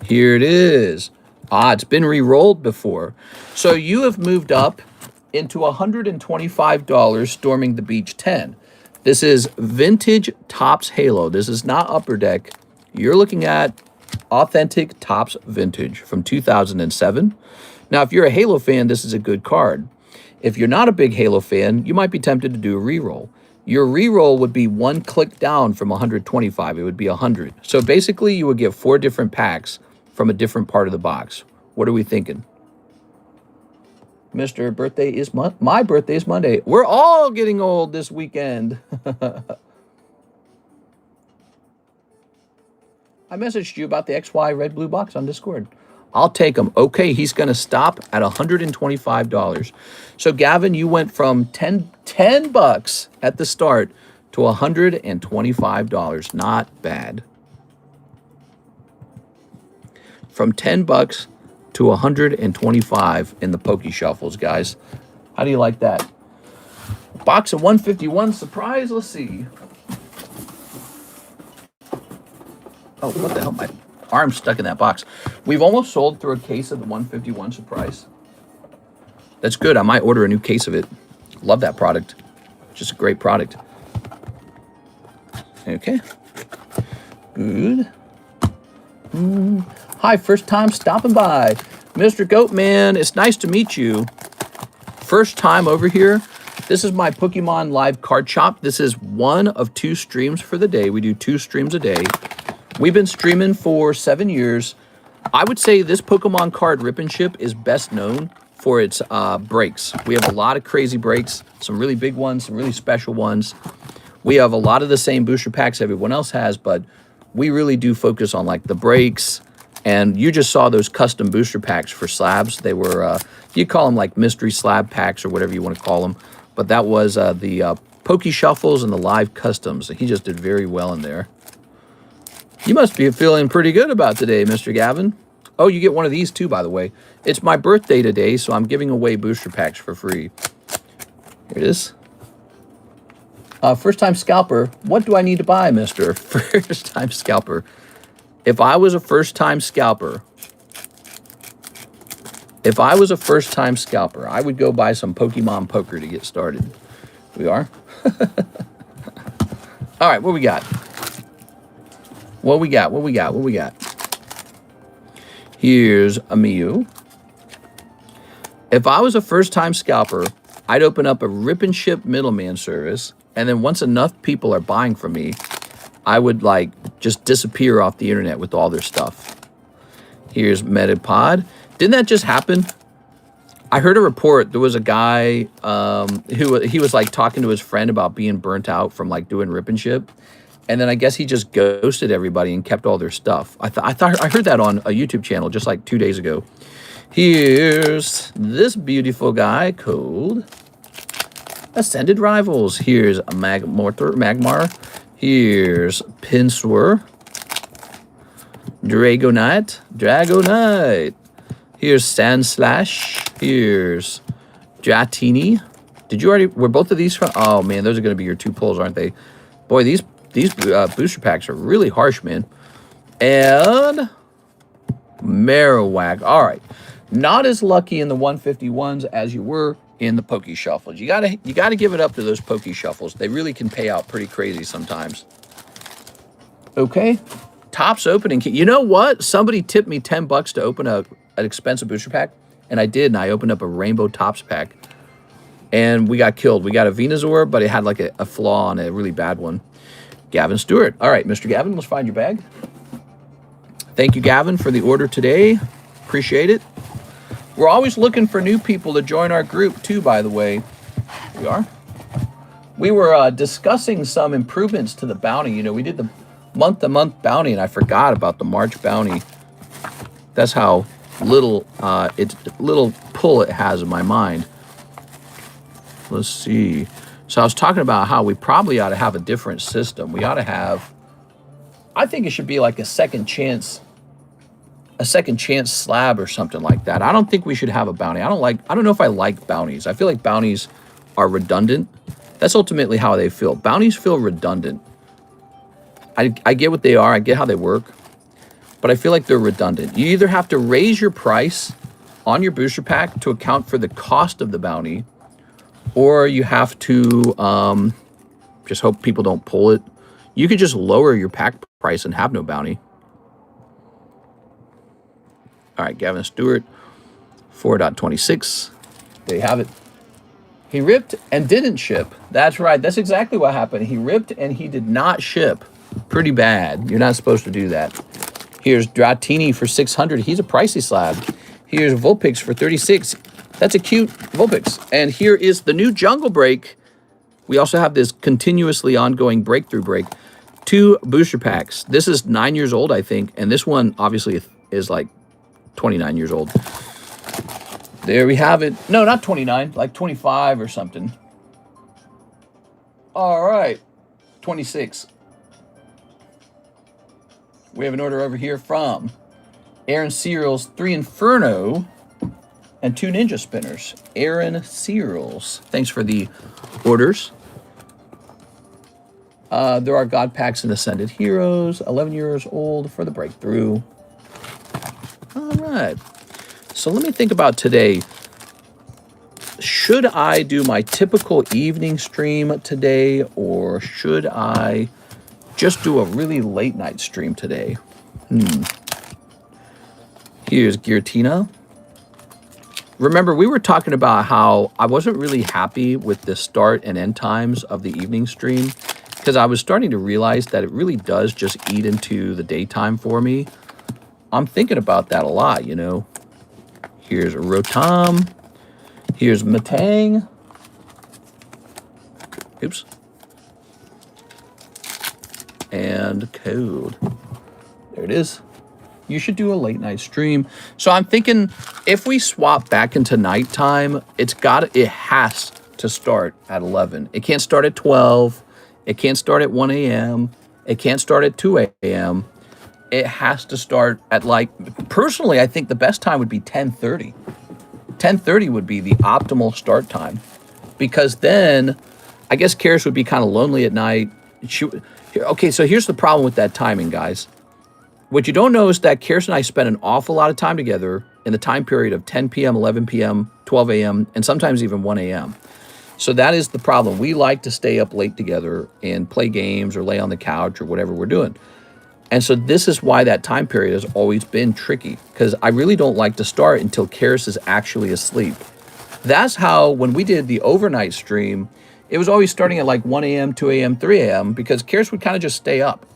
Here it is. Ah, it's been re-rolled before. So you have moved up into $125 Storming the Beach 10. This is vintage Topps Halo. This is not Upper Deck. You're looking at authentic Topps Vintage from 2007. Now, if you're a Halo fan, this is a good card. If you're not a big Halo fan, you might be tempted to do a re-roll. Your re-roll would be 1 click down from 125. It would be 100. So basically, you would get 4 different packs from a different part of the box. What are we thinking? Mr. Birthday is my birthday is Monday. We're all getting old this weekend. I messaged you about the XY red blue box on Discord. I'll take them. Okay, he's going to stop at $125. So, Gavin, you went from 10 bucks at the start to $125. Not bad. From 10 bucks to 125 in the Poke Shuffles, guys. How do you like that? Box of 151 surprise. Let's see. Oh, what the hell? My arm's stuck in that box. We've almost sold through a case of the 151 surprise. That's good. I might order a new case of it. Love that product. Just a great product. Okay. Good. Hi, first time stopping by. Mr. Goatman, it's nice to meet you. First time over here. This is my Pokemon live card shop. This is one of 2 streams for the day. We do 2 streams a day. We've been streaming for 7 years. I would say this Pokemon card rip and ship is best known for its breaks. We have a lot of crazy breaks, some really big ones, some really special ones. We have a lot of the same booster packs everyone else has, but we really do focus on like the breaks. And you just saw those custom booster packs for slabs. They were, you call them like mystery slab packs or whatever you want to call them. But that was the Poke Shuffles and the live customs. He just did very well in there. You must be feeling pretty good about today, Mr. Gavin. Oh, you get one of these too, by the way. It's my birthday today, so I'm giving away booster packs for free. Here it is. First-time scalper. What do I need to buy, Mr. First-time scalper? If I was a first-time scalper, I would go buy some Pokemon Poker to get started. We are? All right, what we got? What we got? What we got? What we got? Here's a Mew. If I was a first-time scalper, I'd open up a rip and ship middleman service, and then once enough people are buying from me, I would like just disappear off the internet with all their stuff. Here's Metapod. Didn't that just happen? I heard a report. There was a guy who he was like talking to his friend about being burnt out from like doing rip and ship. And then I guess he just ghosted everybody and kept all their stuff. I heard that on a YouTube channel just like 2 days ago. Here's this beautiful guy called Ascended Rivals. Here's a Magmar. Here's Pinswer. Dragonite. Here's Sandslash. Here's Dratini. Did you already, were both of these from? Oh man, those are going to be your 2 pulls, aren't they? Boy, these booster packs are really harsh, man. And Marowak. All right. Not as lucky in the 151s as you were in the Poke Shuffles. You gotta give it up to those Poke Shuffles. They really can pay out pretty crazy sometimes. Okay. Tops opening. You know what? Somebody tipped me $10 to open an expensive booster pack, and I did, and I opened up a Rainbow Tops pack, and we got killed. We got a Venusaur, but it had like a flaw on it, a really bad one. Gavin Stewart. All right, Mr. Gavin, let's find your bag. Thank you, Gavin, for the order today. Appreciate it. We're always looking for new people to join our group, too, by the way. We are. We were discussing some improvements to the bounty. You know, we did the month-to-month bounty, and I forgot about the March bounty. That's how little pull it has in my mind. Let's see. So I was talking about how we probably ought to have a different system. We ought to have, I think it should be like a second chance slab or something like that. I don't think we should have a bounty. I don't know if I like bounties. I feel like bounties are redundant. That's ultimately how they feel. Bounties feel redundant. I get what they are. I get how they work. But I feel like they're redundant. You either have to raise your price on your booster pack to account for the cost of the bounty, or you have to just hope people don't pull it. You could just lower your pack price and have no bounty. All right, Gavin Stewart, 4.26. There you have it. He ripped and didn't ship. That's right. That's exactly what happened. He ripped and he did not ship. Pretty bad. You're not supposed to do that. Here's Dratini for 600. He's a pricey slab. Here's Vulpix for 36. That's a cute Vulpix. And here is the new Jungle Break. We also have this continuously ongoing breakthrough break. 2 booster packs. This is 9 years old, I think. And this one obviously is like 29 years old. There we have it. No, not 29, like 25 or something. All right, 26. We have an order over here from Aaron Cereals, 3 Inferno and 2 Ninja Spinners. Aaron Cereals, thanks for the orders. There are God Packs and Ascended Heroes, 11 years old for the breakthrough. All right. So let me think about today. Should I do my typical evening stream today, or should I just do a really late night stream today? Here's Giratina. Remember, we were talking about how I wasn't really happy with the start and end times of the evening stream, because I was starting to realize that it really does just eat into the daytime for me. I'm thinking about that a lot, you know. Here's Rotom. Here's Matang. Oops. And Code. There it is. You should do a late night stream. So I'm thinking if we swap back into nighttime, it has to start at 11. It can't start at 12. It can't start at 1 a.m. It can't start at 2 a.m. It has to start at, like, personally, I think the best time would be 10:30. 10:30 would be the optimal start time, because then I guess Karis would be kind of lonely at night. Okay, so here's the problem with that timing, guys. What you don't know is that Karis and I spend an awful lot of time together in the time period of 10 p.m., 11 p.m., 12 a.m., and sometimes even 1 a.m. So that is the problem. We like to stay up late together and play games or lay on the couch or whatever we're doing. And so this is why that time period has always been tricky, because I really don't like to start until Karis is actually asleep. That's how, when we did the overnight stream, it was always starting at like 1 a.m., 2 a.m., 3 a.m., because Karis would kind of just stay up.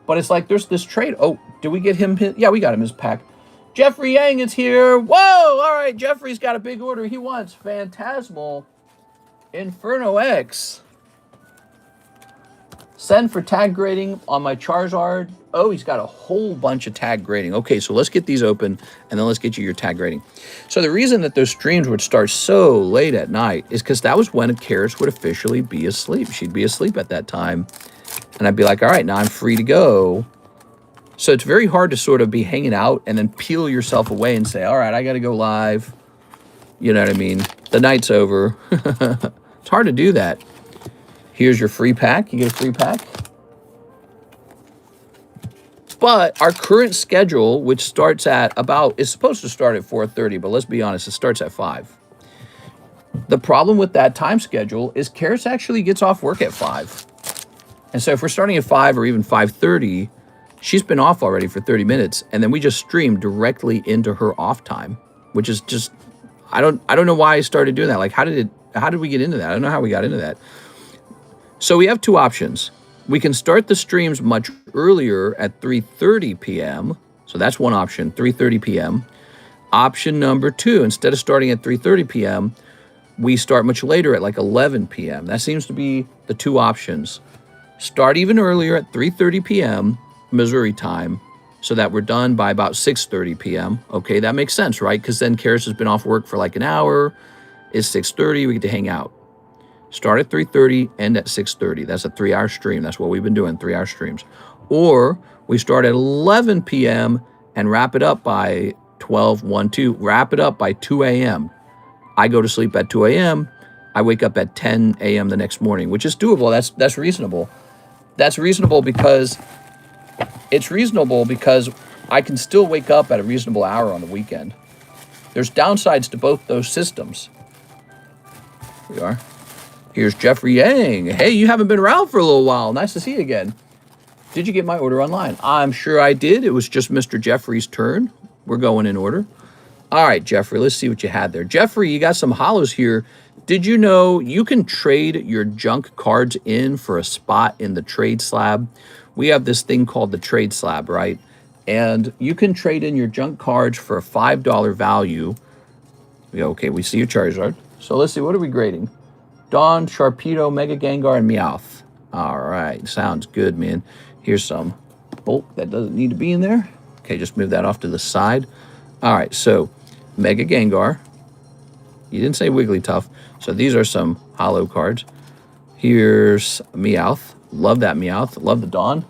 But it's like there's this trade. Oh, did we get him? Yeah, we got him his pack. Jeffrey Yang is here. Whoa! All right, Jeffrey's got a big order. He wants Phantasmal Inferno X. Send for tag grading on my Charizard. Oh, he's got a whole bunch of tag grading. Okay, so let's get these open, and then let's get you your tag grading. So the reason that those streams would start so late at night is because that was when Karis would officially be asleep. She'd be asleep at that time. And I'd be like, all right, now I'm free to go. So it's very hard to sort of be hanging out and then peel yourself away and say, all right, I got to go live. You know what I mean? The night's over. It's hard to do that. Here's your free pack. You get a free pack. But our current schedule, which starts at about, it's supposed to start at 4:30, but let's be honest, it starts at 5. The problem with that time schedule is Karis actually gets off work at 5. And so if we're starting at 5 or even 5:30, she's been off already for 30 minutes, and then we just stream directly into her off time, which is just, I don't know why I started doing that. Like, how did we get into that? I don't know how we got into that. So we have two options. We can start the streams much earlier at 3:30 p.m. So that's one option, 3:30 p.m. Option number 2, instead of starting at 3:30 p.m., we start much later at like 11 p.m. That seems to be the two options. Start even earlier at 3:30 p.m. Missouri time, so that we're done by about 6:30 p.m. Okay, that makes sense, right? Because then Karis has been off work for like an hour. It's 6:30, we get to hang out. Start at 3:30, end at 6:30. That's a 3-hour stream. That's what we've been doing, 3-hour streams. Or we start at 11 p.m. and wrap it up by 12, 1, 2. Wrap it up by 2 a.m. I go to sleep at 2 a.m. I wake up at 10 a.m. the next morning, which is doable. That's reasonable. That's reasonable because it's reasonable because I can still wake up at a reasonable hour on the weekend. There's downsides to both those systems. Here we are. Here's Jeffrey Yang. Hey, you haven't been around for a little while. Nice to see you again. Did you get my order online? I'm sure I did. It was just Mr. Jeffrey's turn. We're going in order. All right, Jeffrey, let's see what you had there. Jeffrey, you got some hollows here. Did you know you can trade your junk cards in for a spot in the trade slab? We have this thing called the trade slab, right? And you can trade in your junk cards for a $5 value. Okay, we see your Charizard. So let's see, what are we grading? Dawn, Sharpedo, Mega Gengar, and Meowth. All right, sounds good, man. Here's some bulk that doesn't need to be in there. Okay, just move that off to the side. All right, so Mega Gengar. You didn't say Wigglytuff. So these are some hollow cards. Here's Meowth. Love that Meowth. Love the Dawn.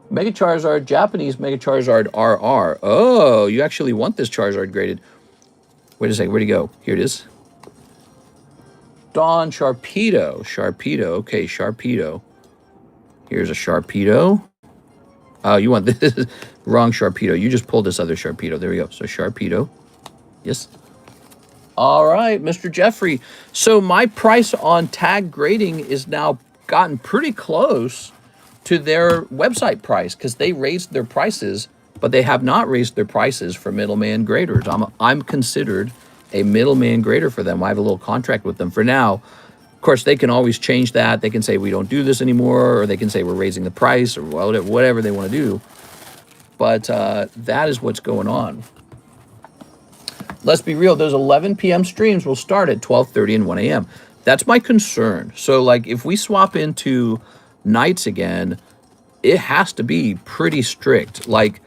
Mega Charizard, Japanese Mega Charizard RR. Oh, you actually want this Charizard graded. Wait a second, where'd he go? Here it is. Dawn, Sharpedo. Sharpedo, okay, Sharpedo. Here's a Sharpedo. Oh, you want this? Wrong Sharpedo. You just pulled this other Sharpedo. There we go. So Sharpedo. Yes. All right, Mr. Jeffrey. So my price on tag grading is now gotten pretty close to their website price because they raised their prices, but they have not raised their prices for middleman graders. I'm considered a middleman grader for them. I have a little contract with them for now. Of course, they can always change that. They can say we don't do this anymore, or they can say we're raising the price, or whatever they want to do. But that is what's going on. Let's be real. Those 11 p.m. streams will start at 12:30 and 1 a.m. That's my concern. So, like, if we swap into nights again, it has to be pretty strict. Like,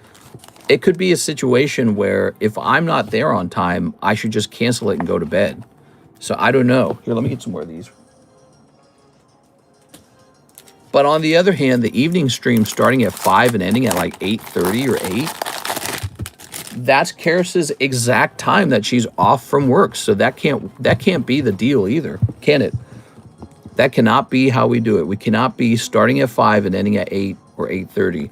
it could be a situation where if I'm not there on time, I should just cancel it and go to bed. So I don't know. Here, let me get some more of these. But on the other hand, the evening stream starting at 5 and ending at like 8:30 or 8, that's Karis's exact time that she's off from work. So that can't be the deal either, can it? That cannot be how we do it. We cannot be starting at 5 and ending at 8 or 8:30.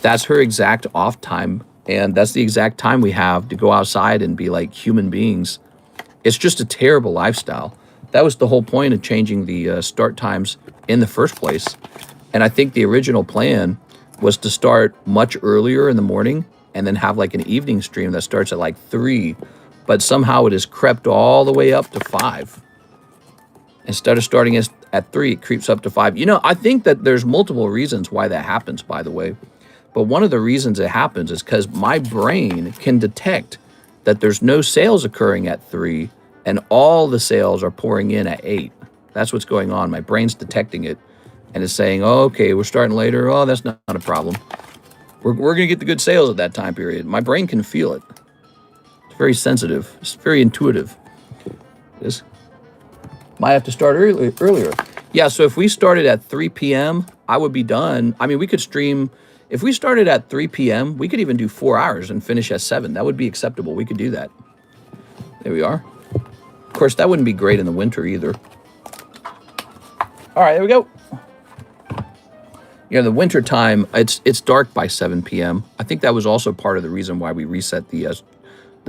That's her exact off time, and that's the exact time we have to go outside and be like human beings. It's just a terrible lifestyle. That was the whole point of changing the start times in the first place. And I think the original plan was to start much earlier in the morning and then have like an evening stream that starts at like 3. But somehow it has crept all the way up to 5. Instead of starting at 3, it creeps up to 5. You know, I think that there's multiple reasons why that happens, by the way. But one of the reasons it happens is because my brain can detect that there's no sales occurring at 3 and all the sales are pouring in at 8. That's what's going on. My brain's detecting it and it's saying, oh, okay, we're starting later. Oh, that's not a problem. We're going to get the good sales at that time period. My brain can feel it. It's very sensitive. It's very intuitive. This might have to start earlier. Yeah, so if we started at 3 p.m., I would be done. I mean, we could stream. If we started at 3 p.m., we could even do 4 hours and finish at 7. That would be acceptable. We could do that. There we are. Of course, that wouldn't be great in the winter either. All right, there we go. Yeah, the winter time, it's dark by 7 p.m. I think that was also part of the reason why we reset the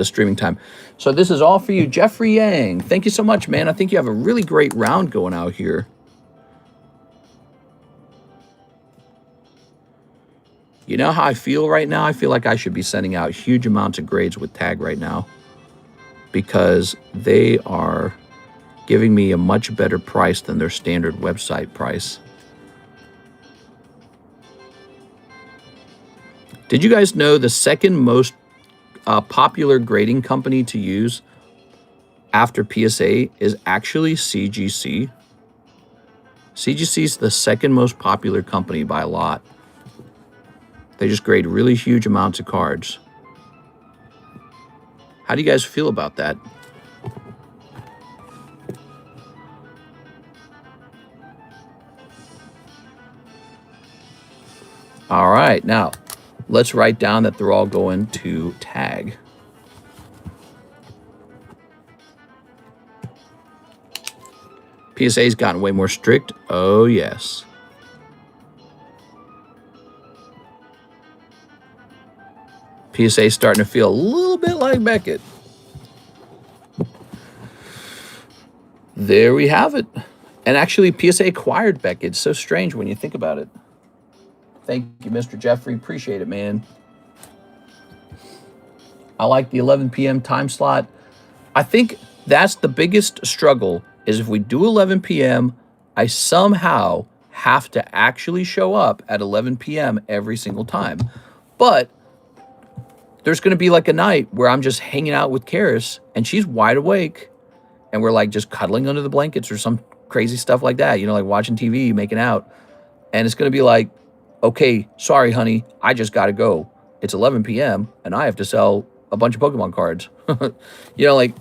streaming time. So this is all for you, Jeffrey Yang. Thank you so much, man. I think you have a really great round going out here. You know how I feel right now? I feel like I should be sending out huge amounts of grades with tag right now because they are giving me a much better price than their standard website price. Did you guys know the second most popular grading company to use after PSA is actually CGC? CGC is the second most popular company by a lot. They just grade really huge amounts of cards. How do you guys feel about that? All right, now let's write down that they're all going to tag. PSA's gotten way more strict. Oh, yes. PSA's starting to feel a little bit like Beckett. There we have it. And actually, PSA acquired Beckett. It's so strange when you think about it. Thank you, Mr. Jeffrey. Appreciate it, man. I like the 11 p.m. time slot. I think that's the biggest struggle is if we do 11 p.m., I somehow have to actually show up at 11 p.m. every single time. But there's going to be like a night where I'm just hanging out with Karis and she's wide awake and we're like just cuddling under the blankets or some crazy stuff like that, you know, like watching TV, making out. And it's going to be like, okay, sorry, honey, I just got to go. It's 11 p.m. and I have to sell a bunch of Pokemon cards. You know, like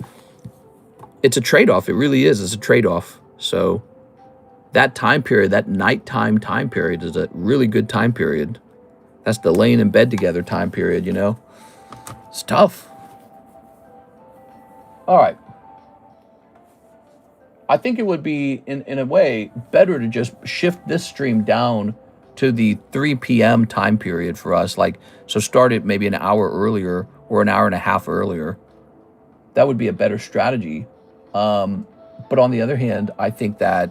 it's a trade-off. It really is. It's a trade-off. So that time period, that nighttime time period is a really good time period. That's the laying in bed together time period, you know. It's tough. All right. I think it would be, in a way, better to just shift this stream down to the 3 p.m. time period for us. Like, so start it maybe an hour earlier or an hour and a half earlier. That would be a better strategy. But on the other hand, I think that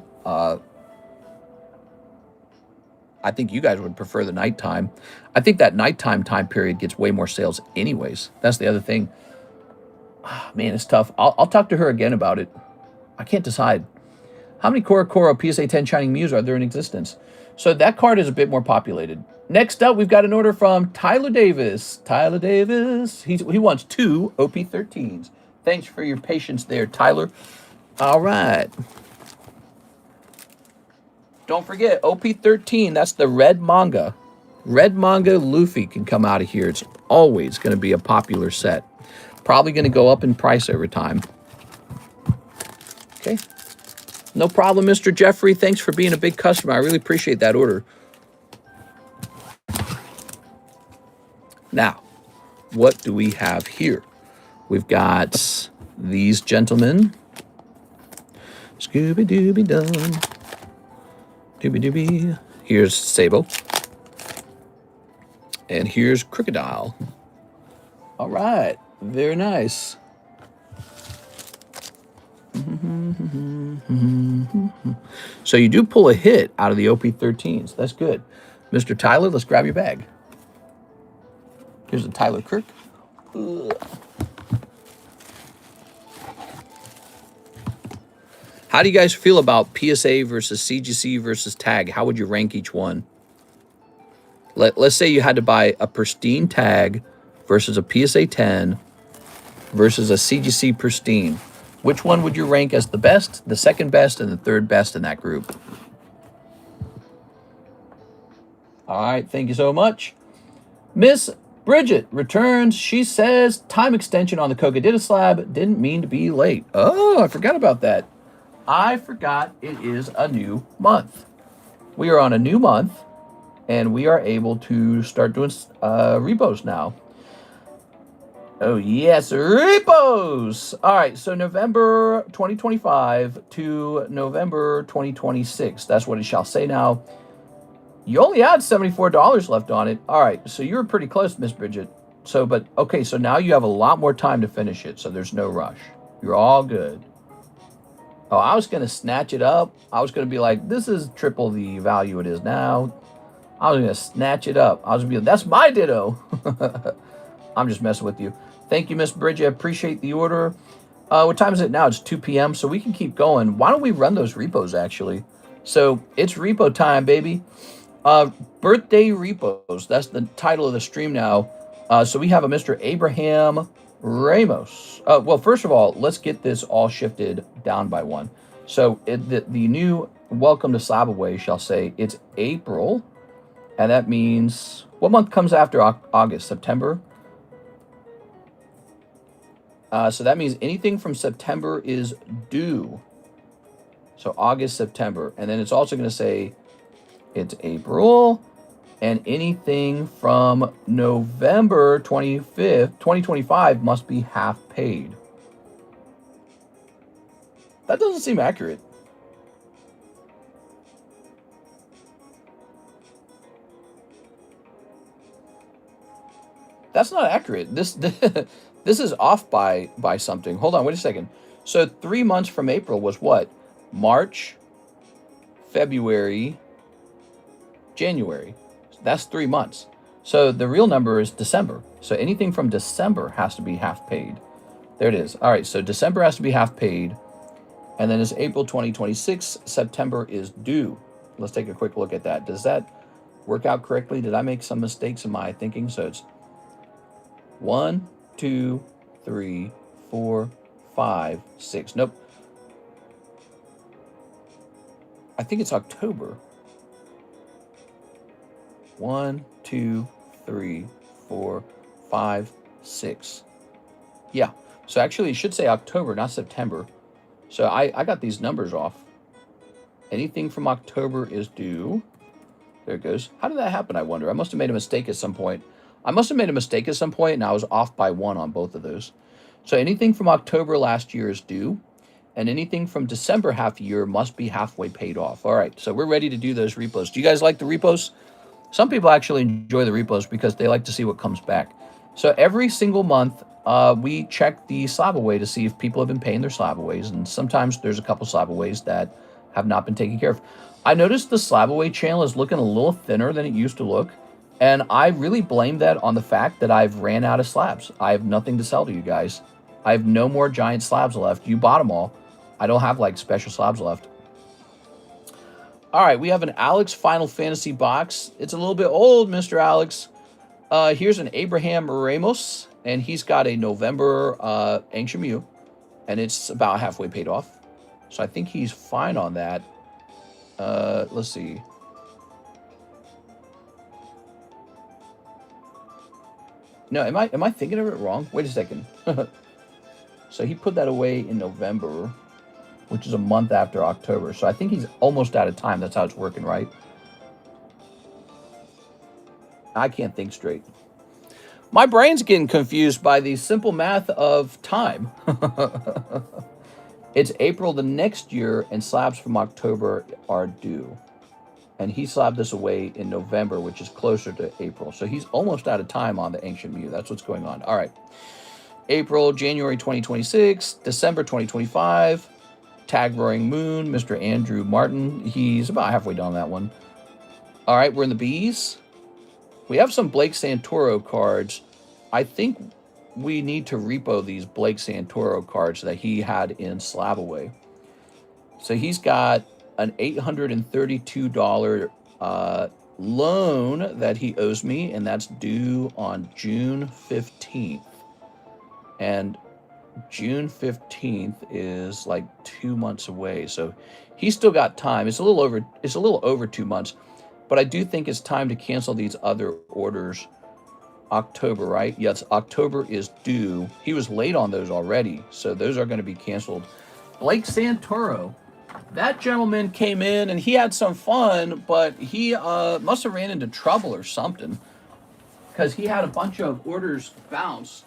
I think you guys would prefer the nighttime. I think that nighttime time period gets way more sales anyways. That's the other thing. Man, it's tough. I'll talk to her again about it. I can't decide. How many Korokoro PSA 10 Shining Mews are there in existence? So that card is a bit more populated. Next up, we've got an order from Tyler Davis. Tyler Davis. He wants 2 OP13s. Thanks for your patience there, Tyler. All right. Don't forget, OP13, that's the red manga. Red manga Luffy can come out of here. It's always going to be a popular set. Probably going to go up in price over time. Okay. No problem, Mr. Jeffrey. Thanks for being a big customer. I really appreciate that order. Now, what do we have here? We've got these gentlemen. Scooby-Dooby-Dum. Dooby-Dooby. Here's Sabo. And here's Crocodile. All right. Very nice. So you do pull a hit out of the OP13s. That's good. Mr. Tyler, let's grab your bag. Here's a Tyler Kirk. How do you guys feel about PSA versus CGC versus tag? How would you rank each one? Let's say you had to buy a pristine tag versus a PSA 10 versus a CGC pristine. Which one would you rank as the best, the second best, and the third best in that group? All right, thank you so much. Miss Bridget returns. She says, time extension on the Coca-Cola slab. Didn't mean to be late. Oh, I forgot about that. I forgot it is a new month. We are on a new month, and we are able to start doing repos now. Oh, yes, repos. All right, so November 2025 to November 2026. That's what it shall say now. You only had $74 left on it. All right, so you were pretty close, Miss Bridget. So, but, okay, so now you have a lot more time to finish it, so there's no rush. You're all good. Oh, I was going to snatch it up. I was going to be like, this is triple the value it is now. I was going to snatch it up. I was going to be like, that's my ditto. I'm just messing with you. Thank you, Miss Bridget. I appreciate the order. What time is it now? It's 2 p.m., so we can keep going. Why don't we run those repos, actually? So it's repo time, baby. Birthday repos. That's the title of the stream now. So we have a Mr. Abraham Ramos. Well, first of all, let's get this all shifted down by one. So the new welcome to Slab Away shall say it's April, and that means what month comes after August? September. So that means anything from September is due. So August, September. And then it's also going to say it's April. And anything from November 25th, 2025 must be half paid. That doesn't seem accurate. That's not accurate. This is off by something. Hold on, wait a second. So 3 months from April was what? March, February, January. That's 3 months. So the real number is December. So anything from December has to be half paid. There it is. All right, so December has to be half paid. And then it's April 2026. September is due. Let's take a quick look at that. Does that work out correctly? Did I make some mistakes in my thinking? So it's 1, 2, 3, 4, 5, 6. Nope. I think it's October. 1, 2, 3, 4, 5, 6. Yeah. So actually, it should say October, not September. So I got these numbers off. Anything from October is due. There it goes. How did that happen, I wonder? I must have made a mistake at some point. And I was off by 1 on both of those. So anything from October last year is due. And anything from December half year must be halfway paid off. All right, so we're ready to do those repos. Do you guys like the repos? Some people actually enjoy the repos because they like to see what comes back. So every single month, we check the slab away to see if people have been paying their slab aways. And sometimes there's a couple slab aways that have not been taken care of. I noticed the slab away channel is looking a little thinner than it used to look. And I really blame that on the fact that I've ran out of slabs. I have nothing to sell to you guys. I have no more giant slabs left. You bought them all. I don't have like special slabs left. All right, we have an Alex Final Fantasy box. It's a little bit old, Mr. Alex. Here's an Abraham Ramos, and he's got a November Ancient Mew, and it's about halfway paid off. So I think he's fine on that. Let's see. No, am I thinking of it wrong? Wait a second. So he put that away in November, which is a month after October. So I think he's almost out of time. That's how it's working, right? I can't think straight. My brain's getting confused by the simple math of time. It's April the next year, and slabs from October are due. And he slabbed this away in November, which is closer to April. So he's almost out of time on the Ancient Mew. That's what's going on. All right. April, January 2026, December 2025. Tag Roaring Moon, Mr. Andrew Martin. He's about halfway down that one. All right, we're in the B's. We have some Blake Santoro cards. I think we need to repo these Blake Santoro cards that he had in Slab Away. So he's got an $832 loan that he owes me, and that's due on June 15th. And June 15th is like 2 months away. So he's still got time. It's a little over 2 months. But I do think it's time to cancel these other orders. October, right? Yes, October is due. He was late on those already, so those are going to be canceled. Blake Santoro. That gentleman came in and he had some fun, but he must have ran into trouble or something, because he had a bunch of orders bounce.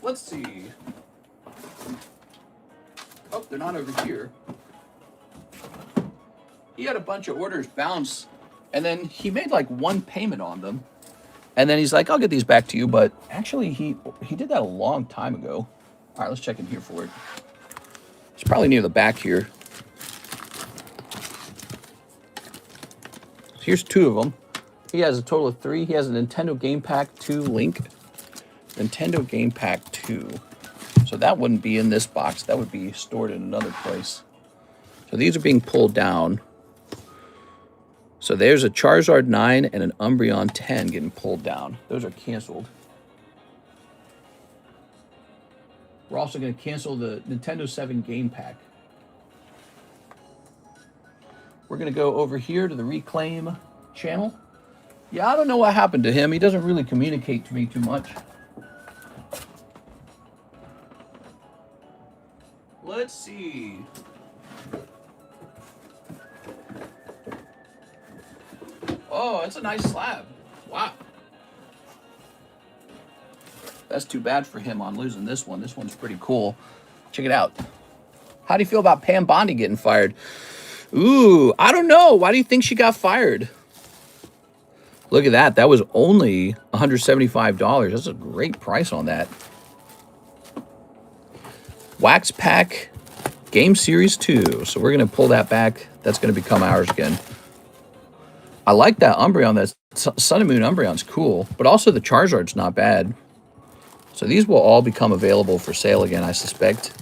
Let's see. Oh, they're not over here. He had a bunch of orders bounce, and then he made like one payment on them. And then he's like, I'll get these back to you. But actually, he did that a long time ago. All right, let's check in here for it. It's probably near the back here. So here's 2 of them. He has a total of 3. He has a Nintendo Game Pack 2 link. Nintendo Game Pack 2. So that wouldn't be in this box. That would be stored in another place. So these are being pulled down. So there's a Charizard 9 and an Umbreon 10 getting pulled down. Those are canceled. We're also going to cancel the Nintendo 7 Game Pack. We're going to go over here to the Reclaim channel. Yeah, I don't know what happened to him. He doesn't really communicate to me too much. Let's see. Oh, it's a nice slab. Wow. That's too bad for him on losing this one. This one's pretty cool. Check it out. How do you feel about Pam Bondi getting fired? Ooh, I don't know. Why do you think she got fired? Look at that. That was only $175. That's a great price on that. Wax Pack Game Series 2. So we're going to pull that back. That's going to become ours again. I like that Umbreon. That Sun and Moon Umbreon's cool, but also the Charizard's not bad. So these will all become available for sale again, I suspect.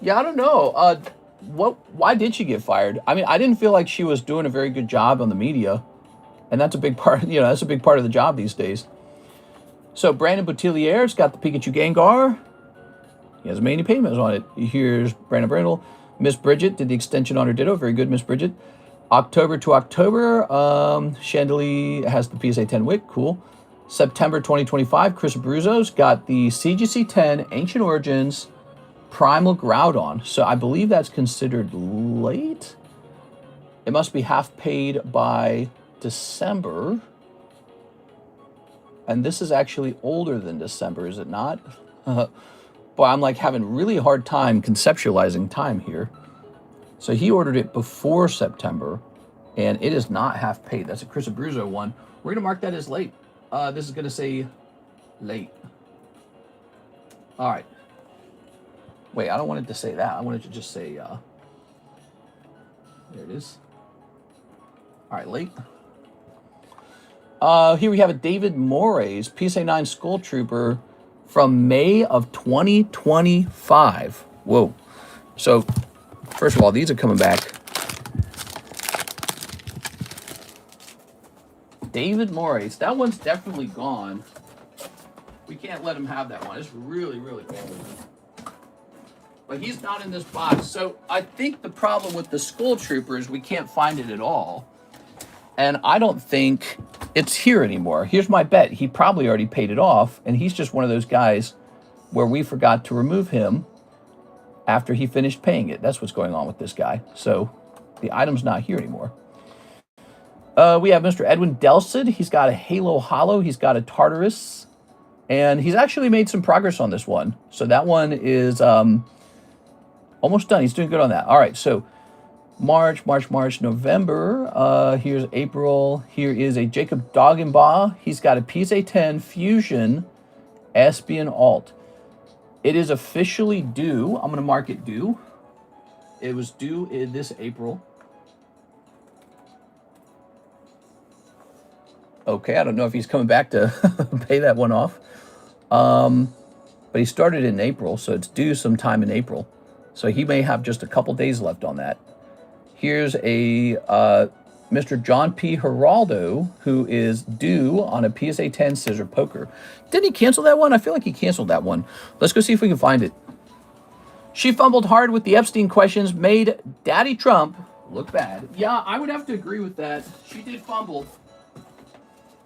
Yeah, I don't know. Why did she get fired? I mean, I didn't feel like she was doing a very good job on the media, and that's a big part. You know, that's a big part of the job these days. So Brandon Boutilier's got the Pikachu Gengar. He has many payments on it. Here's Brandon Brindle. Miss Bridget did the extension on her Ditto. Very good, Miss Bridget. October to October, Chandelier has the PSA 10 Wick. Cool. September 2025, Chris Abruzzo's got the CGC 10 Ancient Origins Primal Groudon. So I believe that's considered late. It must be half paid by December. And this is actually older than December, is it not? Boy, I'm like having a really hard time conceptualizing time here. So he ordered it before September, and it is not half paid. That's a Chris Abruzzo one. We're going to mark that as late. This is going to say late. All right. Wait, I don't want it to say that. I want it to just say, there it is. All right, late. Here we have a David Moray's PSA 9 Skull Trooper from May of 2025. Whoa. So, first of all, these are coming back. David Moray's. That one's definitely gone. We can't let him have that one. It's really, really old. But he's not in this box. So, I think the problem with the Skull Trooper is we can't find it at all. And I don't think it's here anymore. Here's my bet. He probably already paid it off, and he's just one of those guys where we forgot to remove him after he finished paying it. That's what's going on with this guy. So the item's not here anymore. We have Mr. Edwin Delcid. He's got a Halo Hollow. He's got a Tartarus. And he's actually made some progress on this one. So that one is almost done. He's doing good on that. All right, so March, November. Here's April. Here is a Jacob Doggenbaugh. He's got a PSA 10 Fusion Espion Alt. It is officially due. I'm going to mark it due. It was due in this April. Okay, I don't know if he's coming back to pay that one off. But he started in April, so it's due sometime in April. So he may have just a couple days left on that. Here's a Mr. John P. Geraldo, who is due on a PSA 10 Scissor Poker. Didn't he cancel that one? I feel like he canceled that one. Let's go see if we can find it. She fumbled hard with the Epstein questions, made Daddy Trump look bad. Yeah, I would have to agree with that. She did fumble.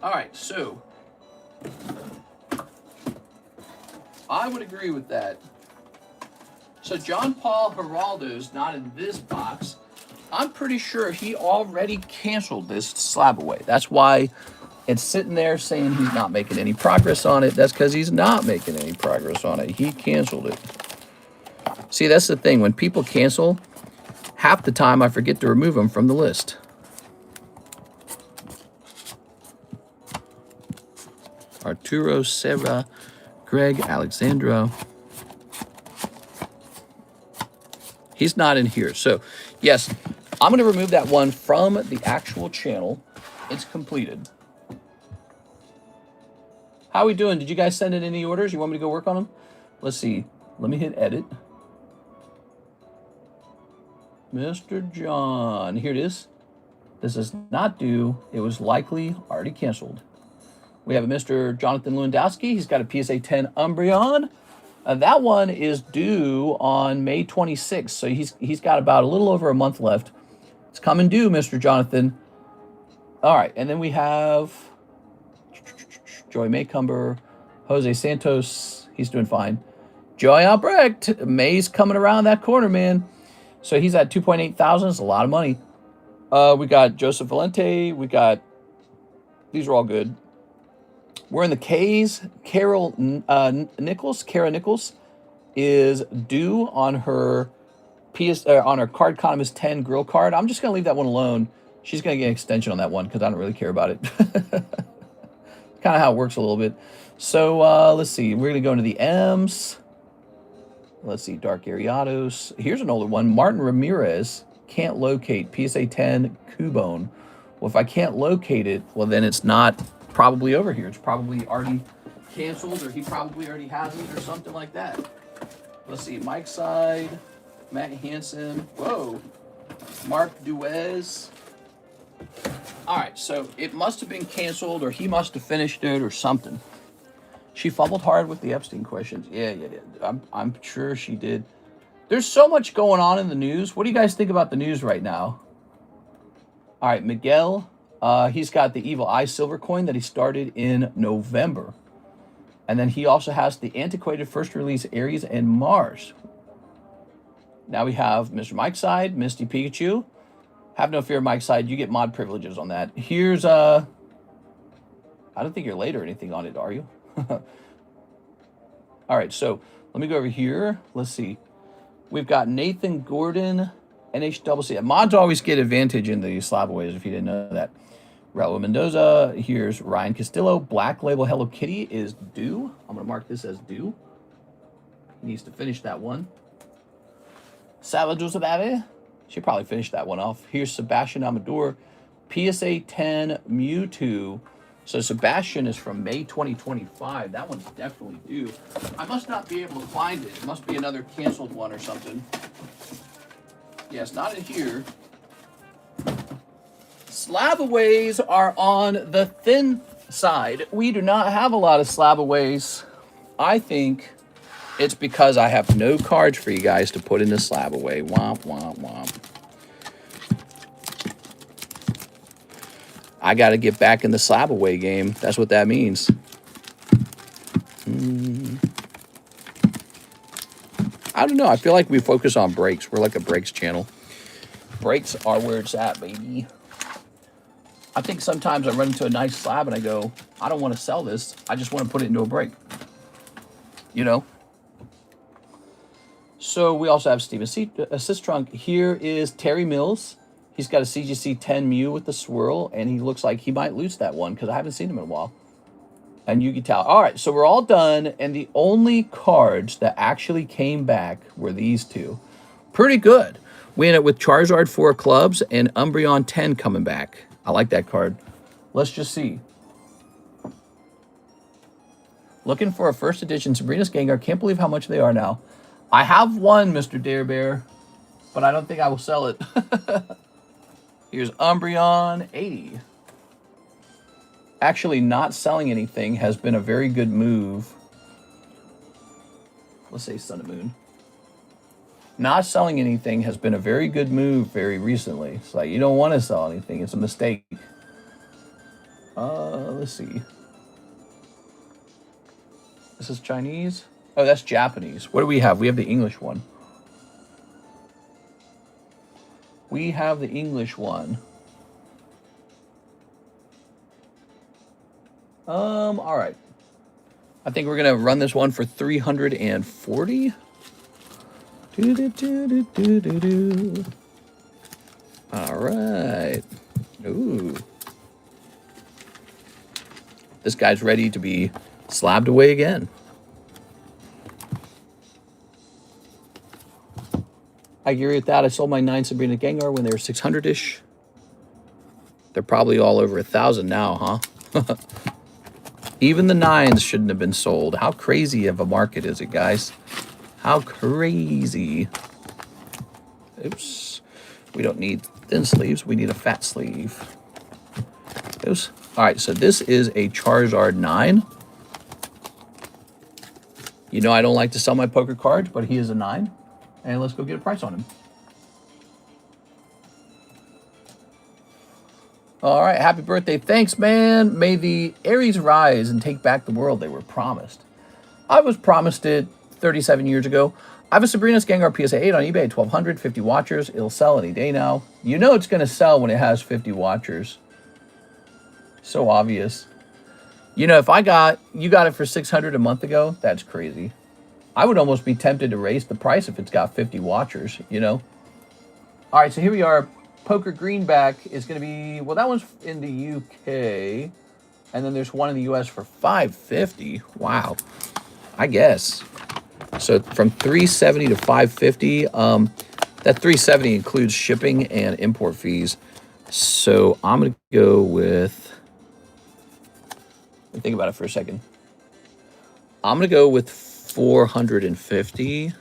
All right, so I would agree with that. So John Paul Geraldo's not in this box. I'm pretty sure he already canceled this slab away. That's why it's sitting there saying he's not making any progress on it. That's because he's not making any progress on it. He canceled it. See, that's the thing. When people cancel, half the time I forget to remove them from the list. Arturo, Sarah, Greg, Alexandra. He's not in here. So, yes, I'm going to remove that one from the actual channel. It's completed. How are we doing? Did you guys send in any orders? You want me to go work on them? Let's see. Let me hit edit. Mr. John. Here it is. This is not due. It was likely already canceled. We have a Mr. Jonathan Lewandowski. He's got a PSA 10 Umbreon. That one is due on May 26th. So he's got about a little over a month left. It's coming due, Mr. Jonathan. All right. And then we have Joey Maycumber, Jose Santos. He's doing fine. Joey Albrecht. May's coming around that corner, man. So he's at 2.8 thousand. It's a lot of money. We got Joseph Valente. We got, these are all good. We're in the K's. Kara Nichols is due on her CardConomist 10 grill card. I'm just gonna leave that one alone. She's gonna get an extension on that one because I don't really care about it. Kind of how it works a little bit. So let's see. We're gonna go into the M's. Let's see. Dark Ariados. Here's an older one. Martin Ramirez can't locate PSA 10 Cubone. Well, if I can't locate it, well then it's not probably over here. It's probably already canceled, or he probably already has it, or something like that. Let's see. Mike's side, Matt Hansen. Whoa. Mark Duez. All right, so it must have been canceled, or he must have finished it, or something. She fumbled hard with the Epstein questions. Yeah. I'm sure she did. There's so much going on in the news. What do you guys think about the news right now? All right, Miguel. He's got the Evil Eye Silver coin that he started in November. And then he also has the antiquated first release Aries and Mars. Now we have Mr. Mike's side, Misty Pikachu. Have no fear, Mike's side. You get mod privileges on that. Here's, I don't think you're late or anything on it, are you? All right, so let me go over here. Let's see. We've got Nathan Gordon, NHCC. Mods always get advantage in the slab-aways if you didn't know that. Raul Mendoza. Here's Ryan Castillo. Black Label Hello Kitty is due. I'm going to mark this as due. He needs to finish that one. Salvador should probably finish that one off. Here's Sebastian Amador. PSA 10 Mewtwo. So Sebastian is from May 2025. That one's definitely due. I must not be able to find it. It must be another canceled one or something. Yes, not in here. Slab-aways are on the thin side. We do not have a lot of slab-aways. I think it's because I have no cards for you guys to put in the slab-away. Womp, womp, womp. I got to get back in the slab-away game. That's what that means. I don't know. I feel like we focus on breaks. We're like a breaks channel. Breaks are where it's at, baby. I think sometimes I run into a nice slab and I go, I don't want to sell this. I just want to put it into a break. You know? So we also have Steven Assist Trunk. Here is Terry Mills. He's got a CGC 10 Mew with the swirl, and he looks like he might lose that one because I haven't seen him in a while. And Yugi Tao. All right, so we're all done, and the only cards that actually came back were these two. Pretty good. We ended up with Charizard 4 clubs and Umbreon 10 coming back. I like that card. Let's just see. Looking for a first edition Sabrina's Gengar. Can't believe how much they are now. I have one, Mr. Dare Bear, but I don't think I will sell it. Here's Umbreon 80. Actually, not selling anything has been a very good move. Let's say Sun and Moon. Not selling anything has been a very good move very recently. It's like, you don't want to sell anything. It's a mistake. Let's see. This is Chinese. Oh, that's Japanese. What do we have? We have the English one. We have the English one. All right. I think we're going to run this one for 340. All right. Ooh. This guy's ready to be slabbed away again. I agree with that. I sold my 9 Sabrina Gengar when they were 600-ish. They're probably all over 1,000 now, huh? Even the 9s shouldn't have been sold. How crazy of a market is it, guys? How crazy. Oops. We don't need thin sleeves. We need a fat sleeve. Oops. All right, so this is a Charizard 9. You know I don't like to sell my poker cards, but he is a 9. And let's go get a price on him. All right, happy birthday. Thanks, man. May the Aries rise and take back the world they were promised. I was promised it 37 years ago. I have a Sabrina's Gengar PSA 8 on eBay, 1,200, 50 watchers. It'll sell any day now. You know it's going to sell when it has 50 watchers. So obvious. You know, if you got it for 600 a month ago, that's crazy. I would almost be tempted to raise the price if it's got 50 watchers, you know? All right, so here we are. Poker Greenback is going to be, well, that one's in the UK. And then there's one in the US for $550. Wow. I guess. So from $370 to $550. That $370 includes shipping and import fees. So I'm going to go with, let me think about it for a second. I'm going to go with $450.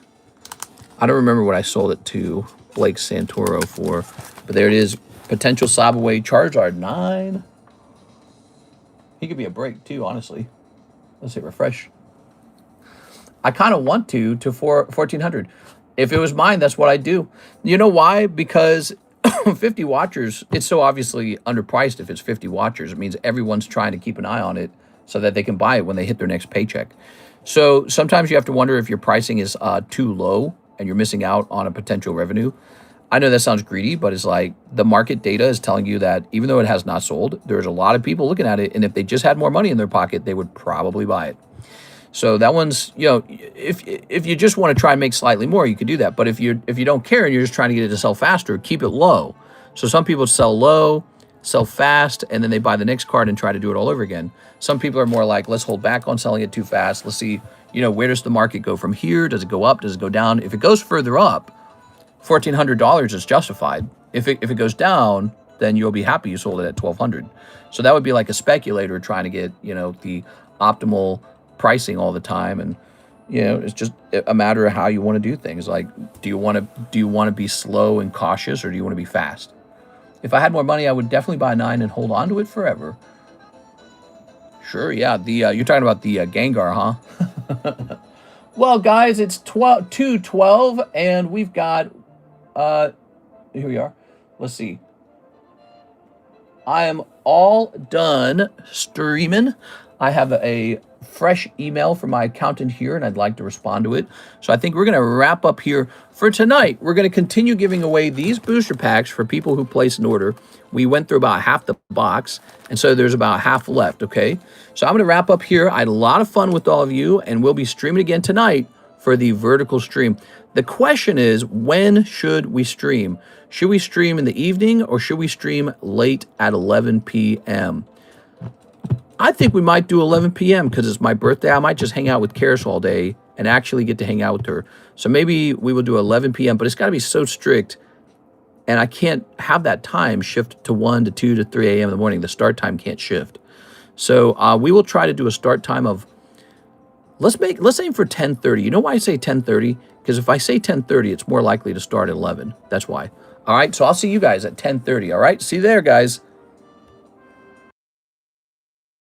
I don't remember what I sold it to Blake Santoro for, but there it is. Potential slab away Charizard 9. He could be a break too, honestly. Let's hit refresh. I kind of want to 1,400. If it was mine, that's what I'd do. You know why? Because 50 watchers, it's so obviously underpriced. If it's 50 watchers, it means everyone's trying to keep an eye on it so that they can buy it when they hit their next paycheck. So sometimes you have to wonder if your pricing is too low and you're missing out on a potential revenue. I know that sounds greedy, but it's like the market data is telling you that even though it has not sold, there's a lot of people looking at it, and if they just had more money in their pocket, they would probably buy it. So that one's, you know, if you just want to try and make slightly more, you could do that. But if you don't care and you're just trying to get it to sell faster, keep it low. So some people sell low, sell fast, and then they buy the next card and try to do it all over again. Some people are more like, let's hold back on selling it too fast. Let's see, you know, where does the market go from here? Does it go up? Does it go down? If it goes further up, $1,400 is justified. If it goes down, then you'll be happy you sold it at $1,200. So that would be like a speculator trying to get, you know, the optimal pricing all the time. And, you know, it's just a matter of how you want to do things. Like, do you want to be slow and cautious, or do you want to be fast? If I had more money, I would definitely buy 9 and hold on to it forever. Sure, yeah. You're talking about the Gengar, huh? Well, guys, it's 2:12, and we've got, here we are. Let's see. I am all done streaming. I have a fresh email from my accountant here, and I'd like to respond to it. So I think we're going to wrap up here for tonight. We're going to continue giving away these booster packs for people who place an order. We went through about half the box, and so there's about half left, okay? So I'm going to wrap up here. I had a lot of fun with all of you, and we'll be streaming again tonight for the vertical stream. The question is, when should we stream? Should we stream in the evening, or should we stream late at 11 p.m.? I think we might do 11 p.m. because it's my birthday. I might just hang out with Karis all day and actually get to hang out with her. So maybe we will do 11 p.m., but it's got to be so strict, and I can't have that time shift to 1 to 2 to 3 a.m. in the morning. The start time can't shift. So we will try to do a start time of, let's aim for 10:30. You know why I say 10:30? Because if I say 10:30, it's more likely to start at 11. That's why. All right, so I'll see you guys at 10:30. All right, see you there, guys.